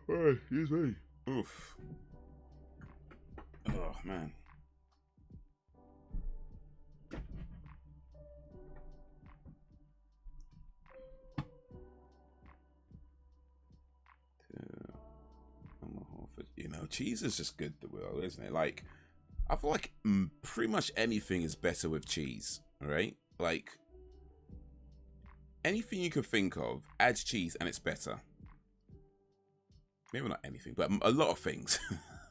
Excuse me. Oof. Oh, man. You know, cheese is just good, isn't it? Like, I feel like pretty much anything is better with cheese. right? Like anything you can think of adds cheese and it's better. Maybe not anything, but a lot of things.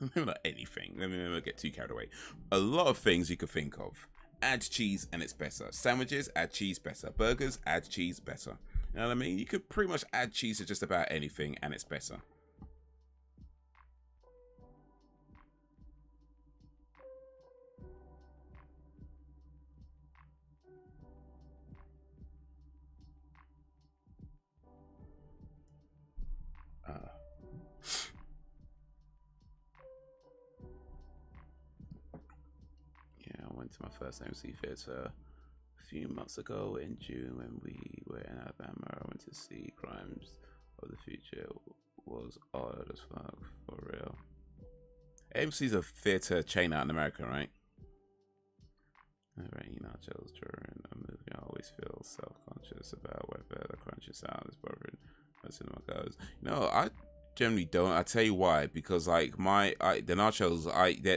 Maybe not anything. Let me not get too carried away. A lot of things you could think of add cheese and it's better. Sandwiches add cheese better. Burgers add cheese better. You know what I mean? You could pretty much add cheese to just about anything and it's better. Yeah, I went to my first MC theater a few months ago in June when we were in Alabama. I went to see Crimes of the Future. Was odd as fuck, for real. AMC's a theater chain out in America, right? Eating nachos during a movie, I always feel self-conscious about whether the crunchy sound is bothering my cinema goes. You know, I generally don't. I tell you why, because like the nachos,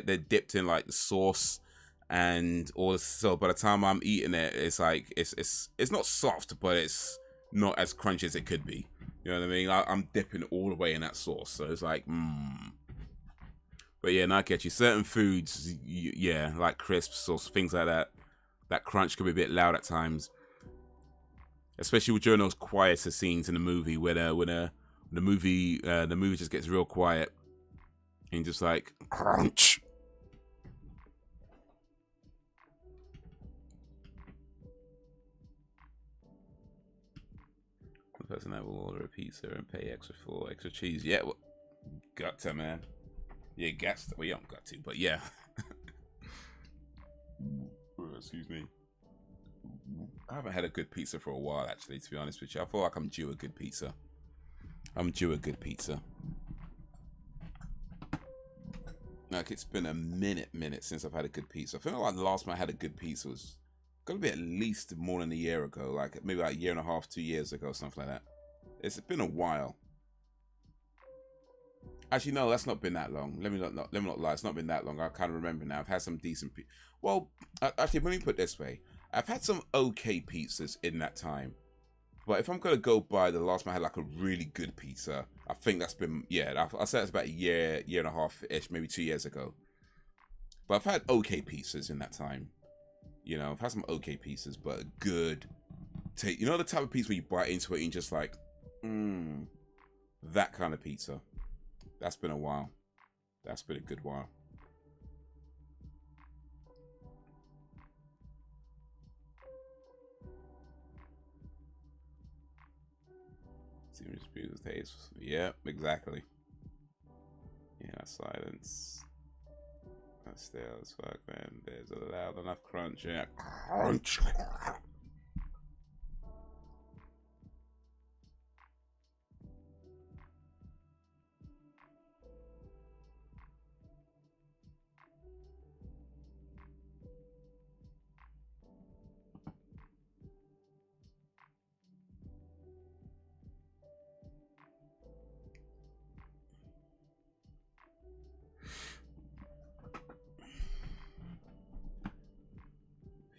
they're dipped in like the sauce and all this, so by the time I'm eating it, it's like it's not soft, but it's not as crunchy as it could be. You know what I mean? I'm dipping all the way in that sauce, so it's like But yeah, and I get you. Certain foods, yeah, like crisps or things like that, that crunch can be a bit loud at times, especially during those quieter scenes in the movie where the movie just gets real quiet and just like crunch. The person that will order a pizza and pay extra for extra cheese. Yeah, well, got to, man. Yeah, gas. Well, you don't got to, but yeah. Excuse me. I haven't had a good pizza for a while, actually, to be honest with you. I feel like I'm due a good pizza. Like, it's been a minute since I've had a good pizza. I feel like the last time I had a good pizza was gonna be at least more than a year ago. Like, maybe like a year and a half, 2 years ago, something like that. It's been a while. Actually, no, that's not been that long. Let me not lie. It's not been that long. I kind of remember now. I've had some decent well, actually, let me put it this way. I've had some okay pizzas in that time. But if I'm going to go by the last time I had like a really good pizza, I think that's been, yeah, I'll say that's about a year and a half-ish, maybe 2 years ago. But I've had okay pizzas in that time. You know, I've had some okay pizzas, but a good take. You know the type of pizza where you bite into it and just like, that kind of pizza. That's been a while. That's been a good while. Seems to taste. Yeah, exactly. Yeah, silence. That's still as fuck, man. There's a loud enough crunch. Yeah, crunch.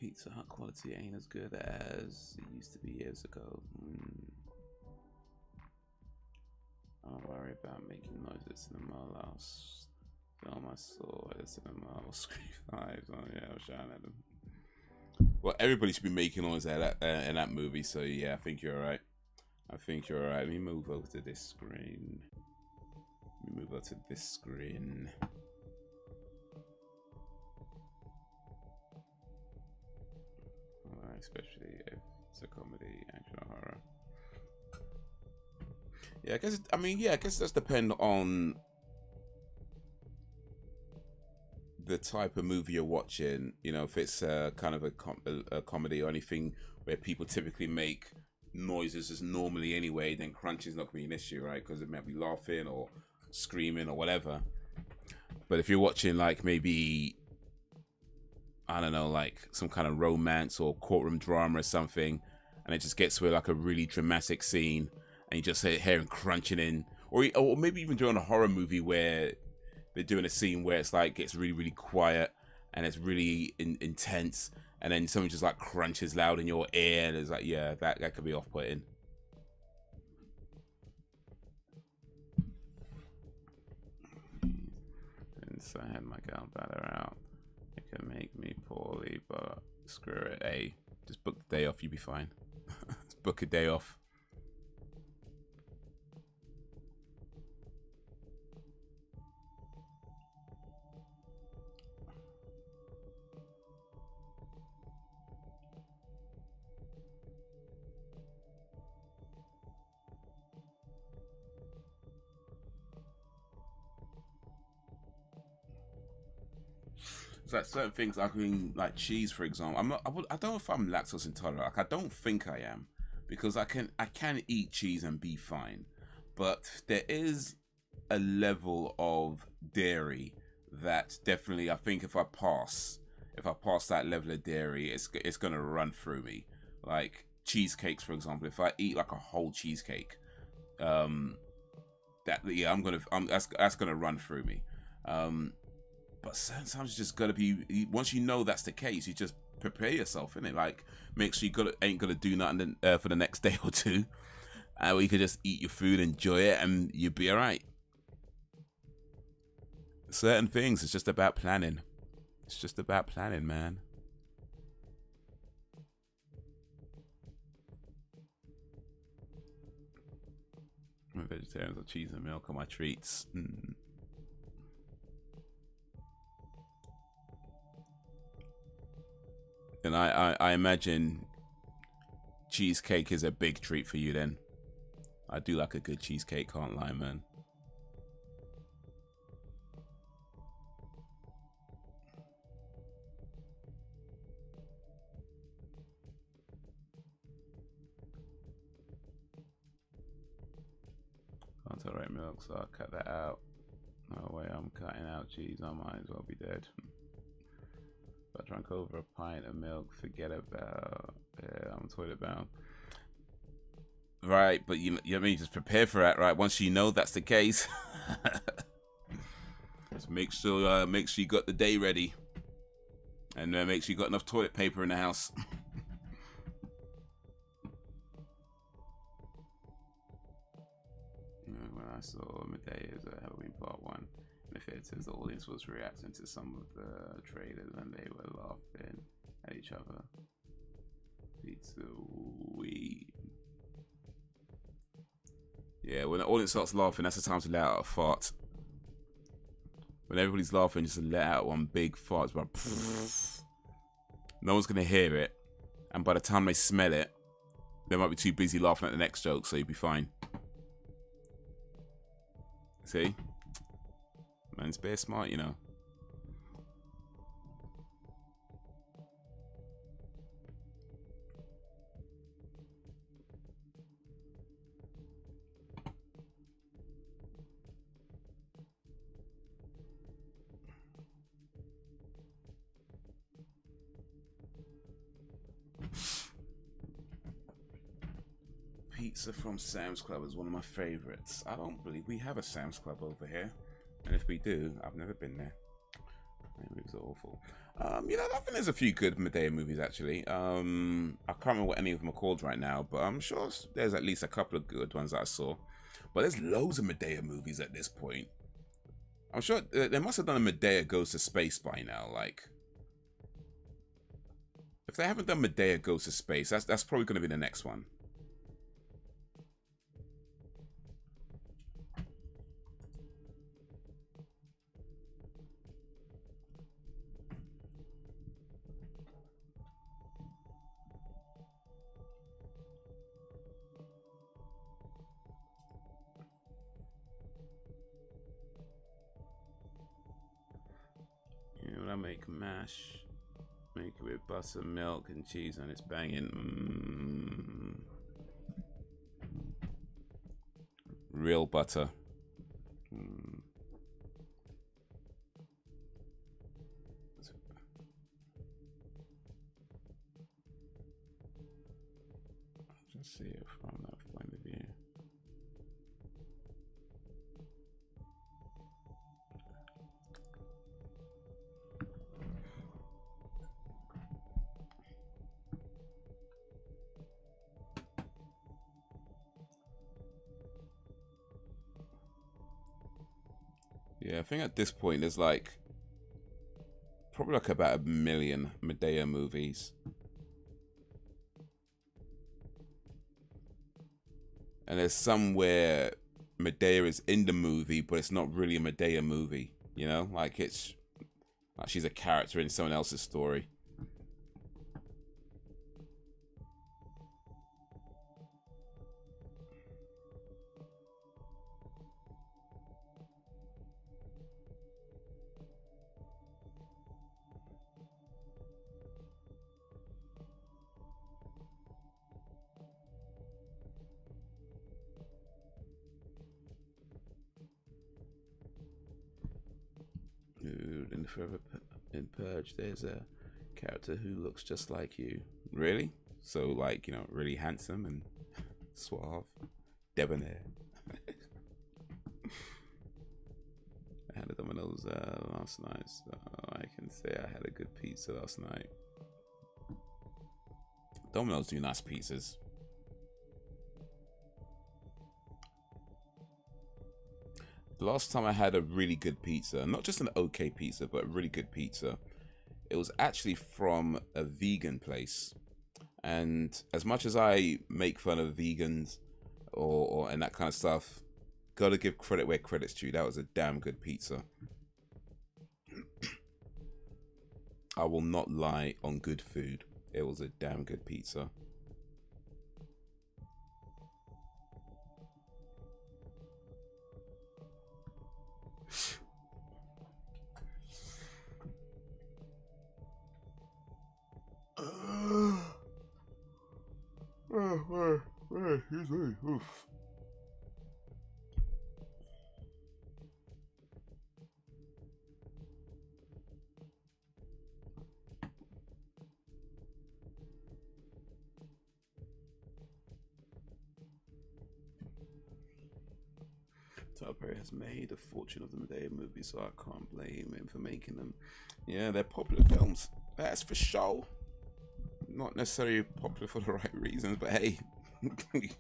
Pizza Hut quality ain't as good as it used to be years ago. I don't worry about making noises in the last film I saw as in the Marvel Screen 5. Oh yeah, I was shouting at them. Well, everybody should be making noise in that movie, so yeah, I think you're alright. Let me move over to this screen. Especially if it's a comedy, action, or horror. Yeah, I guess that's depend on the type of movie you're watching. You know, if it's kind of a comedy or anything where people typically make noises as normally anyway, then crunch is not going to be an issue, right? Because it might be laughing or screaming or whatever. But if you're watching like maybe, I don't know, like some kind of romance or courtroom drama or something, and it just gets to like a really dramatic scene, and you just hearing crunching in, or maybe even during a horror movie where they're doing a scene where it's like gets really quiet and it's really intense, and then something just like crunches loud in your ear, and it's like, yeah, that could be off-putting. Since I had my gallbladder out, it can make me poorly, but screw it. Hey, just book the day off, you'll be fine. Just book a day off. Like certain things, like like cheese, for example. I don't know if I'm lactose intolerant. Like, I don't think I am, because I can eat cheese and be fine. But there is a level of dairy that definitely, I think if I pass that level of dairy, it's gonna run through me. Like cheesecakes, for example. If I eat like a whole cheesecake, that's gonna run through me. But sometimes you just gotta be. Once you know that's the case, you just prepare yourself, innit? Like, make sure you ain't gonna do nothing for the next day or two, where you can just eat your food, enjoy it, and you'll be all right. Certain things, it's just about planning. It's just about planning, man. I'm a vegetarian, so cheese and milk are my treats. And I imagine cheesecake is a big treat for you then. I do like a good cheesecake, can't lie, man. Can't tolerate milk, so I'll cut that out. No way I'm cutting out cheese, I might as well be dead. If I drank over a pint of milk, forget about. Yeah, I'm toilet bound. Right, but you know what I mean? Just prepare for that, right? Once you know that's the case, just make sure you got the day ready, and make sure you got enough toilet paper in the house. When I saw Medea's Halloween Part 1, in the theaters, the audience was reacting to some of the trailers, and they were laughing at each other. Pizza weed. Yeah, when the audience starts laughing, that's the time to let out a fart. When everybody's laughing, just let out one big fart. It's about, no one's gonna hear it, and by the time they smell it, they might be too busy laughing at the next joke, so you'll be fine. See? Man's bare smart, you know. Pizza from Sam's Club is one of my favorites. I don't believe we have a Sam's Club over here, and if we do, I've never been there. Movies are awful. You know, I think there's a few good Medea movies actually. I can't remember what any of them are called right now, but I'm sure there's at least a couple of good ones that I saw. But there's loads of Medea movies at this point. I'm sure they must have done a Medea Goes to Space by now. Like, if they haven't done Medea Goes to Space, that's probably going to be the next one. When I make mash, make it with butter, milk, and cheese, and it's banging. Real butter. Just see it from that point of view. Yeah, I think at this point there's like probably like about 1 million Medea movies. And there's some where Medea is in the movie, but it's not really a Medea movie. You know, like it's like she's a character in someone else's story. Dude, in Purge, there's a character who looks just like you. Really? So, like, you know, really handsome and suave, debonair. I had a Domino's last night, so I can say I had a good pizza last night. Domino's do nice pizzas. The last time I had a really good pizza, not just an okay pizza, but a really good pizza, it was actually from a vegan place. And as much as I make fun of vegans or and that kind of stuff, gotta give credit where credit's due. That was a damn good pizza. I will not lie on good food. It was a damn good pizza. Excuse me. Oof. Tyler Perry has made a fortune of the Medea movie, so I can't blame him for making them. Yeah, they're popular films. That's for sure. Not necessarily popular for the right reasons, but hey,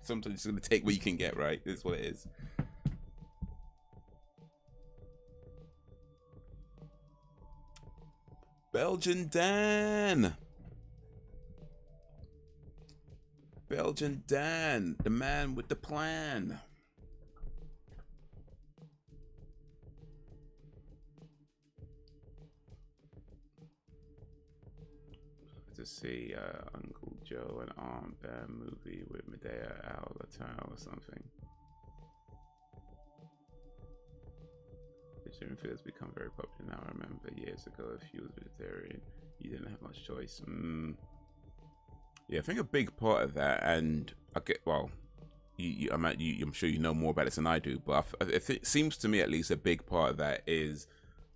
sometimes you're gonna take what you can get, right? It's what it is. Belgian Dan. Belgian Dan, the man with the plan. To see Uncle Joe and Aunt Bear movie with Medea out of the town or something. Vegetarian food has become very popular now. I remember years ago, if you was vegetarian, you didn't have much choice. Yeah, I think a big part of that, and I get, well, I'm sure you know more about it than I do, but it seems to me at least a big part of that is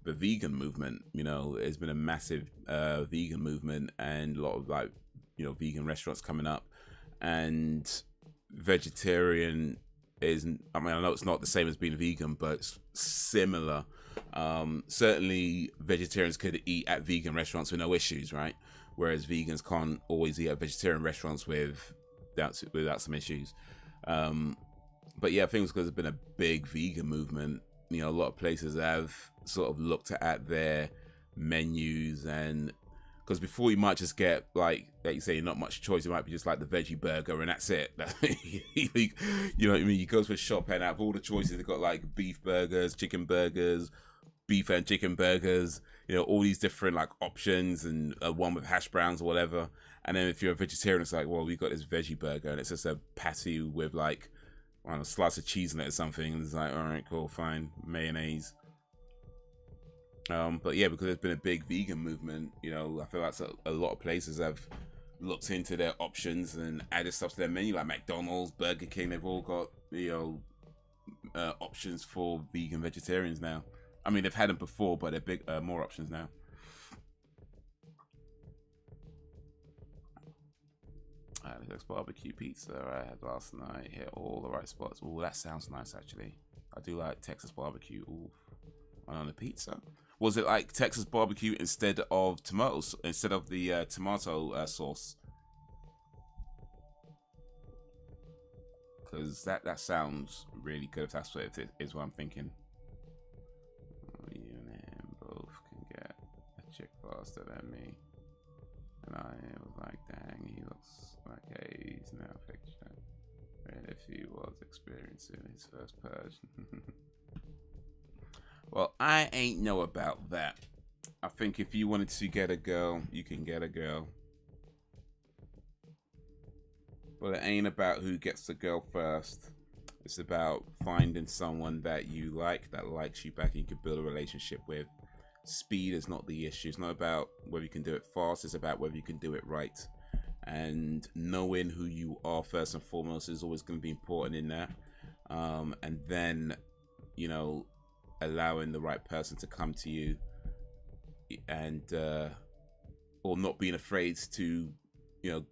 the vegan movement. You know, there's been a massive vegan movement and a lot of, like, you know, vegan restaurants coming up, and vegetarian isn't, I mean, I know it's not the same as being vegan, but it's similar. Certainly vegetarians could eat at vegan restaurants with no issues, right? Whereas vegans can't always eat at vegetarian restaurants without some issues. But yeah, I think it's because there's been a big vegan movement. You know, a lot of places have sort of looked at their menus, and because before you might just get, like you say, not much choice. It might be just like the veggie burger and that's it. You know what I mean? You go to a shop and out of all the choices, they've got like beef burgers, chicken burgers, beef and chicken burgers, you know, all these different like options, and one with hash browns or whatever. And then if you're a vegetarian, it's like, well, we've got this veggie burger and it's just a patty with like, I don't know, a slice of cheese in it or something. And it's like, all right, cool, fine, mayonnaise. But yeah, because there's been a big vegan movement, you know, I feel like a lot of places have looked into their options and added stuff to their menu, like McDonald's, Burger King. They've all got, you know, options for vegan vegetarians now. I mean, they've had them before, but they're big, more options now. This barbecue pizza I had last night hit all the right spots. Oh, that sounds nice, actually. I do like Texas barbecue. Ooh, on the pizza. Was it like Texas barbecue instead of tomatoes, instead of the tomato sauce? Because that sounds really good, if that's what it is, what I'm thinking. chick faster than me. And I was like, dang, he looks like Haze now fiction. And if he was experiencing his first purge. Well, I ain't know about that. I think if you wanted to get a girl, you can get a girl. But it ain't about who gets the girl first. It's about finding someone that you like, that likes you back, and you can build a relationship with. Speed is not the issue. It's not about whether you can do it fast. It's about whether you can do it right. And knowing who you are first and foremost is always going to be important in that. And then, you know, allowing the right person to come to you, and or not being afraid to, you know,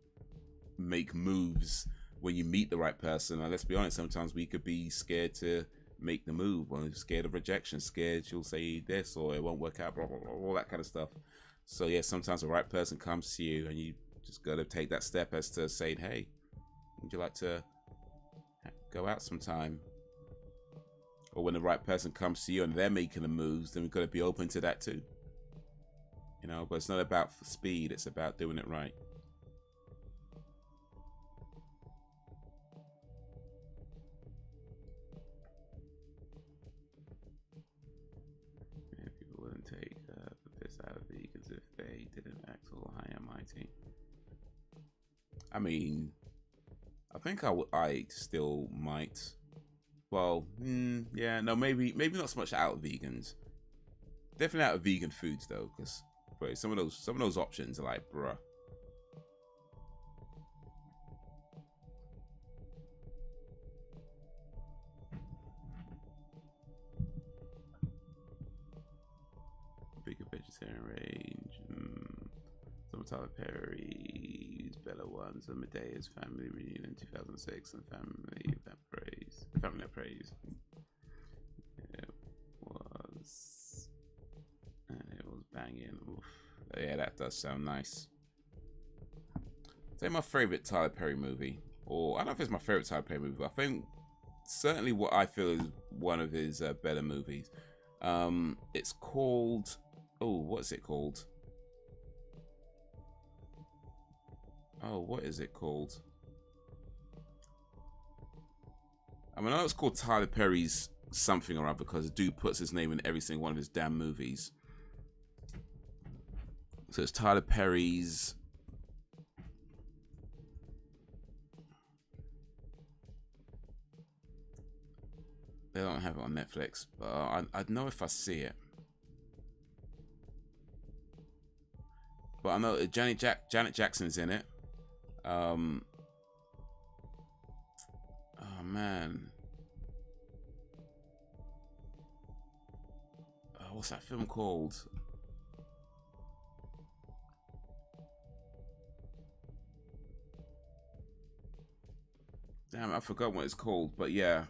make moves when you meet the right person. And let's be honest, sometimes we could be scared to make the move, or scared of rejection, scared she'll say this or it won't work out, blah, blah, blah, all that kind of stuff. So yeah, sometimes the right person comes to you and you just got to take that step as to saying, hey, would you like to go out sometime? Or when the right person comes to you and they're making the moves, then we've got to be open to that too. You know, but it's not about speed, it's about doing it right. Yeah, people wouldn't take the piss out of vegans if they didn't act all high and mighty. I mean, I think I still might. Well, yeah, no, maybe not so much out of vegans. Definitely out of vegan foods though, because some of those options are like, bruh. Bigger vegetarian range. Some Tyler Perry's better ones. And Medea's family reunion in 2006, and family that praise. The family that praise. It was, and it was banging. Oof. Yeah, that does sound nice. Say my favorite Tyler Perry movie, or I don't know if it's my favorite Tyler Perry movie, but I think certainly what I feel is one of his better movies. It's called, oh, what's it called? Oh, what is it called? I mean, I know it's called Tyler Perry's something or other because the dude puts his name in every single one of his damn movies. So it's Tyler Perry's... They don't have it on Netflix, but I'd know if I see it. But I know Janet Jackson's in it. Oh man. What's that film called? Damn, I forgot what it's called, but yeah.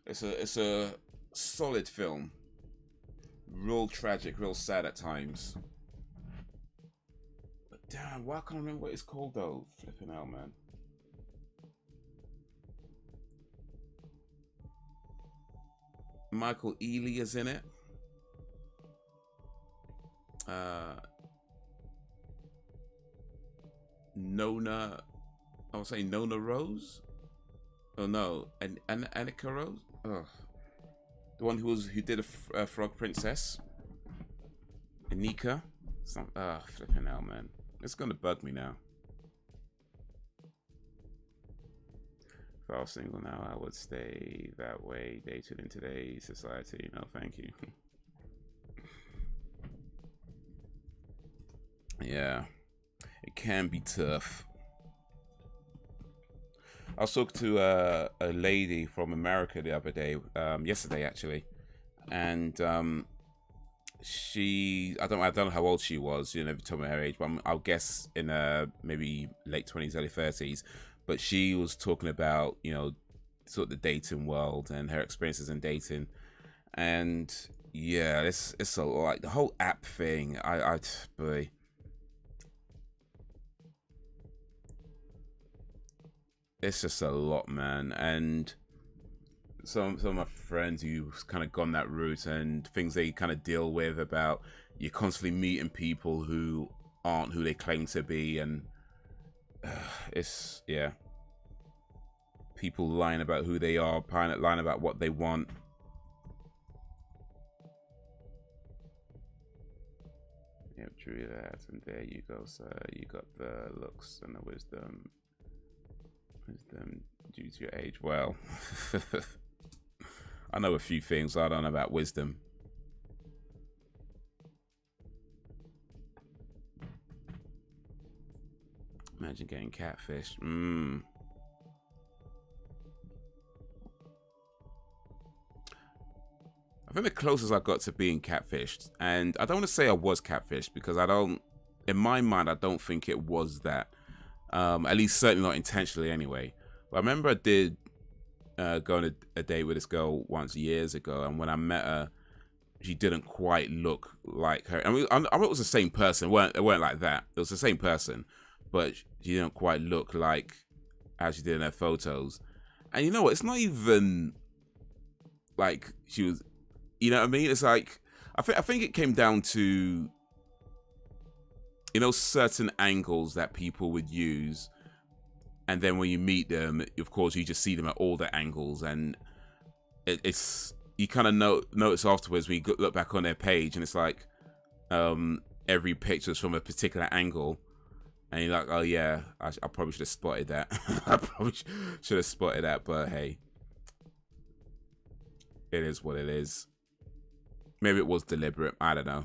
It's a solid film. Real tragic, real sad at times. But damn, why can't I remember what it's called though? Flipping out, man. Michael Ealy is in it. Nona, I would say Nona Rose. Oh no, and Annika Rose. Ugh. The one who did a Frog Princess. Anika. Flipping out, man. It's gonna bug me now. If I was single now, I would stay that way. Dated in today's society. No, thank you. Yeah, it can be tough. I was talking to a lady from America the other day, yesterday actually, and I don't know how old she was. You never told me her age, but I'll guess in maybe late 20s, early 30s. But she was talking about, you know, sort of the dating world and her experiences in dating, and yeah, it's a like the whole app thing. Boy. It's just a lot, man. And some of my friends who've kind of gone that route and things they kind of deal with about you're constantly meeting people who aren't who they claim to be, and it's, yeah, people lying about who they are, lying about what they want. Yep, true that, and there you go, sir. You got the looks and the wisdom. Wisdom due to your age. Well, I know a few things. I don't know about wisdom. Imagine getting catfished. I think the closest I got to being catfished, and I don't want to say I was catfished because I don't, in my mind, I don't think it was that. At least certainly not intentionally anyway. But I remember I did go on a date with this girl once years ago, and when I met her, she didn't quite look like her. I mean, it was the same person. It weren't like that. It was the same person, but she didn't quite look like how she did in her photos. And you know what? It's not even like she was. You know what I mean? It's like I think it came down to, you know, certain angles that people would use, and then when you meet them, of course, you just see them at all the angles, and it's you kind of notice afterwards when you look back on their page, and it's like every picture is from a particular angle, and you're like, oh yeah, I probably should have spotted that. I probably should have spotted that, but hey, it is what it is. Maybe it was deliberate. I don't know.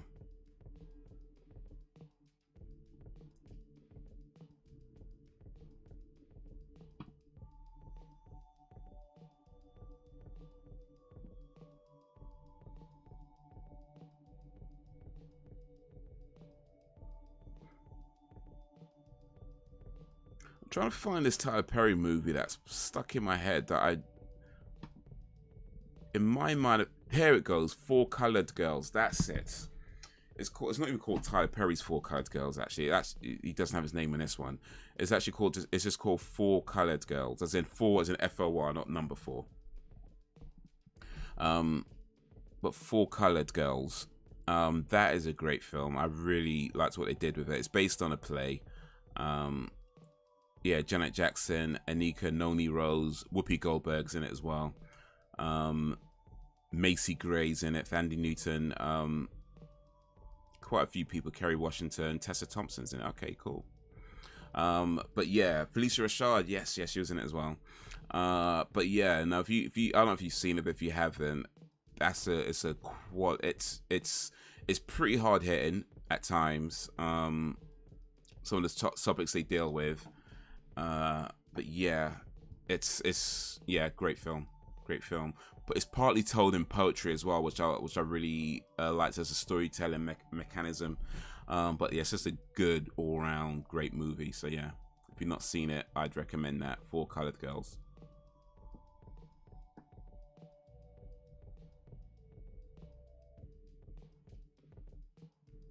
I'm trying to find this Tyler Perry movie that's stuck in my head that in my mind, here it goes, Four Colored Girls. That's it. It's not even called Tyler Perry's Four Colored Girls. Actually, he doesn't have his name in this one. It's actually called. It's just called Four Colored Girls, as in four, as in FOR, not number 4. But Four Colored Girls. That is a great film. I really liked what they did with it. It's based on a play. Yeah, Janet Jackson, Anika Noni Rose, Whoopi Goldberg's in it as well. Macy Gray's in it, Thandie Newton, quite a few people, Kerry Washington, Tessa Thompson's in it. Okay, cool. But yeah, Felicia Rashad, yes, she was in it as well. But yeah, now if you I don't know if you've seen it, but if you haven't, it's pretty hard hitting at times. Some of the topics they deal with. But yeah, it's great film. But it's partly told in poetry as well, which I really liked as a storytelling mechanism. But yeah, it's just a good all-round great movie. So yeah, if you've not seen it, I'd recommend that. Four Colored Girls.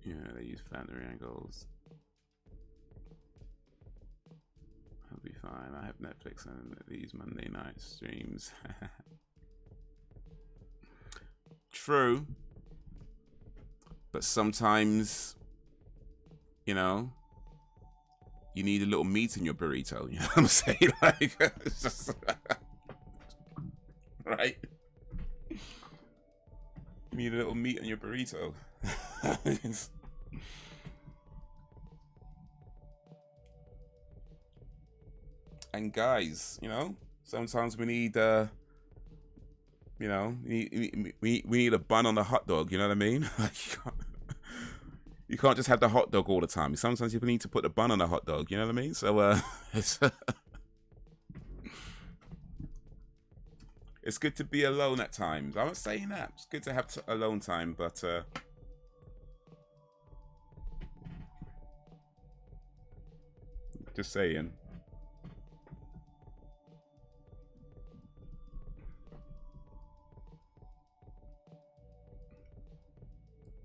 Yeah, they use Flannery angles. I'll be fine. I have Netflix and these Monday night streams. True, but sometimes, you know, you need a little meat in your burrito. You know what I'm saying? Like, it's just, right? You need a little meat in your burrito. And guys, you know, sometimes we need you know, we need a bun on the hot dog. You know what I mean? Like, you can't just have the hot dog all the time. Sometimes you need to put the bun on the hot dog. You know what I mean? So it's good to be alone at times. I'm not saying that. It's good to have alone time, but just saying.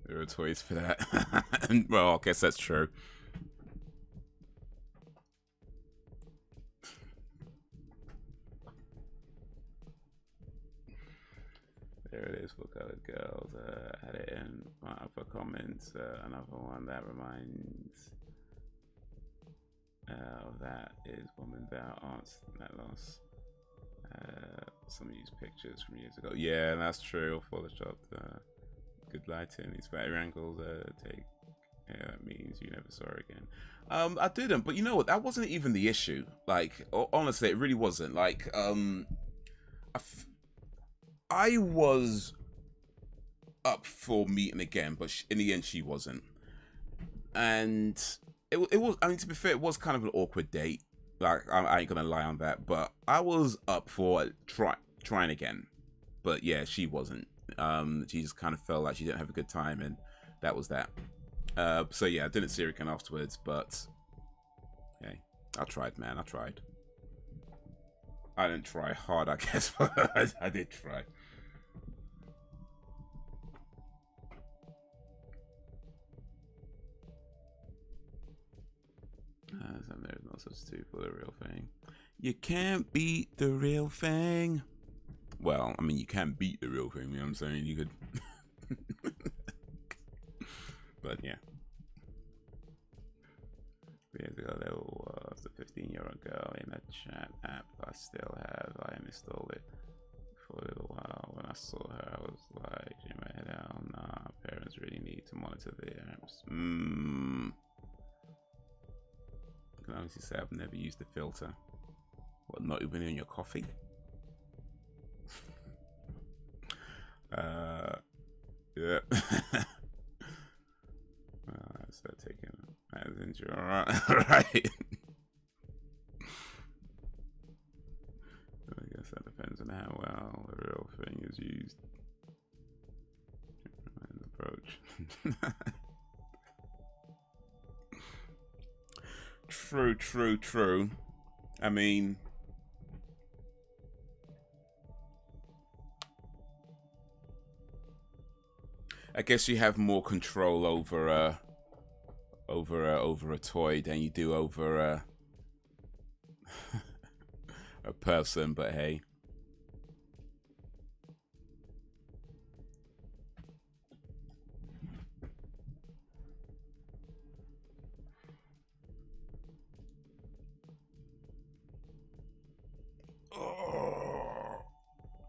There are toys for that. Well, I guess that's true. There it is for colored girls. Had it in my upper comments. Another one that reminds of that is Woman Thou Arts That Loss. Some used pictures from years ago. Yeah, that's true. Photoshopped. Good lighting. These battery angles take. Yeah, that means you never saw her again. I didn't, but you know what? That wasn't even the issue. Like, honestly, it really wasn't. Like, I was up for meeting again, but in the end, she wasn't. And it was. I mean, to be fair, it was kind of an awkward date. Like, I ain't gonna lie on that. But I was up for trying again. But yeah, she wasn't. She just kind of felt like she didn't have a good time, and that was that. So yeah, I didn't see her again afterwards, but hey, I tried, man. I tried. I didn't try hard, I guess, but I did try. So there's no substitute for the real thing. You can't beat the real thing. Well, I mean, you can beat the real thing, you know what I'm saying? You could... But yeah. Years ago, there was a 15-year-old girl in a chat app I still have. I installed it for a little while. When I saw her, I was like, in my head out, nah, parents really need to monitor the apps. I can honestly say I've never used the filter. What, not even in your coffee? Yeah. So taking as injury, alright. Right. I guess that depends on how well the real thing is used. And approach. True. I mean, I guess you have more control over a toy than you do over a person, but hey.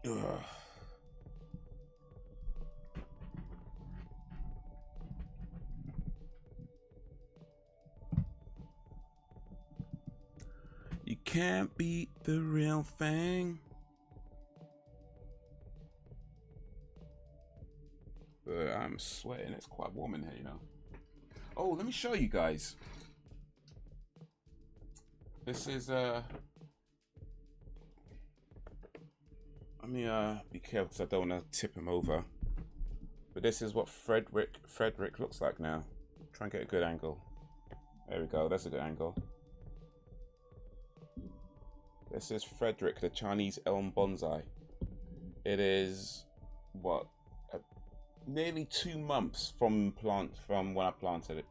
Ugh. You can't beat the real thing. I'm sweating. It's quite warm in here, you know. Oh, let me show you guys. This is let me be careful because I don't want to tip him over. But this is what Frederick looks like now. Try and get a good angle. There we go. That's a good angle. This is Frederick, the Chinese elm bonsai. It is what, nearly 2 months from when I planted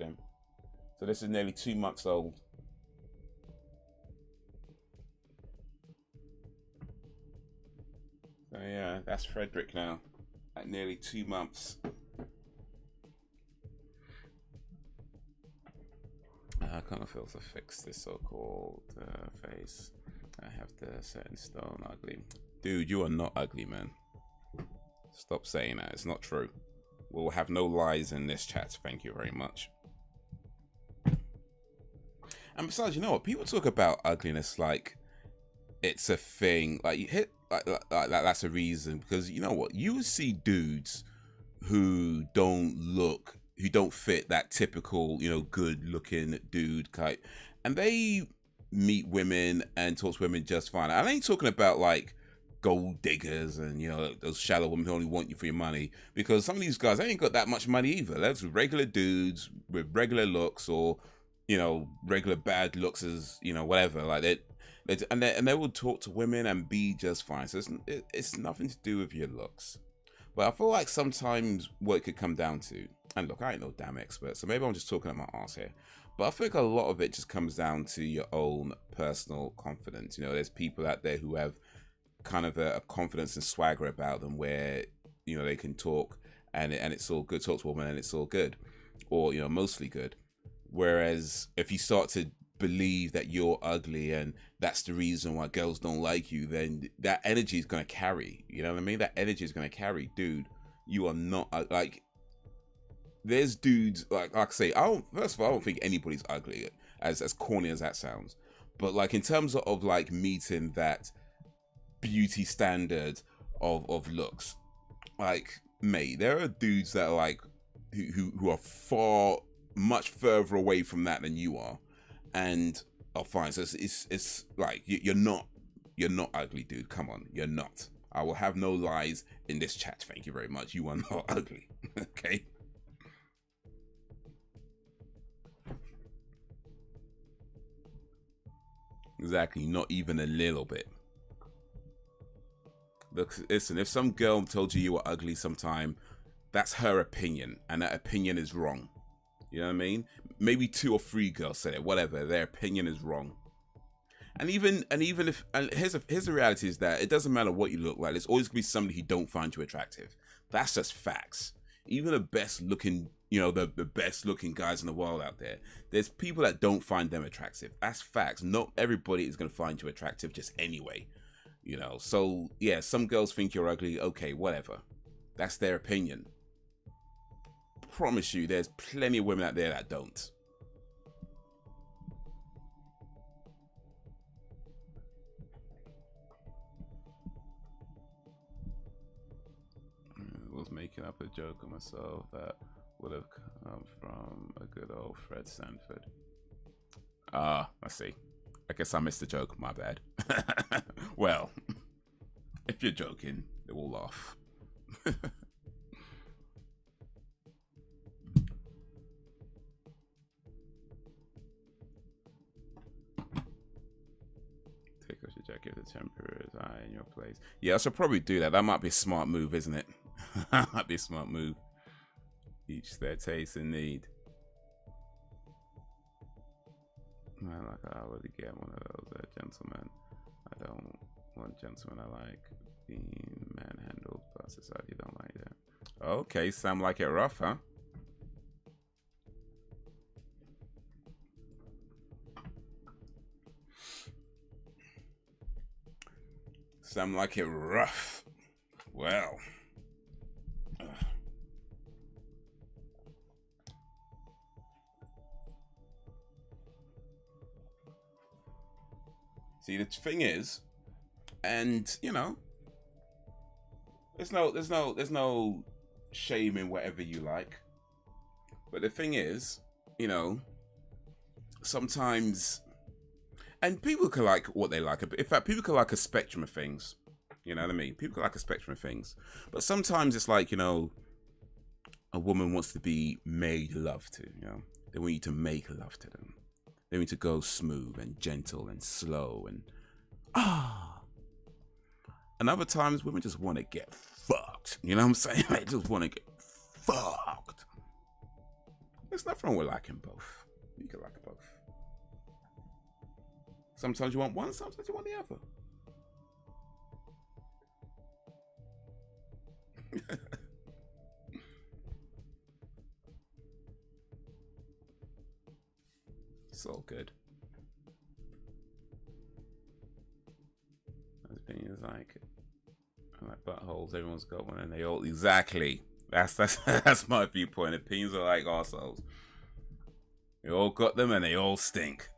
him. So this is nearly 2 months old. So yeah, that's Frederick now, at nearly 2 months. I kind of feel to fix this so-called face. I have to set in stone ugly. Dude, you are not ugly, man. Stop saying that. It's not true. We'll have no lies in this chat. Thank you very much. And besides, you know what? People talk about ugliness like it's a thing. Like you hit like that's a reason, because you know what? You see dudes who don't fit that typical, you know, good-looking dude type, and they meet women and talk to women just fine. I ain't talking about like gold diggers and, you know, those shallow women who only want you for your money, because some of these guys, they ain't got that much money either. That's regular dudes with regular looks, or, you know, regular bad looks, as, you know, whatever. Like they will talk to women and be just fine. So it's nothing to do with your looks. But I feel like sometimes what it could come down to, and look, I ain't no damn expert, so maybe I'm just talking out my ass here, but I think a lot of it just comes down to your own personal confidence. You know, there's people out there who have kind of a confidence and swagger about them where, you know, they can talk and it's all good, talk to a woman and it's all good, or, you know, mostly good. Whereas if you start to believe that you're ugly and that's the reason why girls don't like you, then that energy is going to carry, you know what I mean? That energy is going to carry. Dude, you are not like, there's dudes like I say, first of all, I don't think anybody's ugly, as corny as that sounds, but like in terms of like meeting that beauty standard of looks, like, mate, there are dudes that are like who are far much further away from that than you are, and are fine. So it's like you're not ugly, dude. Come on, you're not. I will have no lies in this chat. Thank you very much. You are not ugly. Okay. Exactly, not even a little bit. Look, listen, if some girl told you were ugly sometime, that's her opinion, and that opinion is wrong. You know what I mean? Maybe 2 or 3 girls said it, whatever, their opinion is wrong. And even if, and here's the reality is that it doesn't matter what you look like, there's always gonna be somebody who don't find you attractive. That's just facts. Even the best looking, you know, the best looking guys in the world out there, there's people that don't find them attractive. That's facts. Not everybody is gonna find you attractive just anyway. You know, so yeah, some girls think you're ugly, okay, whatever. That's their opinion. Promise you, there's plenty of women out there that don't. I was making up a joke on myself that would have come from a good old Fred Sanford. I see. I guess I missed the joke, my bad. Well, if you're joking, they will laugh. Take off your jacket, the temperature is high in your place. Yeah, I should probably do that. That might be a smart move, isn't it? That might be a smart move. Each their taste and need. Man, like I would get one of those gentlemen. I don't want gentlemen. I like being manhandled, but society don't like that. Okay, Sam like it rough, huh? Sam like it rough. Well. See, the thing is, and you know, there's no shame in whatever you like. But the thing is, you know, sometimes, and people can like what they like. In fact, people can like a spectrum of things. You know what I mean? People can like a spectrum of things. But sometimes it's like, you know, a woman wants to be made love to, you know. They want you to make love to them. They need to go smooth and gentle and slow and And other times women just want to get fucked. You know what I'm saying? They just want to get fucked. There's nothing wrong with liking both. You can like both. Sometimes you want one, sometimes you want the other. It's all good. My opinion is like buttholes. Everyone's got one, and they all exactly. That's my viewpoint. Opinions are like arseholes. They all got them, and they all stink.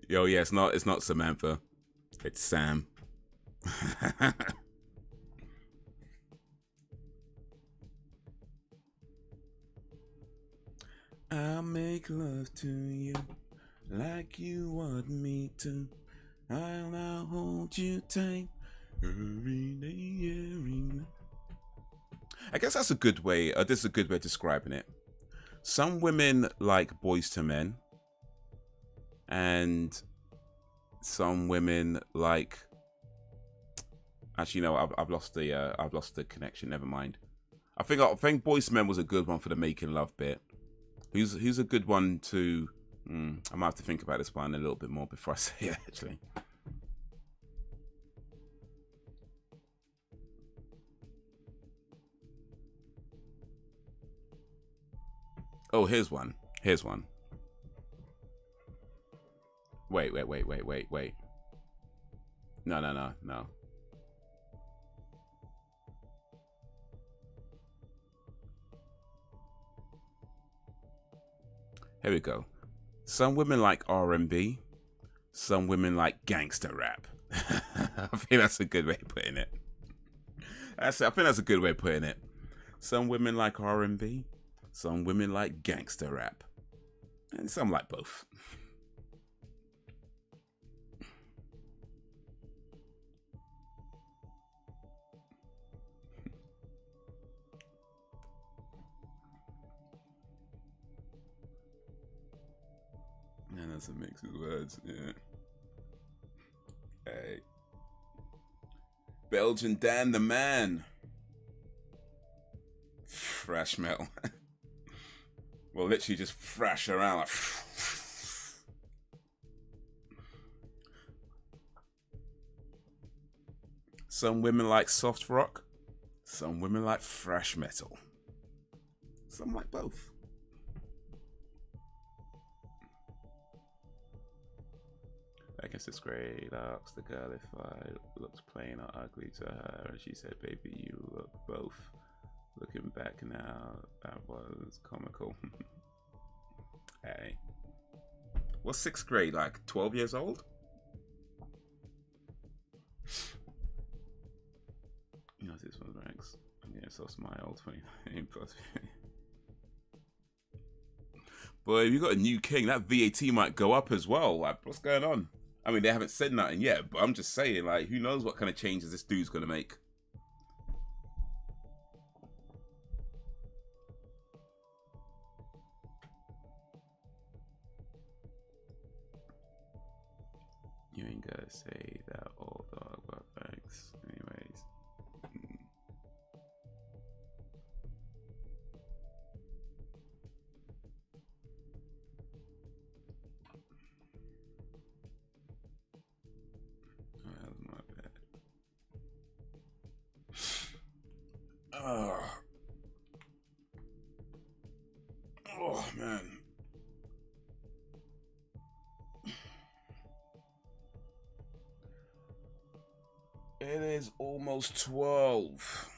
Yo, yeah, it's not Samantha. It's Sam. I'll make love to you like you want me to. I'll hold you tight every day, every night. I guess that's a good way. This is a good way of describing it. Some women like Boys to Men, and some women like. Actually, no, I've lost the connection. Never mind. I think Boyz II Men was a good one for the making love bit. Who's a good one to? I might have to think about this one a little bit more before I say it. Actually. Oh, here's one. Here's one. Wait. No. Here we go. Some women like R&B. Some women like gangster rap. I think that's a good way of putting it. I think that's a good way of putting it. Some women like R&B. Some women like gangster rap. And some like both. And that's a mix of words, yeah. Hey. Belgian Dan the man. Thrash metal. Well, literally just thrash around like. Some women like soft rock. Some women like thrash metal. Some like both. Back in 6th grade, I asked the girl if I looked plain or ugly to her, and she said, "Baby, you look both." Looking back now, that was comical. Hey. What's 6th grade, like 12 years old? You know, this one ranks. Yeah, so smile, 29 plus. Boy, if you got a new king, that VAT might go up as well. Like, what's going on? I mean, they haven't said nothing yet, but I'm just saying, like, who knows what kind of changes this dude's gonna make. You ain't gotta say that old dog, but thanks. Anyways. That was my bad. Oh, man. It is almost 12.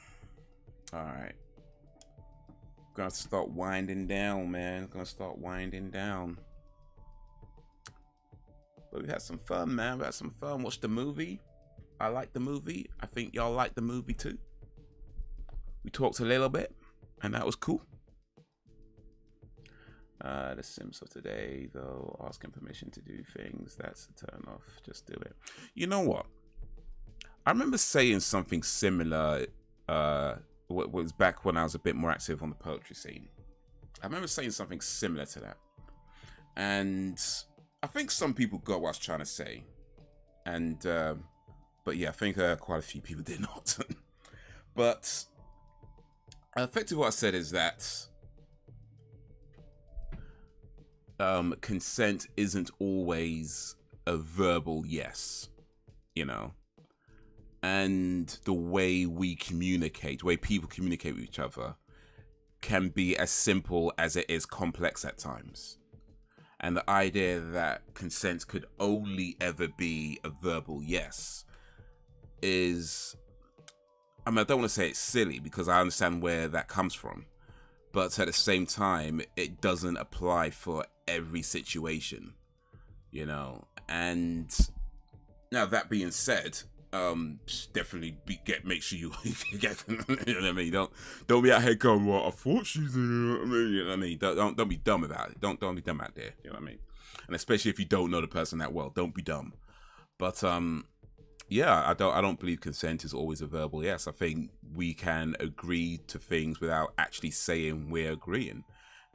Alright. Gonna start winding down, man. Gonna start winding down. But we had some fun, man. We had some fun. Watched the movie. I liked the movie. I think y'all liked the movie too. We talked a little bit, and that was cool. The Sims of today, though, asking permission to do things, that's a turn off. Just do it. You know what? I remember saying something similar. Was back when I was a bit more active on the poetry scene. I remember saying something similar to that, and I think some people got what I was trying to say, and but yeah, I think quite a few people did not. But effectively, what I said is that consent isn't always a verbal yes, you know. And the way we communicate, the way people communicate with each other, can be as simple as it is complex at times. And the idea that consent could only ever be a verbal yes is, I mean, I don't want to say it's silly because I understand where that comes from. But at the same time, it doesn't apply for every situation, you know. And now that being said, definitely make sure you get, you know what I mean. Don't be out here going, well, I thought she's, you know what I mean. Don't be dumb about it. Don't be dumb out there. You know what I mean. And especially if you don't know the person that well, don't be dumb. But yeah, I don't believe consent is always a verbal yes. I think we can agree to things without actually saying we're agreeing,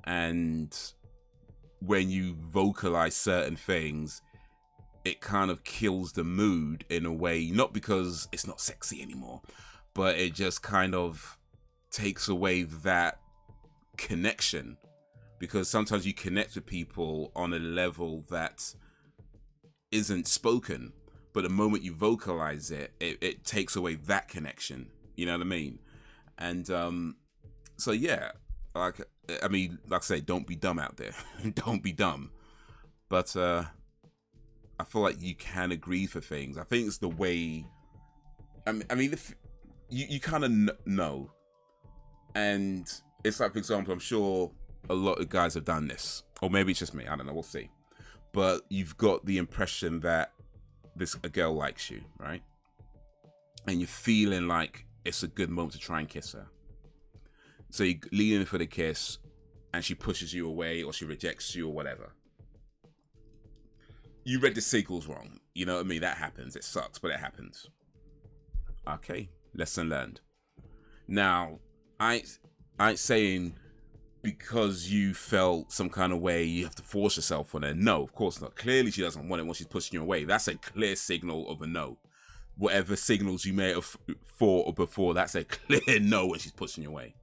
and when you vocalize certain things, it kind of kills the mood in a way, not because it's not sexy anymore, but it just kind of takes away that connection, because sometimes you connect with people on a level that isn't spoken, but the moment you vocalize it, it takes away that connection. You know what I mean? And so yeah, like I mean, like I say, don't be dumb out there. Don't be dumb. But I feel like you can agree for things. I think it's the way. I mean, if you kind of know, and it's like, for example, I'm sure a lot of guys have done this, or maybe it's just me. I don't know. We'll see. But you've got the impression that a girl likes you, right? And you're feeling like it's a good moment to try and kiss her. So you lean in for the kiss, and she pushes you away, or she rejects you, or whatever. You read the signals wrong. You know what I mean? That happens. It sucks, but it happens. Okay, lesson learned. Now, I ain't saying because you felt some kind of way you have to force yourself on her. No, of course not. Clearly she doesn't want it when she's pushing you away. That's a clear signal of a no. Whatever signals you may have thought or before, that's a clear no when she's pushing you away.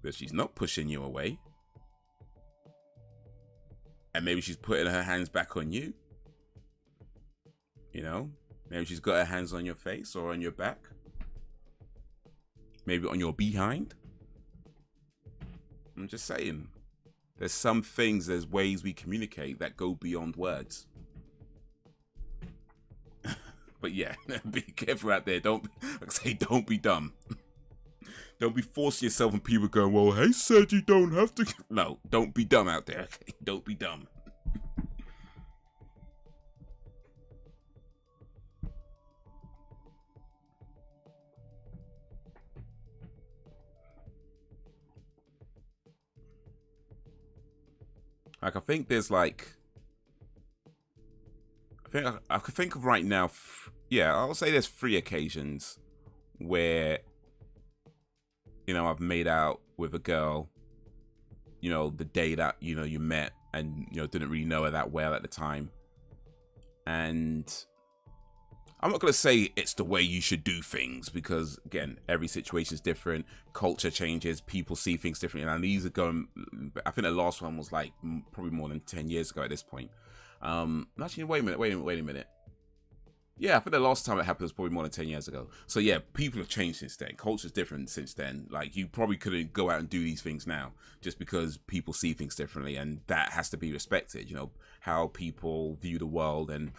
But she's not pushing you away, and maybe she's putting her hands back on you. You know, maybe she's got her hands on your face or on your back. Maybe on your behind. I'm just saying. There's some things, there's ways we communicate that go beyond words. But yeah, be careful out there. Don't be dumb. Don't be forcing yourself and people going, well, Haze said you don't have to. No, don't be dumb out there. Okay? Don't be dumb. Like, I think there's like, I could think of right now, yeah, I'll say there's 3 occasions where, you know, I've made out with a girl, you know, the day that, you know, you met and, you know, didn't really know her that well at the time. And I'm not going to say it's the way you should do things because, again, every situation is different. Culture changes. People see things differently. And these are going, I think the last one was like probably more than 10 years ago at this point. Actually, wait a minute. Yeah, I think the last time it happened was probably more than 10 years ago. So yeah, people have changed since then. Culture's different since then. Like, you probably couldn't go out and do these things now just because people see things differently, and that has to be respected. You know, how people view the world and,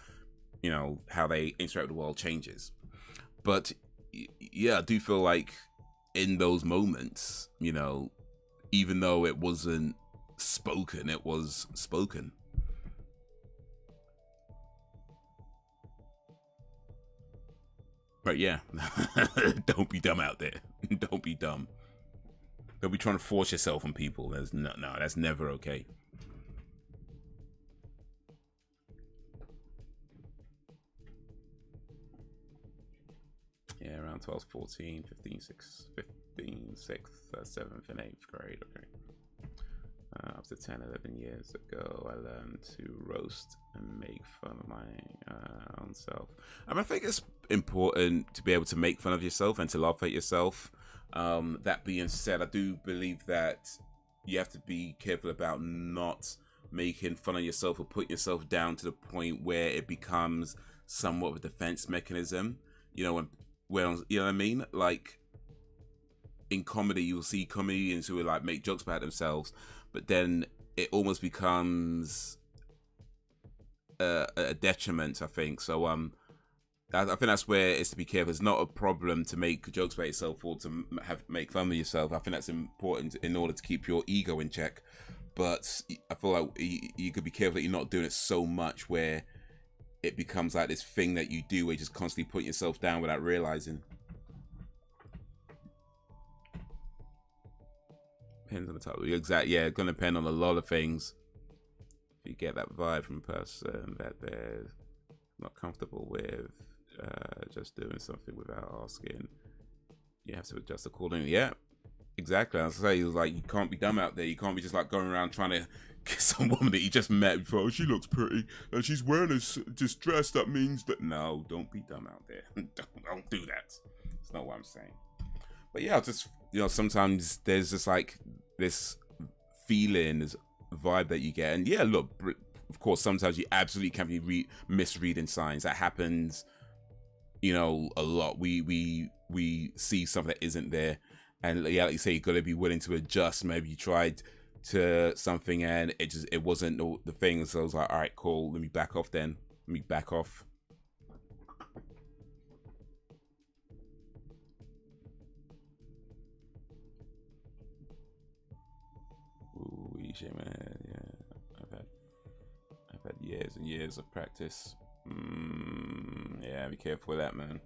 you know, how they interact with the world changes. But yeah, I do feel like in those moments, you know, even though it wasn't spoken, it was spoken. But yeah, don't be dumb out there. Don't be dumb. Don't be trying to force yourself on people. There's no, that's never okay. Yeah, around 12, 14, 15, 6th, 7th, and 8th grade. Okay. Up to 10, 11 years ago, I learned to roast and make fun of my own self. I mean, I think it's important to be able to make fun of yourself and to laugh at yourself. That being said, I do believe that you have to be careful about not making fun of yourself or putting yourself down to the point where it becomes somewhat of a defense mechanism. You know, when you know what I mean? Like, in comedy, you'll see comedians who will like make jokes about themselves, but then it almost becomes a detriment, I think. So I think that's where it's to be careful. It's not a problem to make jokes about yourself or to make fun of yourself. I think that's important in order to keep your ego in check. But I feel like you could be careful that you're not doing it so much where it becomes like this thing that you do where you're just constantly putting yourself down without realizing. Depends on the type. Exactly. Yeah, it's gonna depend on a lot of things. If you get that vibe from a person that they're not comfortable with, just doing something without asking, you have to adjust accordingly. Yeah, Exactly. I was say, he was like, you can't be dumb out there. You can't be just like going around trying to get some woman that you just met before. Oh, she looks pretty and she's wearing this dress. That means that no, don't be dumb out there. don't do that. That's not what I'm saying. But yeah, just sometimes there's just like this feeling, this vibe that you get, and yeah, look, of course, sometimes you absolutely can be misreading signs. That happens, a lot. We see something that isn't there. And yeah, like you say, you got to be willing to adjust. Maybe you tried to something and it wasn't the thing. So I was like, all right, cool. Let me back off then. Let me back off. Ooh, easy, man. Yeah, I've had years and years of practice. Yeah, be careful with that, man.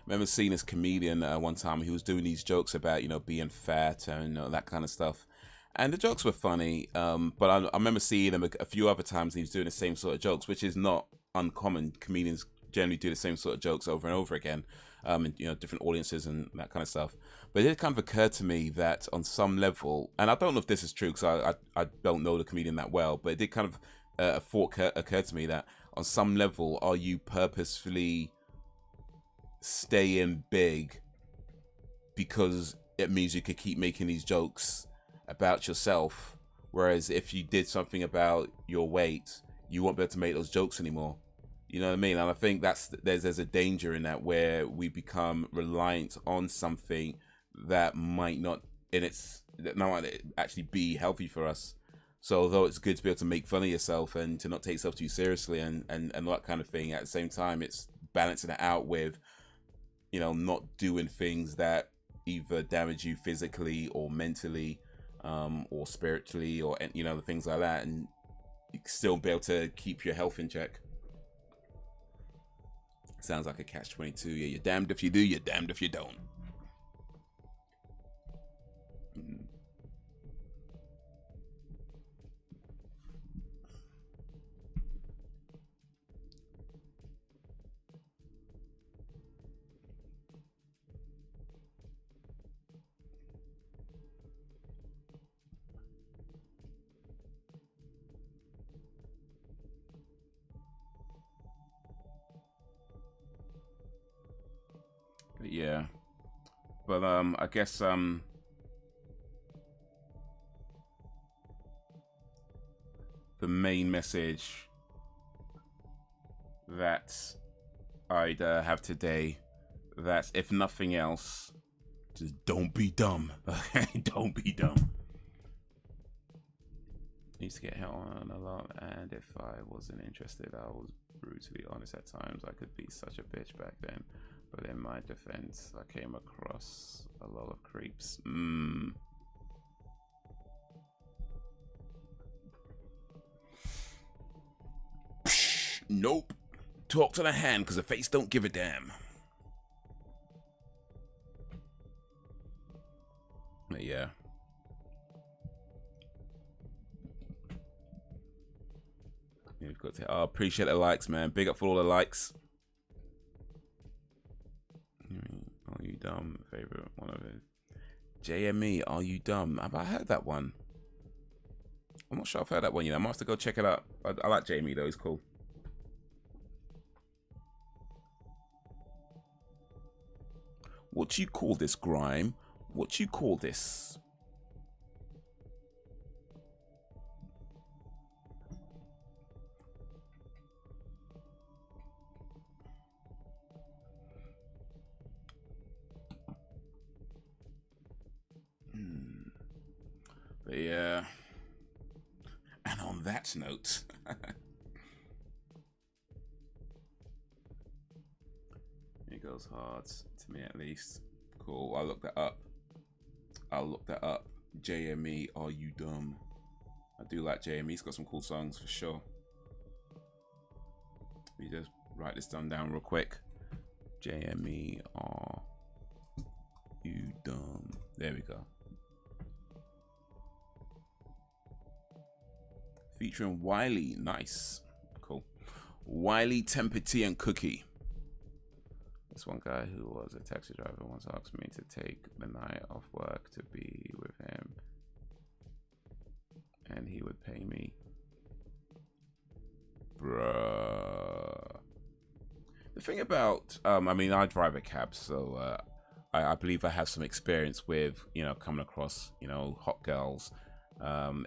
Remember seeing this comedian one time. He was doing these jokes about being fat and that kind of stuff, and the jokes were funny. But I remember seeing him a few other times. And he was doing the same sort of jokes, which is not uncommon. Comedians generally do the same sort of jokes over and over again, and different audiences and that kind of stuff. But it kind of occurred to me that on some level, and I don't know if this is true because I don't know the comedian that well, but it did kind of a thought occur to me that on some level, are you purposefully staying big because it means you could keep making these jokes about yourself, whereas if you did something about your weight, you won't be able to make those jokes anymore? You know what I mean? And I think there's a danger in that, where we become reliant on something that might not actually be healthy for us. So although it's good to be able to make fun of yourself and to not take yourself too seriously and that kind of thing, at the same time it's balancing it out with not doing things that either damage you physically or mentally, or spiritually, or things like that, and you still be able to keep your health in check. Sounds like a catch-22. Yeah, you're damned if you do, you're damned if you don't. Yeah, but I guess the main message that I'd have today, that if nothing else, just don't be dumb. Okay, don't be dumb. I used to get hit on a lot, and if I wasn't interested, I was brutally honest at times. I could be such a bitch back then. But in my defense, I came across a lot of creeps. Nope. Talk to the hand, because the face don't give a damn. But yeah. You've got to appreciate the likes, man. Big up for all the likes. Are you dumb? Favorite one of it. JME, Are You Dumb? Have I heard that one? I'm not sure I've heard that one yet. I might have to go check it out. I like JME though, he's cool. What you call this, Grime? What you call this? But yeah. And on that note, it goes hard to me at least. Cool. I'll look that up. JME, Are You Dumb? I do like JME. He's got some cool songs for sure. Let me just write this down real quick. JME, Are You Dumb? There we go. Featuring Wiley. Nice. Cool. Wiley, Temper Tea and Cookie. This one guy who was a taxi driver once asked me to take the night off work to be with him, and he would pay me. Bruh. The thing about, I mean, I drive a cab, so I believe I have some experience with, you know, coming across, you know, hot girls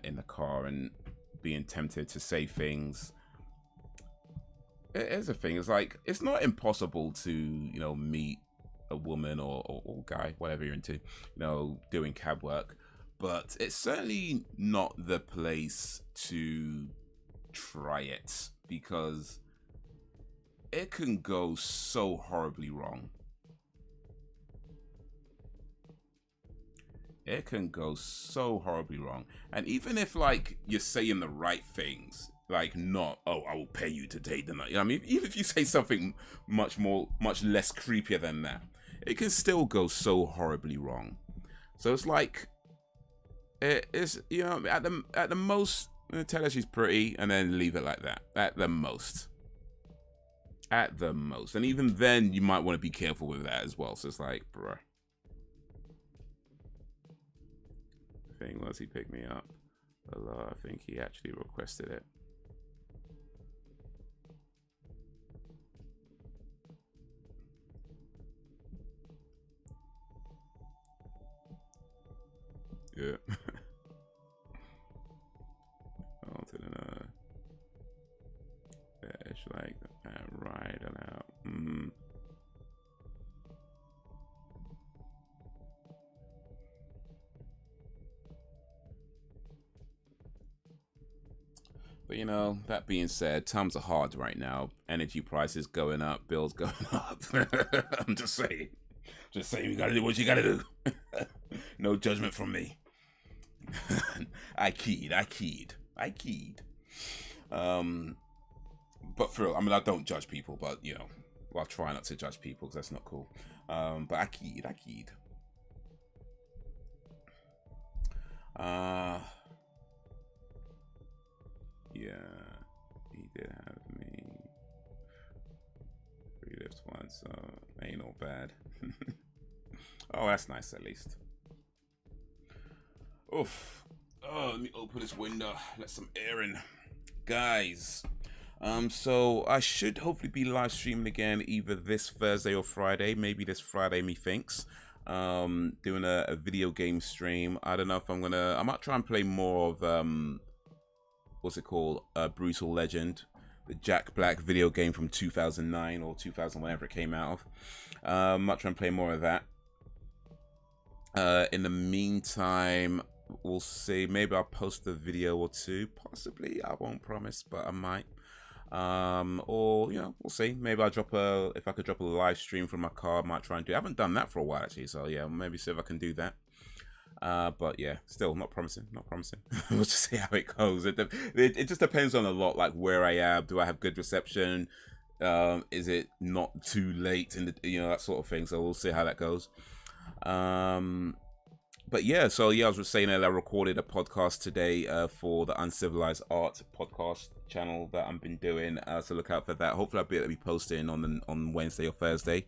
in the car and being tempted to say things. Here's the thing, it's like, it's not impossible to, you know, meet a woman or guy, whatever you're into, you know, doing cab work, but it's certainly not the place to try it, because it can go so horribly wrong. It can go so horribly wrong. And even if, like, you're saying the right things, like, not, oh, I will pay you to date the night. You know what I mean? Even if you say something much less creepier than that, it can still go so horribly wrong. So it's like, it's, you know, at the most, tell her she's pretty and then leave it like that. At the most. At the most. And even then, you might want to be careful with that as well. So it's like, bruh. Thing was, he picked me up a lot. I think he actually requested it. Yeah. On to the fish like that right out. But you know, that being said, times are hard right now. Energy prices going up, bills going up. I'm just saying. Just saying, you gotta do what you gotta do. No judgment from me. I keyed. But for real, I mean, I don't judge people, but you know, well, I try not to judge people because that's not cool. But I keyed. Yeah, he did have me free lifts once, so ain't no bad. Oh, that's nice at least. Oof. Oh, let me open this window, let some air in. Guys, so I should hopefully be live streaming again either this Thursday or Friday, maybe this Friday, methinks. Doing a video game stream. I don't know if I might try and play more of what's it called? Brutal Legend, the Jack Black video game from 2009 or 2000, whenever it came out of. Might try and play more of that. In the meantime, we'll see. Maybe I'll post a video or two. Possibly, I won't promise, but I might. Or you know, we'll see. Maybe I'll if I could drop a live stream from my car, I might try and do. I haven't done that for a while actually, so yeah, maybe see if I can do that. But yeah, still not promising. We'll just see how it goes. It just depends on a lot, like where I am. Do I have good reception? Is it not too late in the, you know, that sort of thing. So we'll see how that goes. But yeah, so yeah, I was just saying that I recorded a podcast today for the Uncivilized Art podcast channel that I've been doing. So look out for that. Hopefully I'll be able to be posting on Wednesday or Thursday.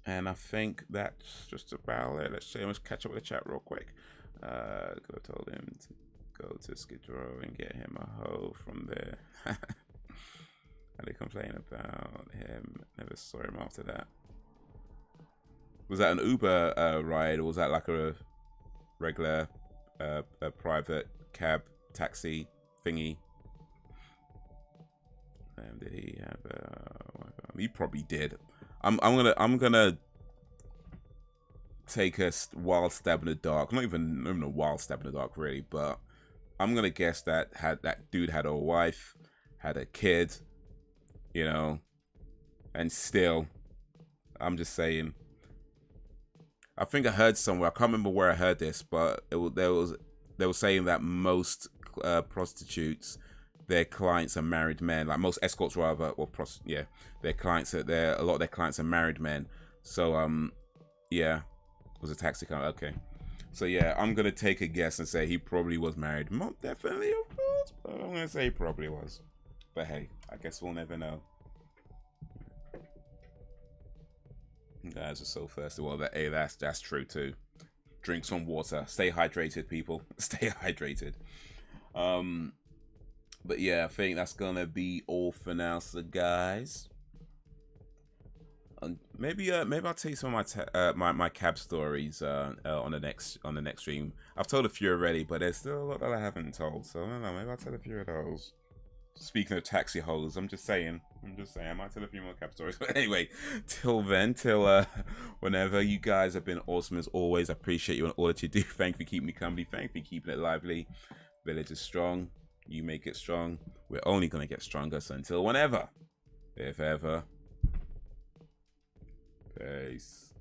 And I think that's just about it. Let's catch up with the chat real quick. Could have told him to go to Skid Row and get him a hoe from there. And they complain about him. Never saw him after that. Was that an Uber ride, or was that like a regular a private cab taxi thingy? Did he have? He probably did. I'm gonna take a wild stab in the dark. Not even a wild stab in the dark, really, but I'm gonna guess that dude had a wife, had a kid, you know, and still, I'm just saying. I think I heard somewhere. I can't remember where I heard this, but they were saying that most prostitutes, their clients are married men. Like most escorts, rather, or their clients a lot of their clients are married men. So yeah, it was a taxi company. Okay, so yeah, I'm gonna take a guess and say he probably was married. Not definitely, of course, but I'm gonna say he probably was. But hey, I guess we'll never know. Guys are so thirsty. Well, hey, that's true too. Drink some water. Stay hydrated, people. Stay hydrated. But yeah, I think that's gonna be all for now, so guys. Maybe I'll tell you some of my cab stories on the next stream. I've told a few already, but there's still a lot that I haven't told. So I don't know. Maybe I'll tell a few of those. Speaking of taxi holes, I'm just saying. I might tell a few more cab stories. But anyway, till whenever, you guys have been awesome as always. I appreciate you and all that you do. Thank you for keeping me company. Thank you for keeping it lively. Village is strong. You make it strong. We're only gonna get stronger. So until whenever, if ever. Peace.